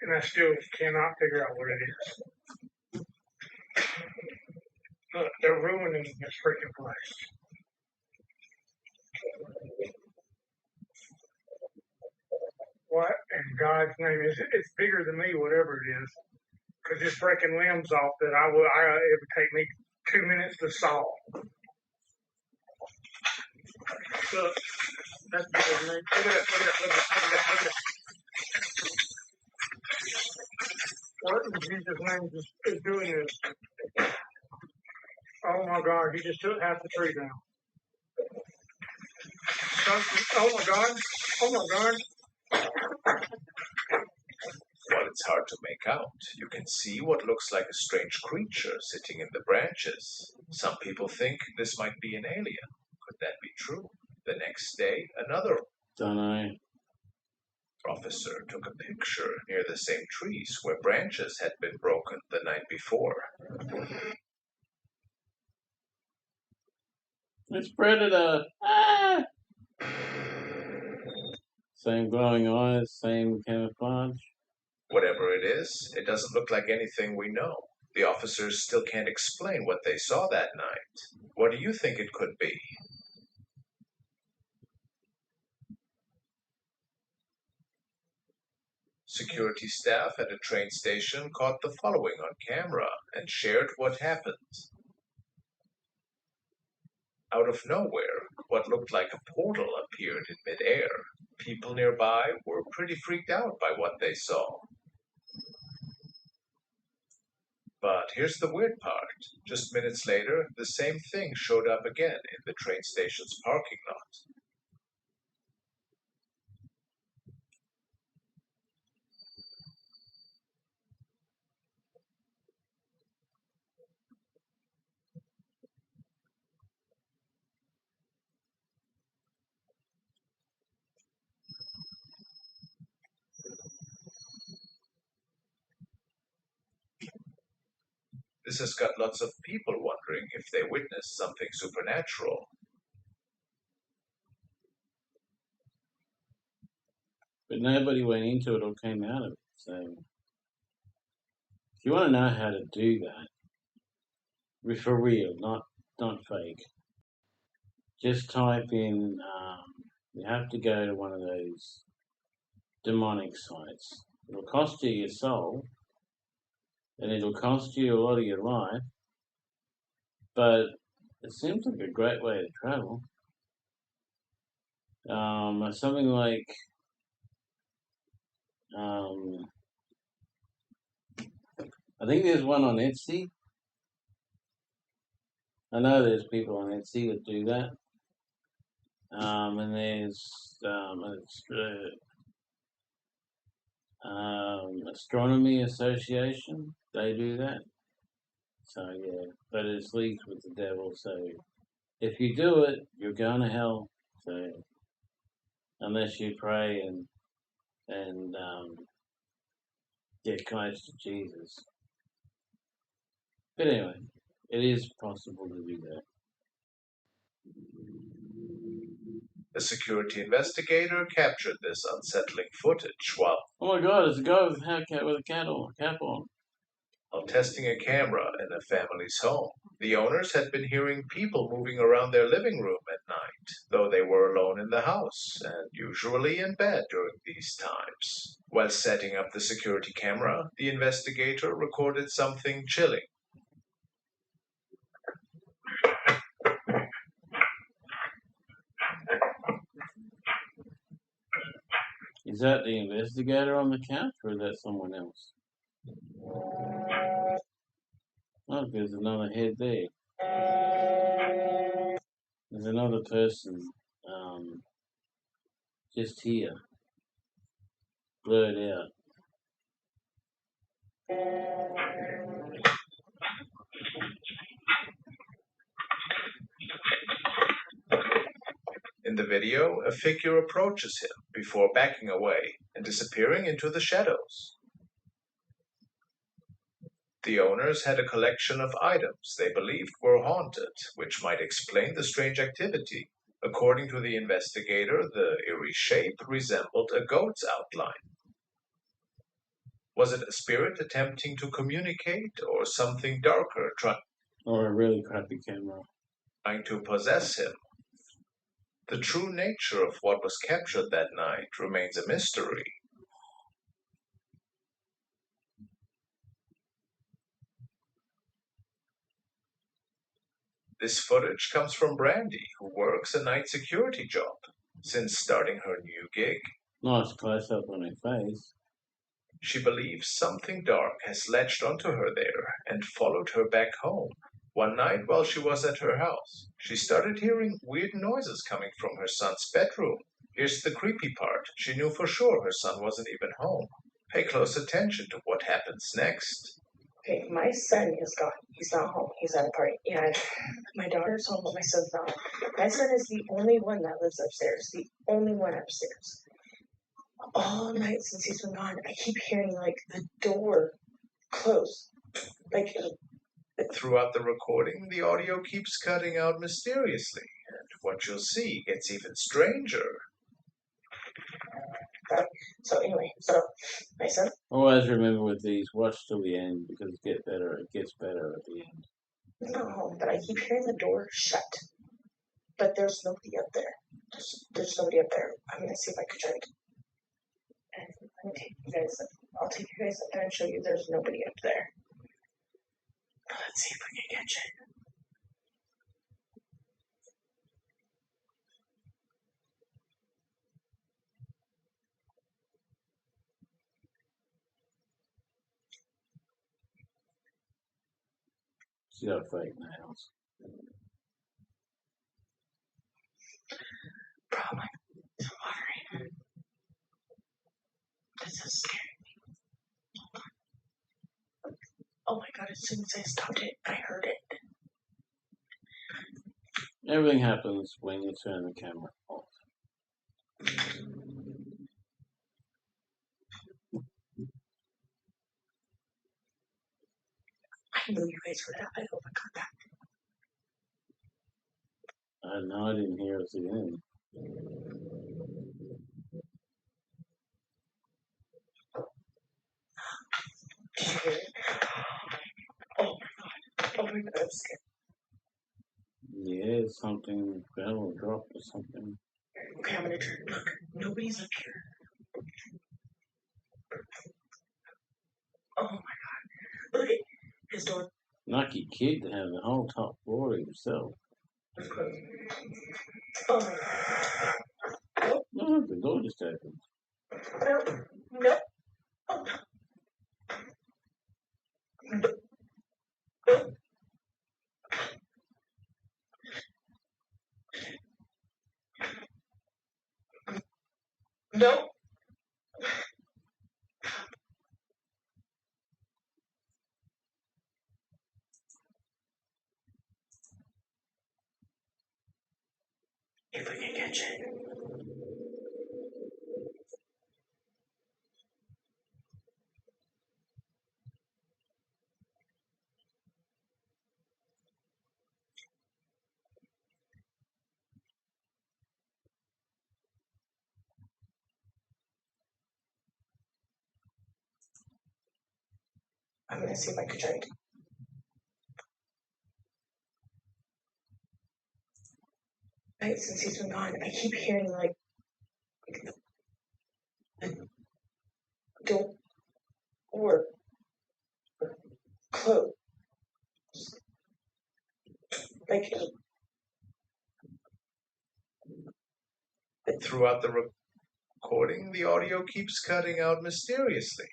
Speaker 23: And I still cannot figure out what it is. Look, they're ruining this freaking place. What in God's name is it? It's bigger than me, whatever it is. Because it's breaking limbs off that it would take me 2 minutes to solve. Look, that's bigger than me. Look at it, look at it, look at it, look at it, look at it. What in Jesus' name is doing this? Oh my God, he just took half the tree down. Oh my God, oh my God.
Speaker 22: While it's hard to make out, you can see what looks like a strange creature sitting in the branches. Some people think this might be an alien. Could that be true? The next day, another
Speaker 1: Don't know.
Speaker 22: officer took a picture near the same trees where branches had been broken the night before.
Speaker 1: It's Predator! Ah! Same glowing eyes, same camouflage.
Speaker 22: Whatever it is, it doesn't look like anything we know. The officers still can't explain what they saw that night. What do you think it could be? Security staff at a train station caught the following on camera and shared what happened. Out of nowhere, what looked like a portal appeared in midair. People nearby were pretty freaked out by what they saw. But here's the weird part. Just minutes later, the same thing showed up again in the train station's parking lot. This has got lots of people wondering if they witnessed something supernatural.
Speaker 1: But nobody went into it or came out of it. So, if you want to know how to do that, for real, not fake, just type in, you have to go to one of those demonic sites. It'll cost you your soul, and it'll cost you a lot of your life, but it seems like a great way to travel. Something like, I think there's one on Etsy. I know there's people on Etsy that do that. And there's Astronomy Association. They do that. So yeah, but it's leagued with the devil. So if you do it, you're going to hell. So unless you pray and and get close to Jesus. But anyway, it is possible to do that.
Speaker 22: A security investigator captured this unsettling footage while
Speaker 1: Oh my God! It's a guy with a cap on.
Speaker 22: While testing a camera in a family's home. The owners had been hearing people moving around their living room at night, though they were alone in the house and usually in bed during these times. While setting up the security camera, the investigator recorded something chilling.
Speaker 1: Is that the investigator on the couch, or is that someone else? Oh, there's another head there. There's another person just here, blurred out.
Speaker 22: In the video, a figure approaches him before backing away and disappearing into the shadows. The owners had a collection of items they believed were haunted, which might explain the strange activity. According to the investigator, the eerie shape resembled a goat's outline. Was it a spirit attempting to communicate, or something darker
Speaker 1: or a really crappy camera
Speaker 22: trying to possess him? The true nature of what was captured that night remains a mystery. This footage comes from Brandy, who works a night security job. Since starting her new gig,
Speaker 1: nice close up on her face.
Speaker 22: She believes something dark has latched onto her there and followed her back home. One night while she was at her house, she started hearing weird noises coming from her son's bedroom. Here's the creepy part. She knew for sure her son wasn't even home. Pay close attention to what happens next.
Speaker 8: Okay, my son is gone. He's not home. He's at a party. And my daughter's home, but my son's not. My son is the only one that lives upstairs. The only one upstairs. All night since he's been gone, I keep hearing like the door close. Like
Speaker 22: throughout the recording, the audio keeps cutting out mysteriously, and what you'll see gets even stranger.
Speaker 8: So anyway, so my son.
Speaker 1: Always remember with these, watch till the end because it gets better at the end.
Speaker 8: He's not home, but I keep hearing the door shut. But there's nobody up there. There's nobody up there. I'm gonna see if I can try to. And let me take you guys. I'll take you guys up there and show you there's nobody up there. Let's see if we can catch it.
Speaker 1: She's got fake nails.
Speaker 8: Bro, my water. This is scaring me. Oh my god, as soon as I stopped it, I heard it.
Speaker 1: Everything happens when you turn the camera off.
Speaker 8: I knew you guys heard that. I hope I got that.
Speaker 1: No, I didn't hear it at the end.
Speaker 8: Did you hear it? Oh my god. Oh my god, I'm scared.
Speaker 1: Yeah, something fell or dropped or something.
Speaker 8: Okay, I'm gonna turn. Look, nobody's up here. Oh my god. Look at his door.
Speaker 1: Lucky kid to have the whole top floor to himself.
Speaker 8: Oh my god.
Speaker 1: No, the door just opened.
Speaker 8: No. Oh. No. If we can catch it. I'm gonna see if I can try to. Right, since he's been gone, I keep hearing like don't or close. Like
Speaker 22: Throughout the recording, the audio keeps cutting out mysteriously.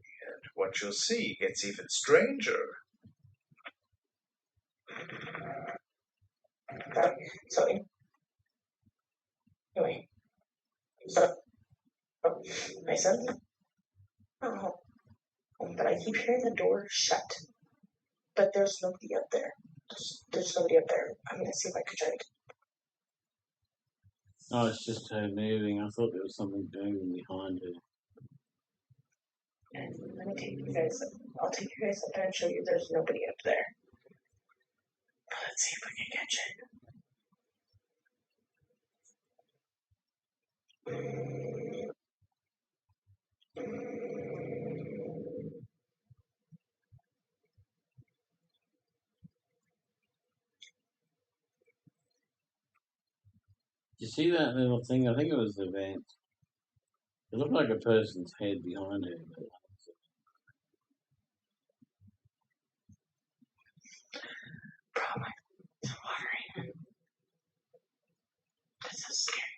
Speaker 22: And what you'll see gets even stranger.
Speaker 8: So anyway, so my son. Oh, but I keep hearing the door shut. But there's nobody up there. There's nobody up there. I'm gonna see if I can try to.
Speaker 1: Oh, it's just her moving. I thought there was something moving behind her.
Speaker 8: And let me take you guys. I'll take you guys up there and show you there's nobody up there. Let's see if I can catch it.
Speaker 1: Did you see that little thing? I think it was the vent. It looked like a person's head behind her. But
Speaker 8: Bro, it's watering. That's so scary.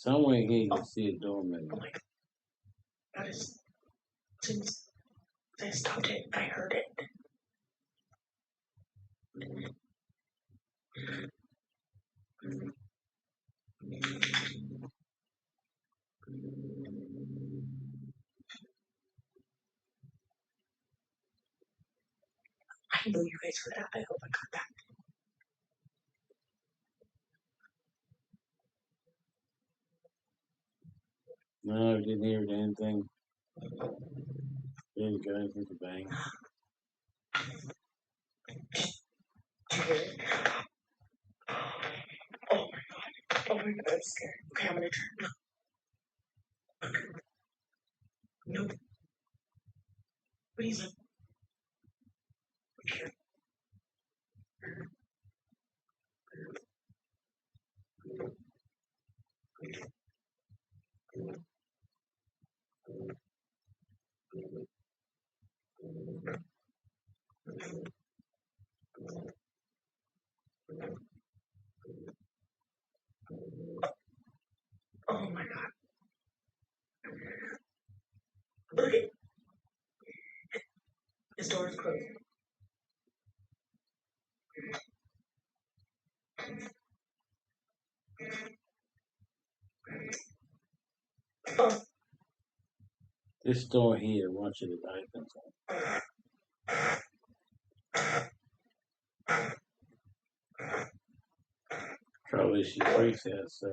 Speaker 1: somewhere here you can see a door moving.
Speaker 8: Oh my god. That is. Since I stopped it, I heard it. I know you guys heard that. I hope I got that.
Speaker 1: No, I didn't hear a damn thing. There you go, there's a bang.
Speaker 8: Did you hear it? Oh my god. Oh my god, I'm scared. Okay, I'm gonna turn. Nope. What is it? Okay. Oh my god. Look at this door is closed. Oh.
Speaker 1: This door here, watch it, it opens up. Trouble is she freaks out, so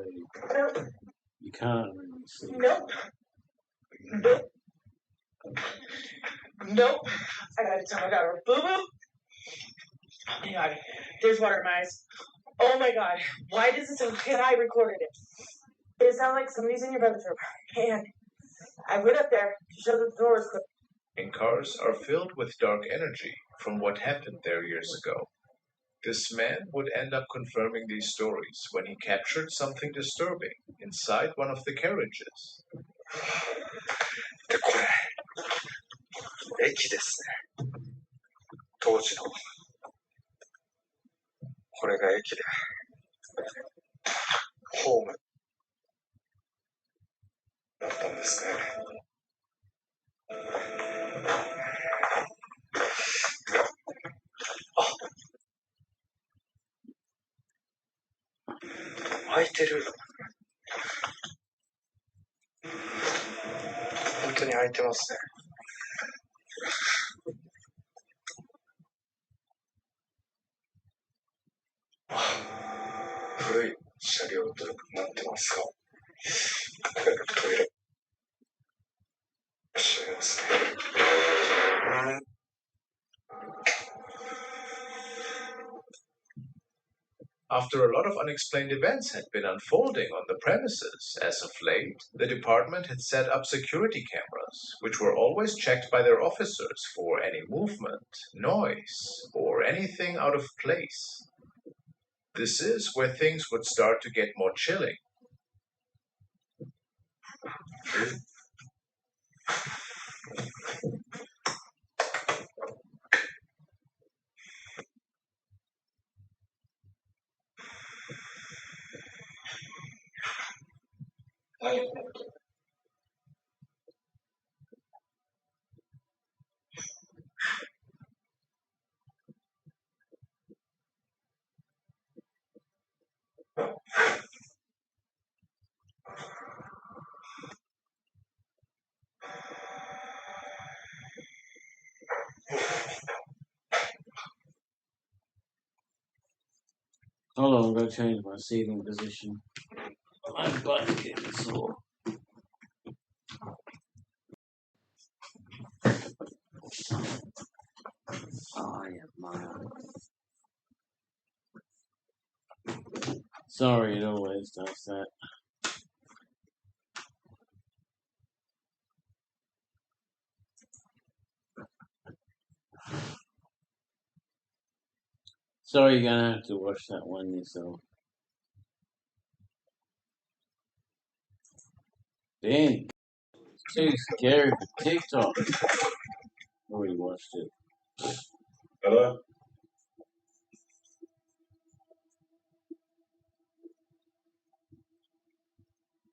Speaker 1: you can't really see.
Speaker 8: Nope. Nope. Nope. I gotta tell my daughter, boo boo. Oh my god. There's water in my eyes. Oh my god. Why does it sound? Can I recorded it? It sounds like somebody's in your brother's room. And I went up there to show that the door was closed.
Speaker 22: And cars are filled with dark energy from what happened there years ago. This man would end up confirming these stories when he captured something disturbing inside one of the carriages.
Speaker 7: で、これ、駅ですね。当時の。これが駅で、ホームだったんですね。あ、開いてる。本当に開いてますね。古い車両となってますが、これがトイレ。閉めますね。
Speaker 22: after a lot of unexplained events had been unfolding on the premises. As of late, the department had set up security cameras, which were always checked by their officers for any movement, noise, or anything out of place. This is where things would start to get more chilling.
Speaker 1: Hold on, I'm going to change my seating position. My butt's getting sore. Oh, yeah, man. Sorry, it always does that. Sorry, you're going to have to watch that one yourself. Damn, it's too scary for TikTok. Already watched it.
Speaker 22: Hello?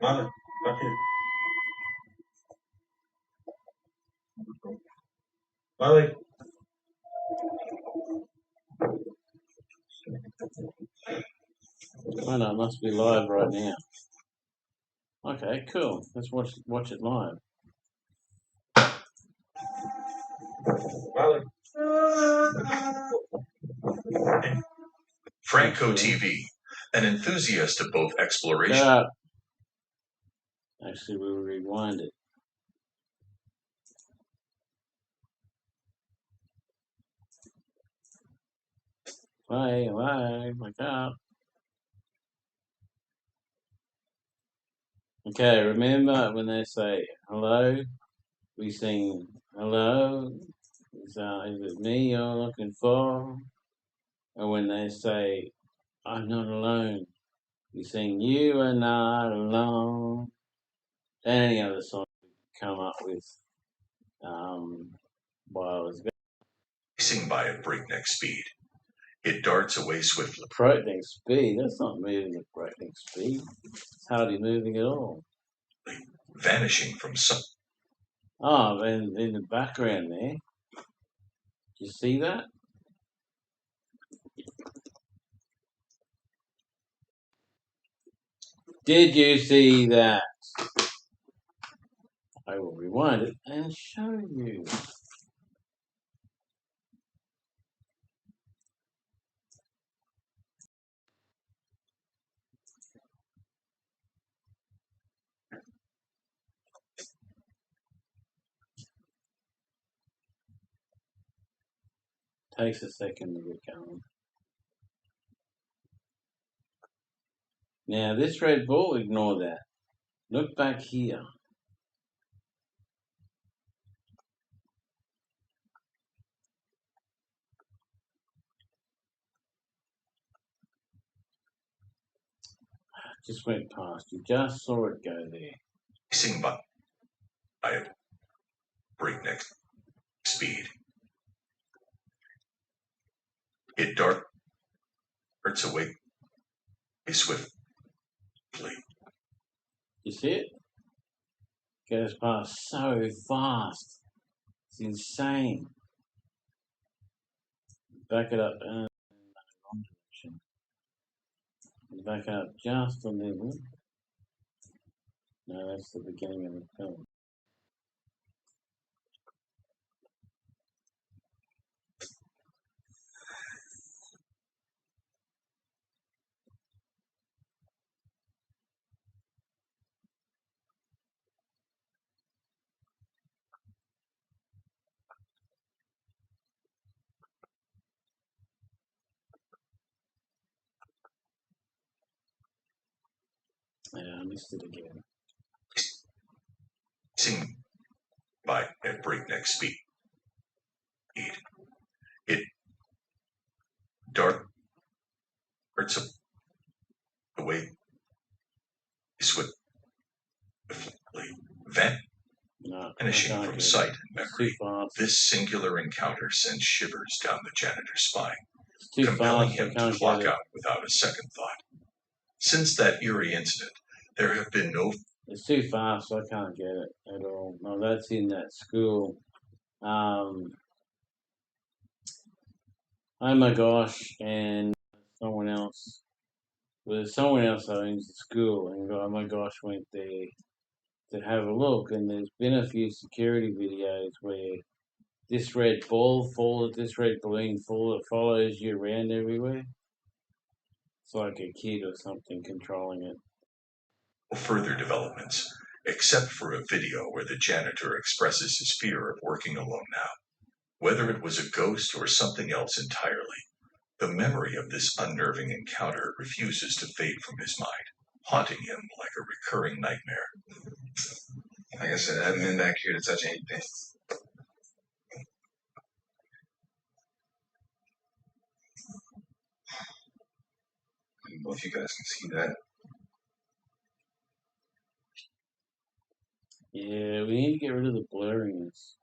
Speaker 22: Mother, back here. Molly.
Speaker 1: Oh no, it must be live right now. Okay, cool. Let's watch it live.
Speaker 22: Molly.
Speaker 6: Franco TV, an enthusiast of both exploration.
Speaker 1: Shut up. Actually, we'll rewind it. Play, live, wake up. Okay, remember when they say hello, we sing hello. Is it me you're looking for? And when they say I'm not alone, we sing you are not alone. Any other song we come up with while I was
Speaker 6: Racing by at breakneck speed. It darts away swiftly.
Speaker 1: breakneck speed. That's not moving at breakneck speed. It's hardly moving at all.
Speaker 6: Vanishing from some.
Speaker 1: Oh, and in the background there, you see that? Did you see that? I will rewind it and show you. Takes a second to get going. Now this Red Bull, ignore that. Look back here. Just went past. You just saw it go there.
Speaker 6: Racing by at breakneck speed. It darts away swiftly.
Speaker 1: You see it? Goes past so fast. It's insane. Back it up. Wrong direction. Back up just a little. No, that's the beginning of the film. Yeah, I missed it again.
Speaker 6: Racing by at breakneck speed. It darts away swiftly, vanishing from sight and memory. This singular encounter sends shivers down the janitor's spine, compelling him to clock out without a second thought. Since that eerie incident, there have been no...
Speaker 1: It's too fast, so I can't get it at all. No, that's in that school. Oh my gosh, and someone else. There's someone else that owns the school, and oh my gosh, went there to have a look, and there's been a few security videos where this red balloon follows you around everywhere. It's like a kid or something controlling it.
Speaker 6: Further developments, except for a video where the janitor expresses his fear of working alone now. Whether it was a ghost or something else entirely, the memory of this unnerving encounter refuses to fade from his mind, haunting him like a recurring nightmare.
Speaker 7: Like I said, I haven't been back here to touch anything. I don't know if you guys can see that.
Speaker 1: Yeah, we need to get rid of the blurriness.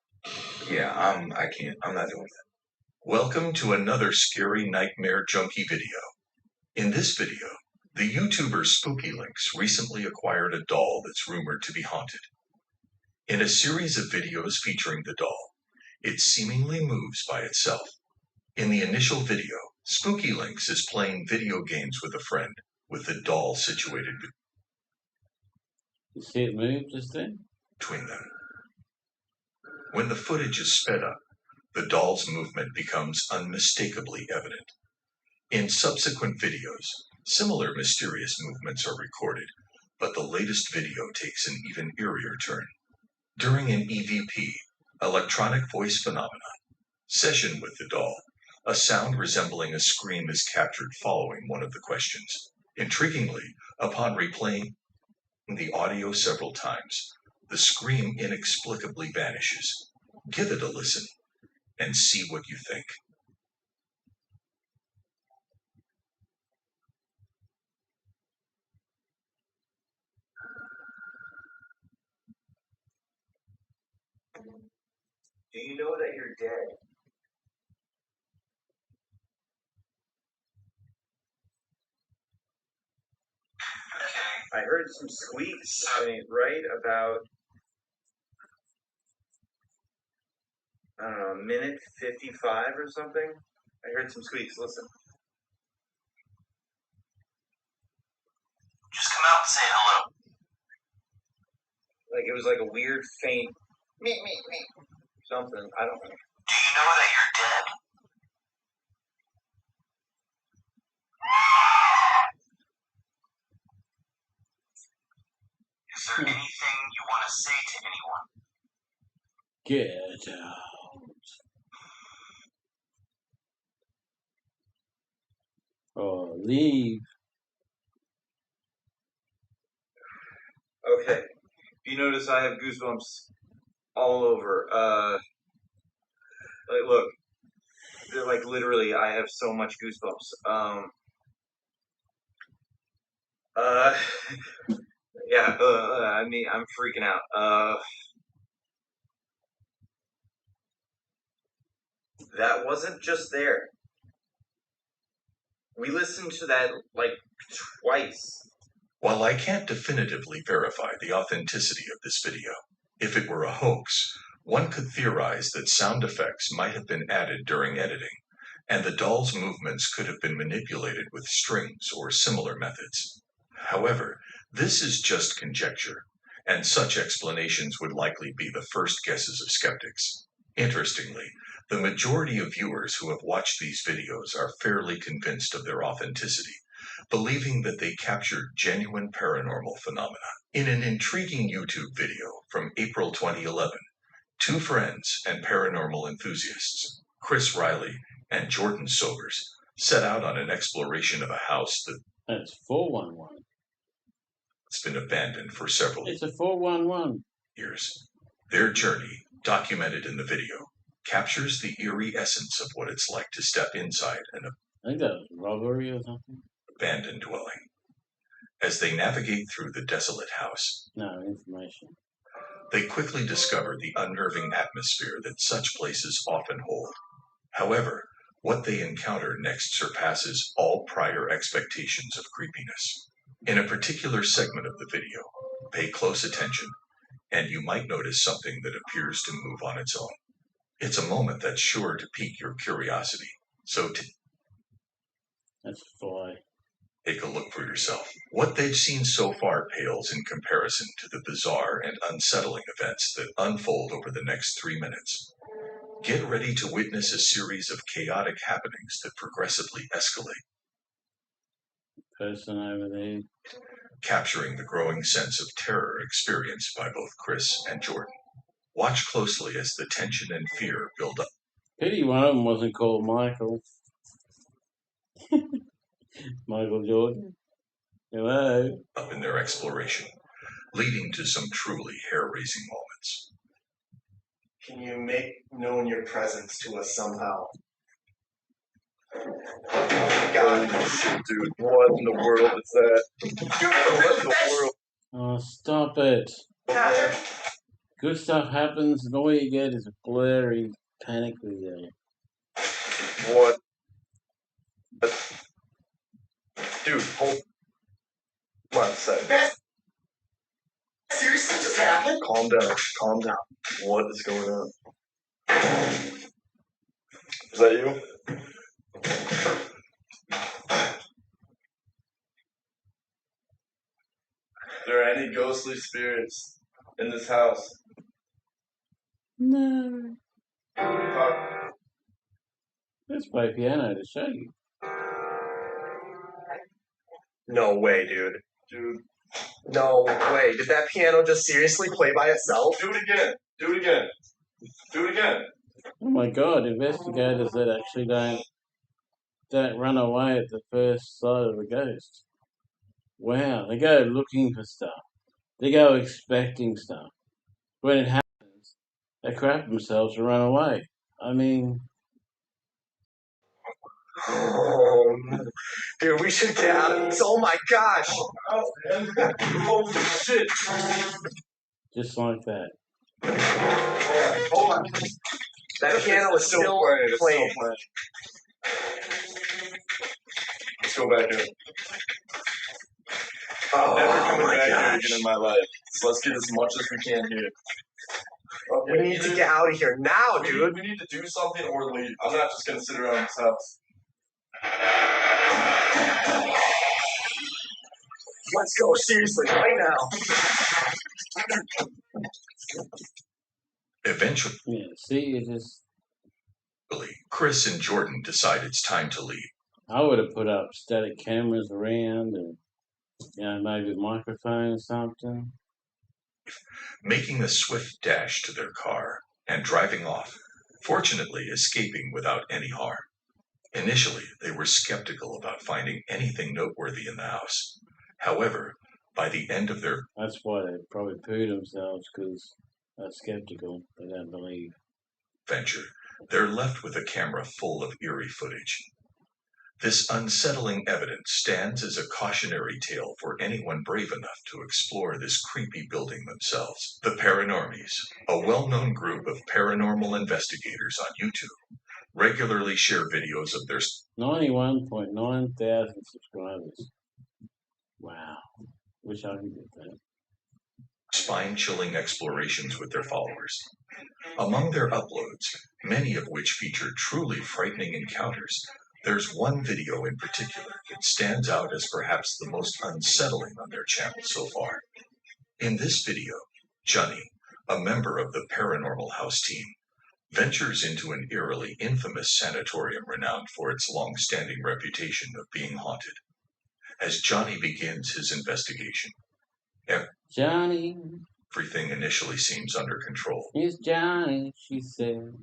Speaker 7: Yeah, I can't. I'm not doing that.
Speaker 6: Welcome to another scary nightmare junkie video. In this video, the YouTuber Spooky Links recently acquired a doll that's rumored to be haunted. In a series of videos featuring the doll, it seemingly moves by itself. In the initial video, Spooky Links is playing video games with a friend, with the doll situated
Speaker 1: You see it move just then?
Speaker 6: between them. When the footage is sped up, the doll's movement becomes unmistakably evident. In subsequent videos, similar mysterious movements are recorded, but the latest video takes an even eerier turn. During an EVP, electronic voice phenomenon, session with the doll, a sound resembling a scream is captured following one of the questions. Intriguingly, upon replaying the audio several times, the scream inexplicably vanishes. Give it a listen and see what you think.
Speaker 9: Do you know that you're dead? I heard some squeaks, right about, I don't know, a minute 55 or something. I heard some squeaks. Listen.
Speaker 11: Just come out and say hello.
Speaker 9: Like it was like a weird faint meep, meep, meep. Something. I don't know.
Speaker 11: Do you know that you're dead? Is there anything you want to say to anyone?
Speaker 1: Get out. Oh, leave.
Speaker 9: Okay. You notice I have goosebumps all over. Like, look. They're like literally, I have so much goosebumps. Yeah, I mean, I'm freaking out. That wasn't just there. We listened to that, like, twice.
Speaker 6: While I can't definitively verify the authenticity of this video, if it were a hoax, one could theorize that sound effects might have been added during editing, and the doll's movements could have been manipulated with strings or similar methods. However, this is just conjecture, and such explanations would likely be the first guesses of skeptics. Interestingly, the majority of viewers who have watched these videos are fairly convinced of their authenticity, believing that they captured genuine paranormal phenomena. In an intriguing YouTube video from April 2011, two friends and paranormal enthusiasts, Chris Riley and Jordan Sobers, set out on an exploration of a house
Speaker 1: That's 411.
Speaker 6: It's been abandoned for several
Speaker 1: It's a 411.
Speaker 6: years. Their journey, documented in the video, captures the eerie essence of what it's like to step inside an
Speaker 1: I think that was robbery or something.
Speaker 6: abandoned dwelling. As they navigate through the desolate house,
Speaker 1: No information.
Speaker 6: they quickly discover the unnerving atmosphere that such places often hold. However, what they encounter next surpasses all prior expectations of creepiness. In a particular segment of the video, pay close attention, and you might notice something that appears to move on its own. It's a moment that's sure to pique your curiosity, so
Speaker 1: That's a fly.
Speaker 6: take a look for yourself. What they've seen so far pales in comparison to the bizarre and unsettling events that unfold over the next 3 minutes. Get ready to witness a series of chaotic happenings that progressively escalate,
Speaker 1: Person over there.
Speaker 6: capturing the growing sense of terror experienced by both Chris and Jordan. Watch closely as the tension and fear build up.
Speaker 1: Pity one of them wasn't called Michael. Michael Jordan. Hello.
Speaker 6: Up in their exploration, leading to some truly hair-raising moments.
Speaker 7: Can you make known your presence to us somehow? God, shit, dude. What in the world is that? What in the world?
Speaker 1: Oh, stop it. Good stuff happens and all you get is a blurry panic video.
Speaker 7: What? Dude, hold on a second. Seriously, just happened? Calm down. Calm down. What is going on? Is that you? Are there any ghostly spirits in this house?
Speaker 1: No. Let's play piano to show you.
Speaker 7: No way, dude. Dude. No way. Did that piano just seriously play by itself? Do it again. Do it again. Do it again.
Speaker 1: Oh my god, investigators that actually don't run away at the first sight of a ghost. Wow, they go looking for stuff. They go expecting stuff. When it happens, they crap themselves and run away. I mean...
Speaker 7: Oh, dude, we should get out of this. Oh my gosh. Holy shit.
Speaker 1: Just like that.
Speaker 7: Hold on. That piano is still playing. Let's go back in. I'm never coming back here again in my life. So let's get as much as we can here. Okay, we need to get out of here now, dude. We need to do something or leave. I'm not just gonna sit around this house. Let's go, seriously, right now.
Speaker 6: Eventually,
Speaker 1: Yeah, see, it just...
Speaker 6: Chris and Jordan decide it's time to leave.
Speaker 1: I would have put up static cameras around and, maybe a microphone or something.
Speaker 6: Making a swift dash to their car and driving off, fortunately escaping without any harm. Initially, they were skeptical about finding anything noteworthy in the house. However, by the end of their...
Speaker 1: That's why they probably pooed themselves, because they're skeptical. They don't believe.
Speaker 6: ...venture, they're left with a camera full of eerie footage. This unsettling evidence stands as a cautionary tale for anyone brave enough to explore this creepy building themselves. The Paranormies, a well-known group of paranormal investigators on YouTube, regularly share videos of their
Speaker 1: 91.9 thousand subscribers. Wow. Wish I could get that.
Speaker 6: Spine-chilling explorations with their followers. Among their uploads, many of which feature truly frightening encounters, there's one video in particular that stands out as perhaps the most unsettling on their channel so far. In this video, Johnny, a member of the Paranormal House team, ventures into an eerily infamous sanatorium renowned for its long-standing reputation of being haunted. As Johnny begins his investigation,
Speaker 1: Johnny.
Speaker 6: Everything initially seems under control.
Speaker 1: It's Johnny, she said.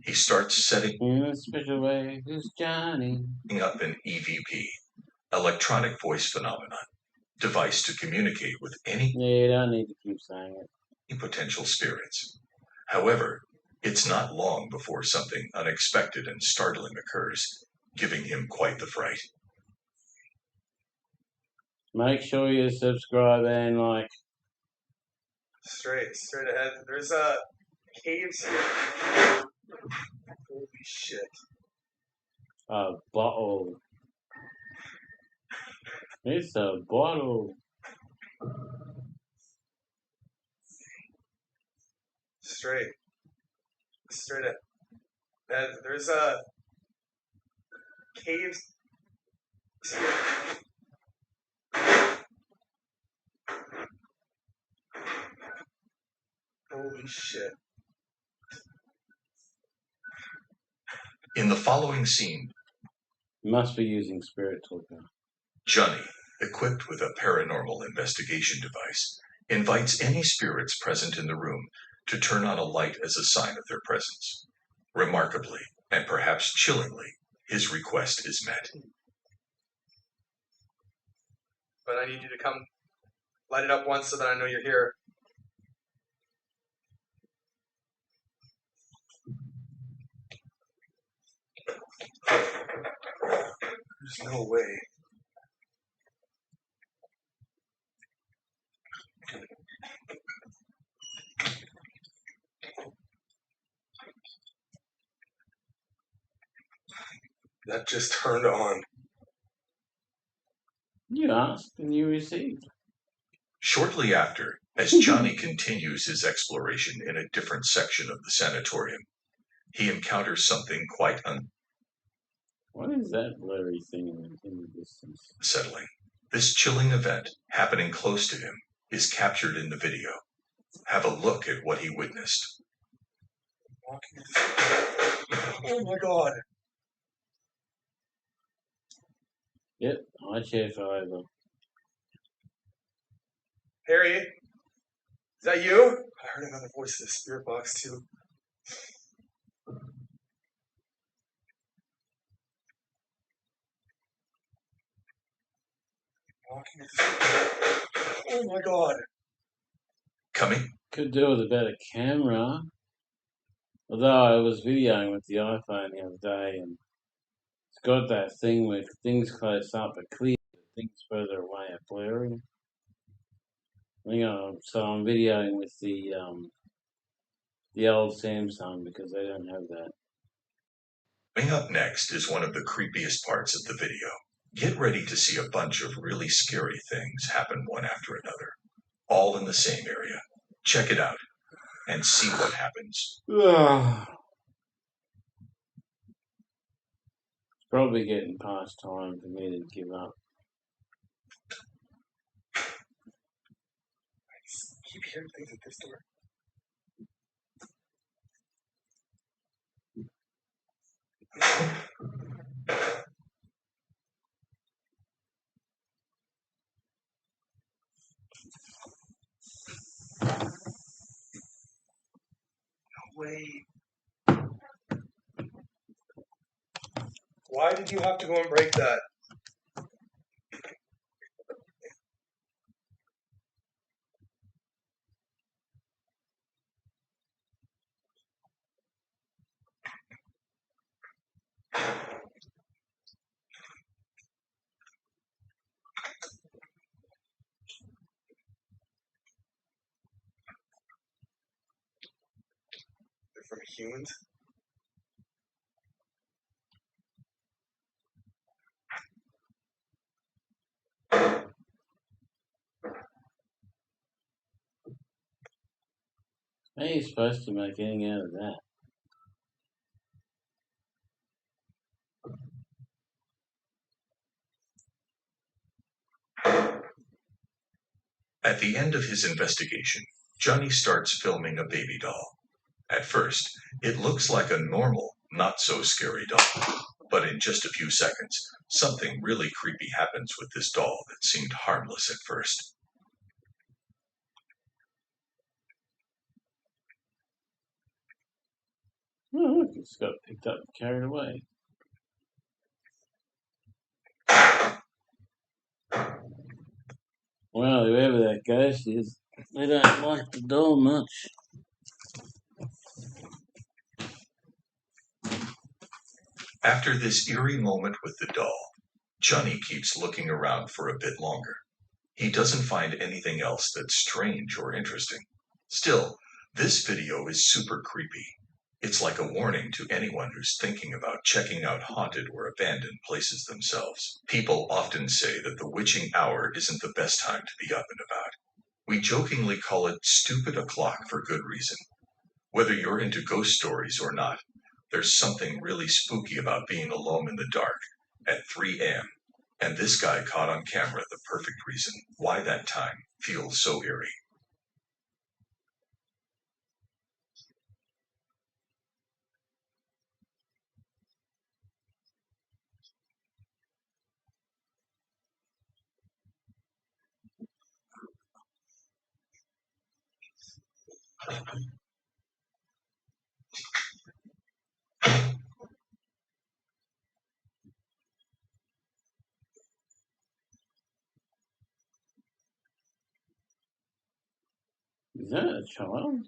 Speaker 6: He starts setting
Speaker 1: in a special way. It's Johnny.
Speaker 6: Up an EVP, electronic voice phenomenon. device to communicate with any
Speaker 1: you don't need to keep saying it.
Speaker 6: Potential spirits. However, it's not long before something unexpected and startling occurs, giving him quite the fright.
Speaker 1: Make sure you subscribe and like.
Speaker 7: Straight ahead. There's caves here. Holy shit.
Speaker 1: A bottle. It's a bottle.
Speaker 7: Straight ahead. There's caves here. Holy shit.
Speaker 6: In the following scene,
Speaker 1: must be using Spirit Talker.
Speaker 6: Johnny, equipped with a paranormal investigation device, invites any spirits present in the room to turn on a light as a sign of their presence. Remarkably, and perhaps chillingly, his request is met.
Speaker 7: But I need you to come light it up once so that I know you're here. There's no way. That just turned on.
Speaker 1: You asked and you received.
Speaker 6: Shortly after, as Johnny continues his exploration in a different section of the sanatorium, he encounters something quite
Speaker 1: What is that blurry thing in the distance?
Speaker 6: unsettling. This chilling event, happening close to him, is captured in the video. Have a look at what he witnessed.
Speaker 7: Oh my god.
Speaker 1: Yep, I chair over.
Speaker 7: Harry, is that you? I heard another voice in the spirit box too. Oh my god.
Speaker 6: Coming.
Speaker 1: Could do with a better camera. Although I was videoing with the iPhone the other day and it's got that thing with things close up are clear, things further away are blurry. So I'm videoing with the old Samsung because they don't have that.
Speaker 6: Coming up next is one of the creepiest parts of the video. Get ready to see a bunch of really scary things happen one after another, all in the same area. Check it out and see what happens.
Speaker 1: It's probably getting past time for me to give up.
Speaker 7: I keep hearing things at this door. No way. Why did you have to go and break that? They're from humans?
Speaker 1: How are you supposed to make anything out of that?
Speaker 6: At the end of his investigation, Johnny starts filming a baby doll. At first, it looks like a normal, not-so-scary doll. But in just a few seconds, something really creepy happens with this doll that seemed harmless at first.
Speaker 1: Oh, look, it's got picked up and carried away. Well, whoever that ghost is, they don't like the doll much.
Speaker 6: After this eerie moment with the doll, Johnny keeps looking around for a bit longer. He doesn't find anything else that's strange or interesting. Still, this video is super creepy. It's like a warning to anyone who's thinking about checking out haunted or abandoned places themselves. People often say that the witching hour isn't the best time to be up and about. We jokingly call it stupid o'clock for good reason. Whether you're into ghost stories or not, there's something really spooky about being alone in the dark at 3 a.m. And this guy caught on camera the perfect reason why that time feels so eerie.
Speaker 1: Is that a child?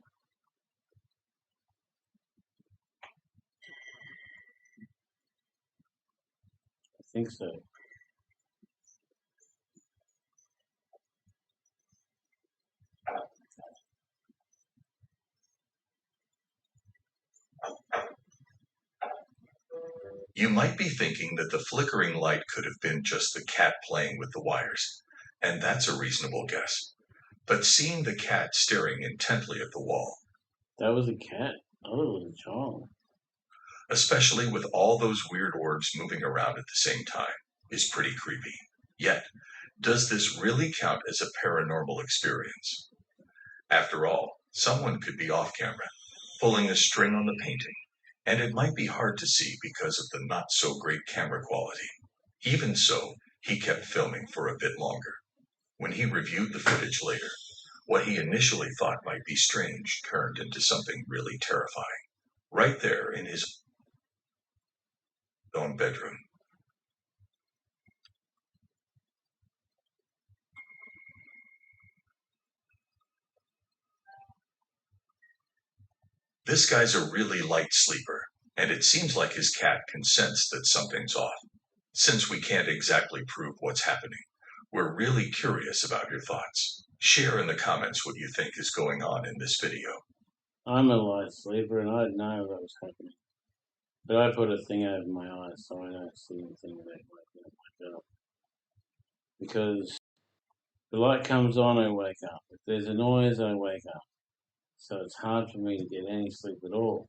Speaker 1: I think so.
Speaker 6: You might be thinking that the flickering light could have been just the cat playing with the wires, and that's a reasonable guess. But seeing the cat staring intently at the wall,
Speaker 1: That was a cat. I thought it was a child.
Speaker 6: especially with all those weird orbs moving around at the same time, is pretty creepy. Yet, does this really count as a paranormal experience? After all, someone could be off camera, pulling a string on the painting, and it might be hard to see because of the not so great camera quality. Even so, he kept filming for a bit longer. When he reviewed the footage later, what he initially thought might be strange turned into something really terrifying. Right there in his own bedroom. This guy's a really light sleeper, and it seems like his cat can sense that something's off. Since we can't exactly prove what's happening, we're really curious about your thoughts. Share in the comments what you think is going on in this video.
Speaker 1: I'm a light sleeper and I didn't know that was happening. But I put a thing over my eyes so I don't see anything that waking up. Because the light comes on, I wake up. If there's a noise, I wake up. So it's hard for me to get any sleep at all.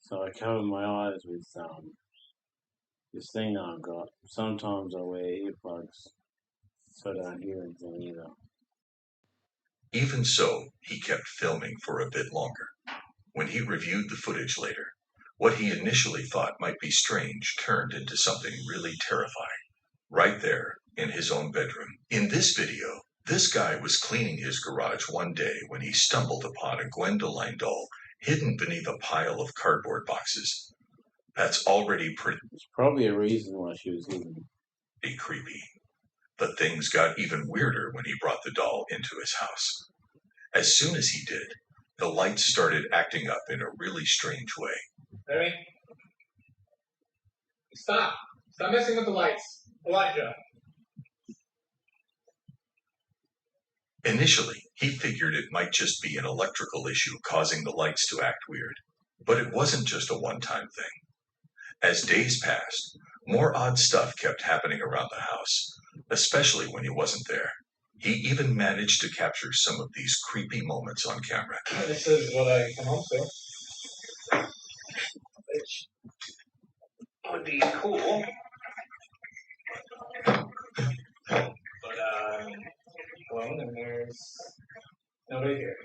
Speaker 1: So I cover my eyes with this thing that I've got. Sometimes I wear earplugs so I don't hear anything either.
Speaker 6: Even so, he kept filming for a bit longer. When he reviewed the footage later, what he initially thought might be strange turned into something really terrifying. Right there in his own bedroom. In this video, this guy was cleaning his garage one day when he stumbled upon a Gwendoline doll hidden beneath a pile of cardboard boxes. That's already pretty
Speaker 1: Probably a reason why she was hidden.
Speaker 6: Creepy. But things got even weirder when he brought the doll into his house. As soon as he did, the lights started acting up in a really strange way.
Speaker 4: Barry? Stop! Stop messing with the lights. Elijah.
Speaker 6: Initially, he figured it might just be an electrical issue causing the lights to act weird. But it wasn't just a one-time thing. As days passed, more odd stuff kept happening around the house, especially when he wasn't there. He even managed to capture some of these creepy moments on camera.
Speaker 4: This is what I come home to. Which would be cool. But, alone and there's nobody here.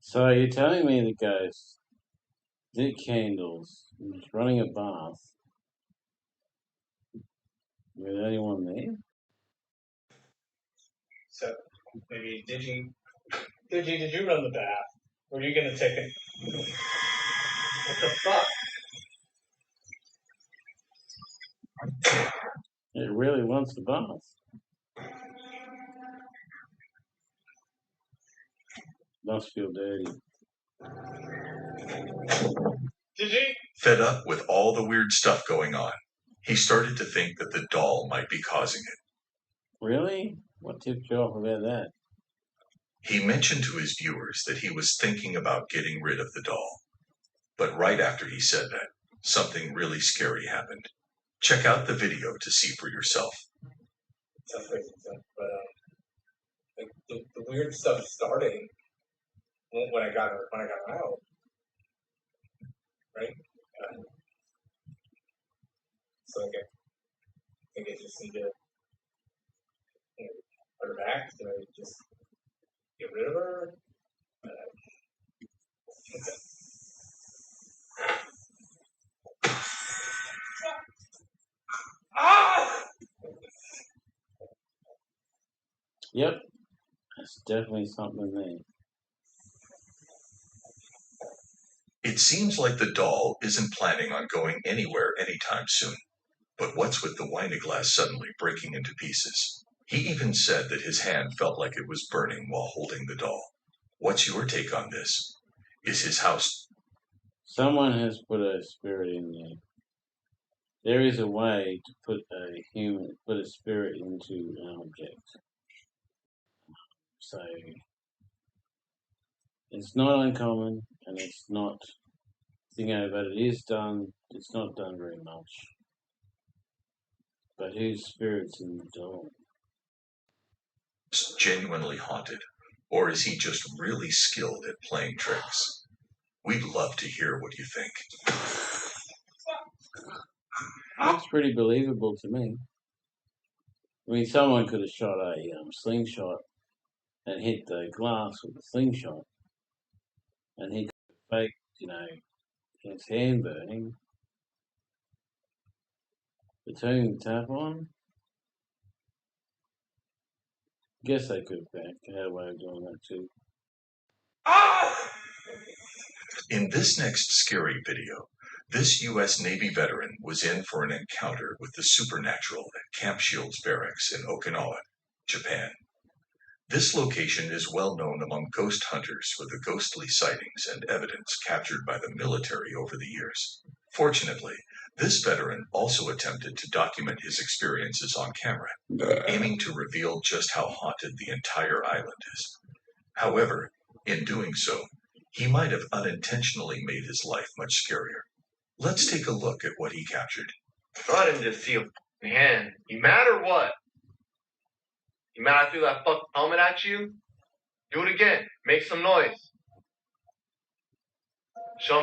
Speaker 1: So you're telling me the ghost lit candles and was running a bath with anyone there?
Speaker 4: So maybe did you run the bath? Or are you gonna take it? What the fuck?
Speaker 1: It really wants the bath. Must feel dirty.
Speaker 6: Fed up with all the weird stuff going on, he started to think that the doll might be causing it.
Speaker 1: Really? What tipped you off about that?
Speaker 6: He mentioned to his viewers that he was thinking about getting rid of the doll. But right after he said that, something really scary happened. Check out the video to see for yourself.
Speaker 2: Sounds crazy stuff, but like the weird stuff starting when I got out, right? So I think I just need to put her back. Do I just get rid of her?
Speaker 1: Yep, that's definitely something there.
Speaker 6: It seems like the doll isn't planning on going anywhere anytime soon. But what's with the wine glass suddenly breaking into pieces? He even said that his hand felt like it was burning while holding the doll. What's your take on this? Is his house...
Speaker 1: Someone has put a spirit in there. There is a way to put a spirit into an object. So it's not uncommon, and it's not, but it is done. It's not done very much. But whose spirit's in the doll?
Speaker 6: genuinely haunted, or is he just really skilled at playing tricks? We'd love to hear what you think.
Speaker 1: That's pretty believable to me. I mean, someone could have shot a slingshot and hit the glass with the slingshot, and he could have faked, his hand burning. The turning the tap on. Guess they could have had a way of doing that too.
Speaker 6: In this next scary video, this U.S. Navy veteran was in for an encounter with the supernatural at Camp Shields Barracks in Okinawa, Japan. This location is well known among ghost hunters for the ghostly sightings and evidence captured by the military over the years. Fortunately, this veteran also attempted to document his experiences on camera, aiming to reveal just how haunted the entire island is. However, in doing so, he might have unintentionally made his life much scarier. Let's take a look at what he captured.
Speaker 7: I didn't just see a hand. You mad or what? You mad I threw that fucking helmet at you? Do it again. Make some noise. Show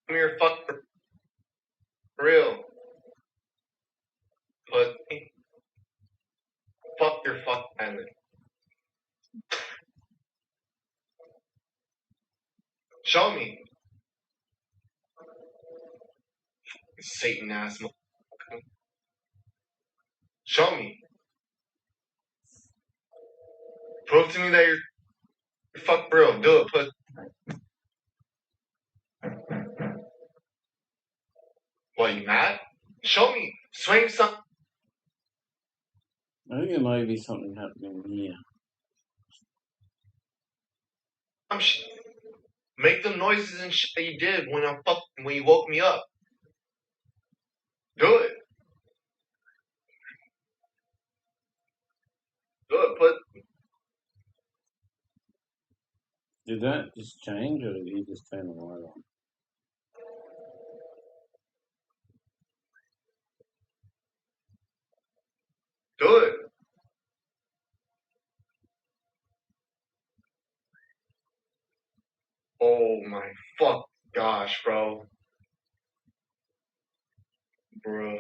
Speaker 7: me your fucking for real. Pussy. Fuck your fucking island. Show me. Satan ass motherfucker. Show me. Prove to me that you're fuck real. Do it, pussy. What, you mad? Show me. Swing some.
Speaker 1: I think there might be something happening here.
Speaker 7: Make them noises and shit that you did when you woke me up. Do it. Do it, pussy.
Speaker 1: Did that just change, or did he just turn the light on?
Speaker 7: Do it. Oh my fuck gosh, bro. Bro.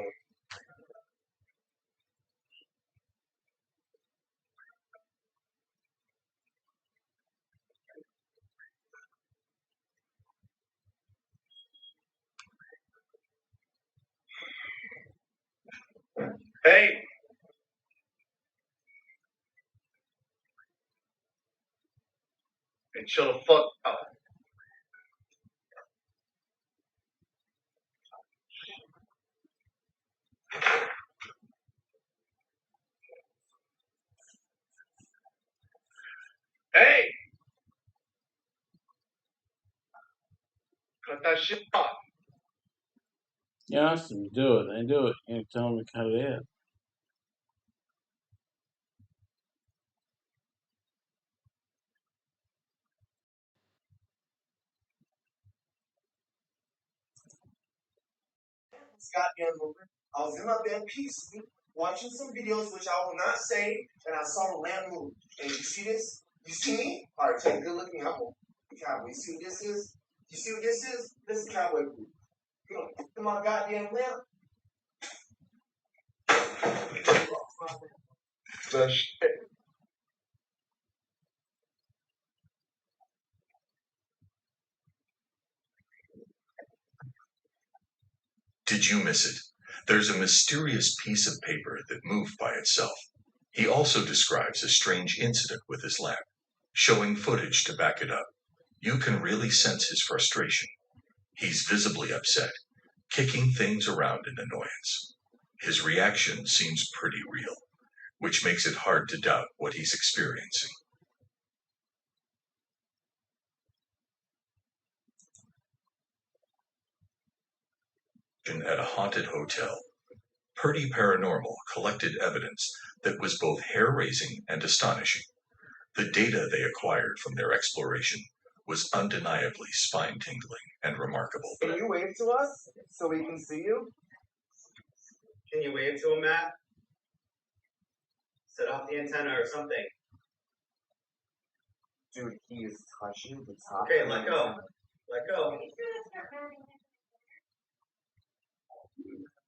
Speaker 7: Hey. And chill the fuck out.
Speaker 23: that shit off.
Speaker 1: Yeah, ask them to do it. They do it. You tell them to cut it out.
Speaker 2: Goddamn movie. I was in my bed peacefully, watching some videos which I will not say, and I saw a lamp move. And you see this? You see me? Alright, take a good look at me. I'm a cowboy. You see what this is? You see what this is? This is cowboy food. You know, look at my goddamn lamp. The shit.
Speaker 6: Did you miss it? There's a mysterious piece of paper that moved by itself. He also describes a strange incident with his lamp, showing footage to back it up. You can really sense his frustration. He's visibly upset, kicking things around in annoyance. His reaction seems pretty real, which makes it hard to doubt what he's experiencing. At a haunted hotel, Purdy Paranormal collected evidence that was both hair-raising and astonishing. The data they acquired from their exploration was undeniably spine-tingling and remarkable.
Speaker 2: Can you wave to us so we can see you?
Speaker 5: Can you wave to him, Matt? Set off the antenna or something.
Speaker 2: Dude, he is touching the top.
Speaker 5: Okay, let go. Let go.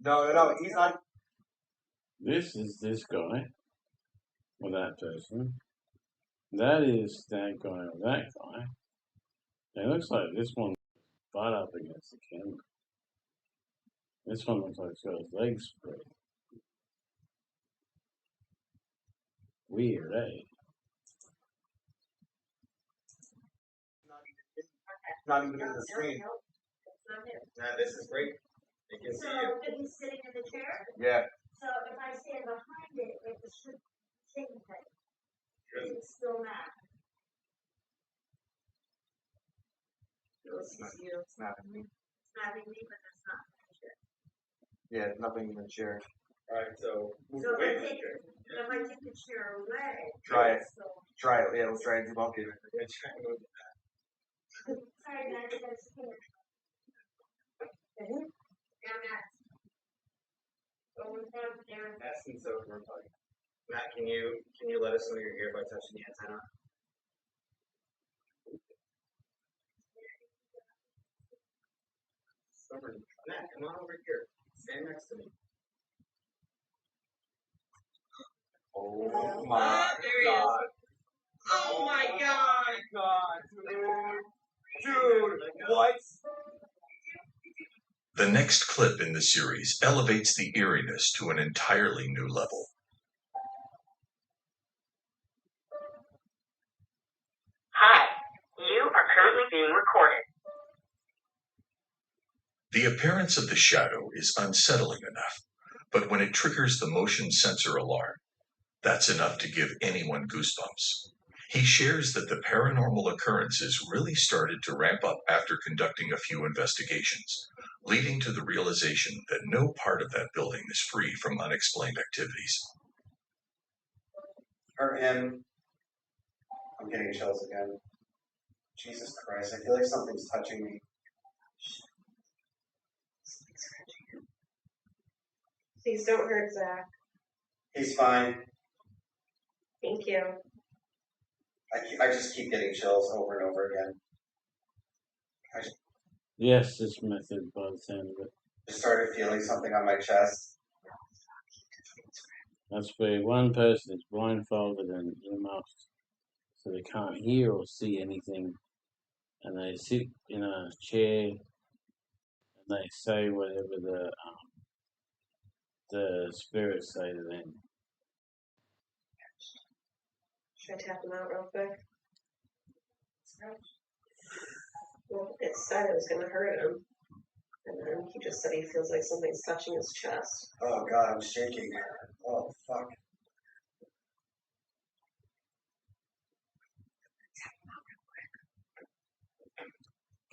Speaker 2: No, he's not.
Speaker 1: This is this guy, or that person. That is that guy or that guy. It looks like this one butt up against the camera. This one looks like it's got his legs spread. Weird, eh?
Speaker 2: Not even in the screen.
Speaker 5: Nah, this is great. They can see you.
Speaker 19: So he's sitting in the chair?
Speaker 2: Yeah.
Speaker 19: So if I stand behind it, it should shake the thing. It's still not.
Speaker 2: It's snapping me.
Speaker 19: Snapping me, but that's not the chair.
Speaker 2: Yeah, nothing in the chair.
Speaker 5: Alright, so move
Speaker 19: So
Speaker 5: away
Speaker 19: if
Speaker 5: from
Speaker 19: I
Speaker 5: the
Speaker 19: take
Speaker 5: chair.
Speaker 19: if I take the chair away,
Speaker 2: Try it.
Speaker 19: it's still.
Speaker 2: Try it. Yeah, let's try it. Debunk it.
Speaker 19: Sorry, guys, I gotta stand. Yeah, Matt.
Speaker 5: Essence over. Matt, can you let us know you're here by touching the antenna? Matt, come on over here. Stand next to me.
Speaker 2: Oh my god.
Speaker 19: Oh my god.
Speaker 2: Dude, what?
Speaker 6: The next clip in the series elevates the eeriness to an entirely new level.
Speaker 13: Hi, you are currently being recorded.
Speaker 6: The appearance of the shadow is unsettling enough, but when it triggers the motion sensor alarm, that's enough to give anyone goosebumps. He shares that the paranormal occurrences really started to ramp up after conducting a few investigations, leading to the realization that no part of that building is free from unexplained activities.
Speaker 2: Hurt him. I'm getting chills again. Jesus Christ, I feel like something's touching me.
Speaker 21: Please don't hurt Zach.
Speaker 2: He's fine.
Speaker 21: Thank you.
Speaker 2: I just keep getting chills over and over again.
Speaker 1: Yes, this method by the sound of it.
Speaker 2: I started feeling something on my chest.
Speaker 1: That's where one person is blindfolded and earmuffed, so they can't hear or see anything, and they sit in a chair and they say whatever the spirits say to them.
Speaker 21: Should I tap him out real quick? Well, it said it was going to hurt him. And then he just said he feels like something's touching his chest.
Speaker 2: Oh god, I'm shaking. Oh fuck.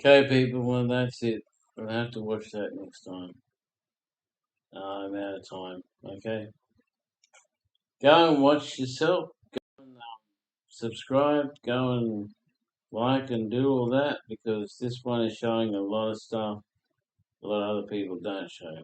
Speaker 1: Okay, people, well, that's it. I'll have to watch that next time. I'm out of time. Okay. Go and watch yourself. Go and subscribe. Go and like and do all that, because this one is showing a lot of stuff a lot of other people don't show.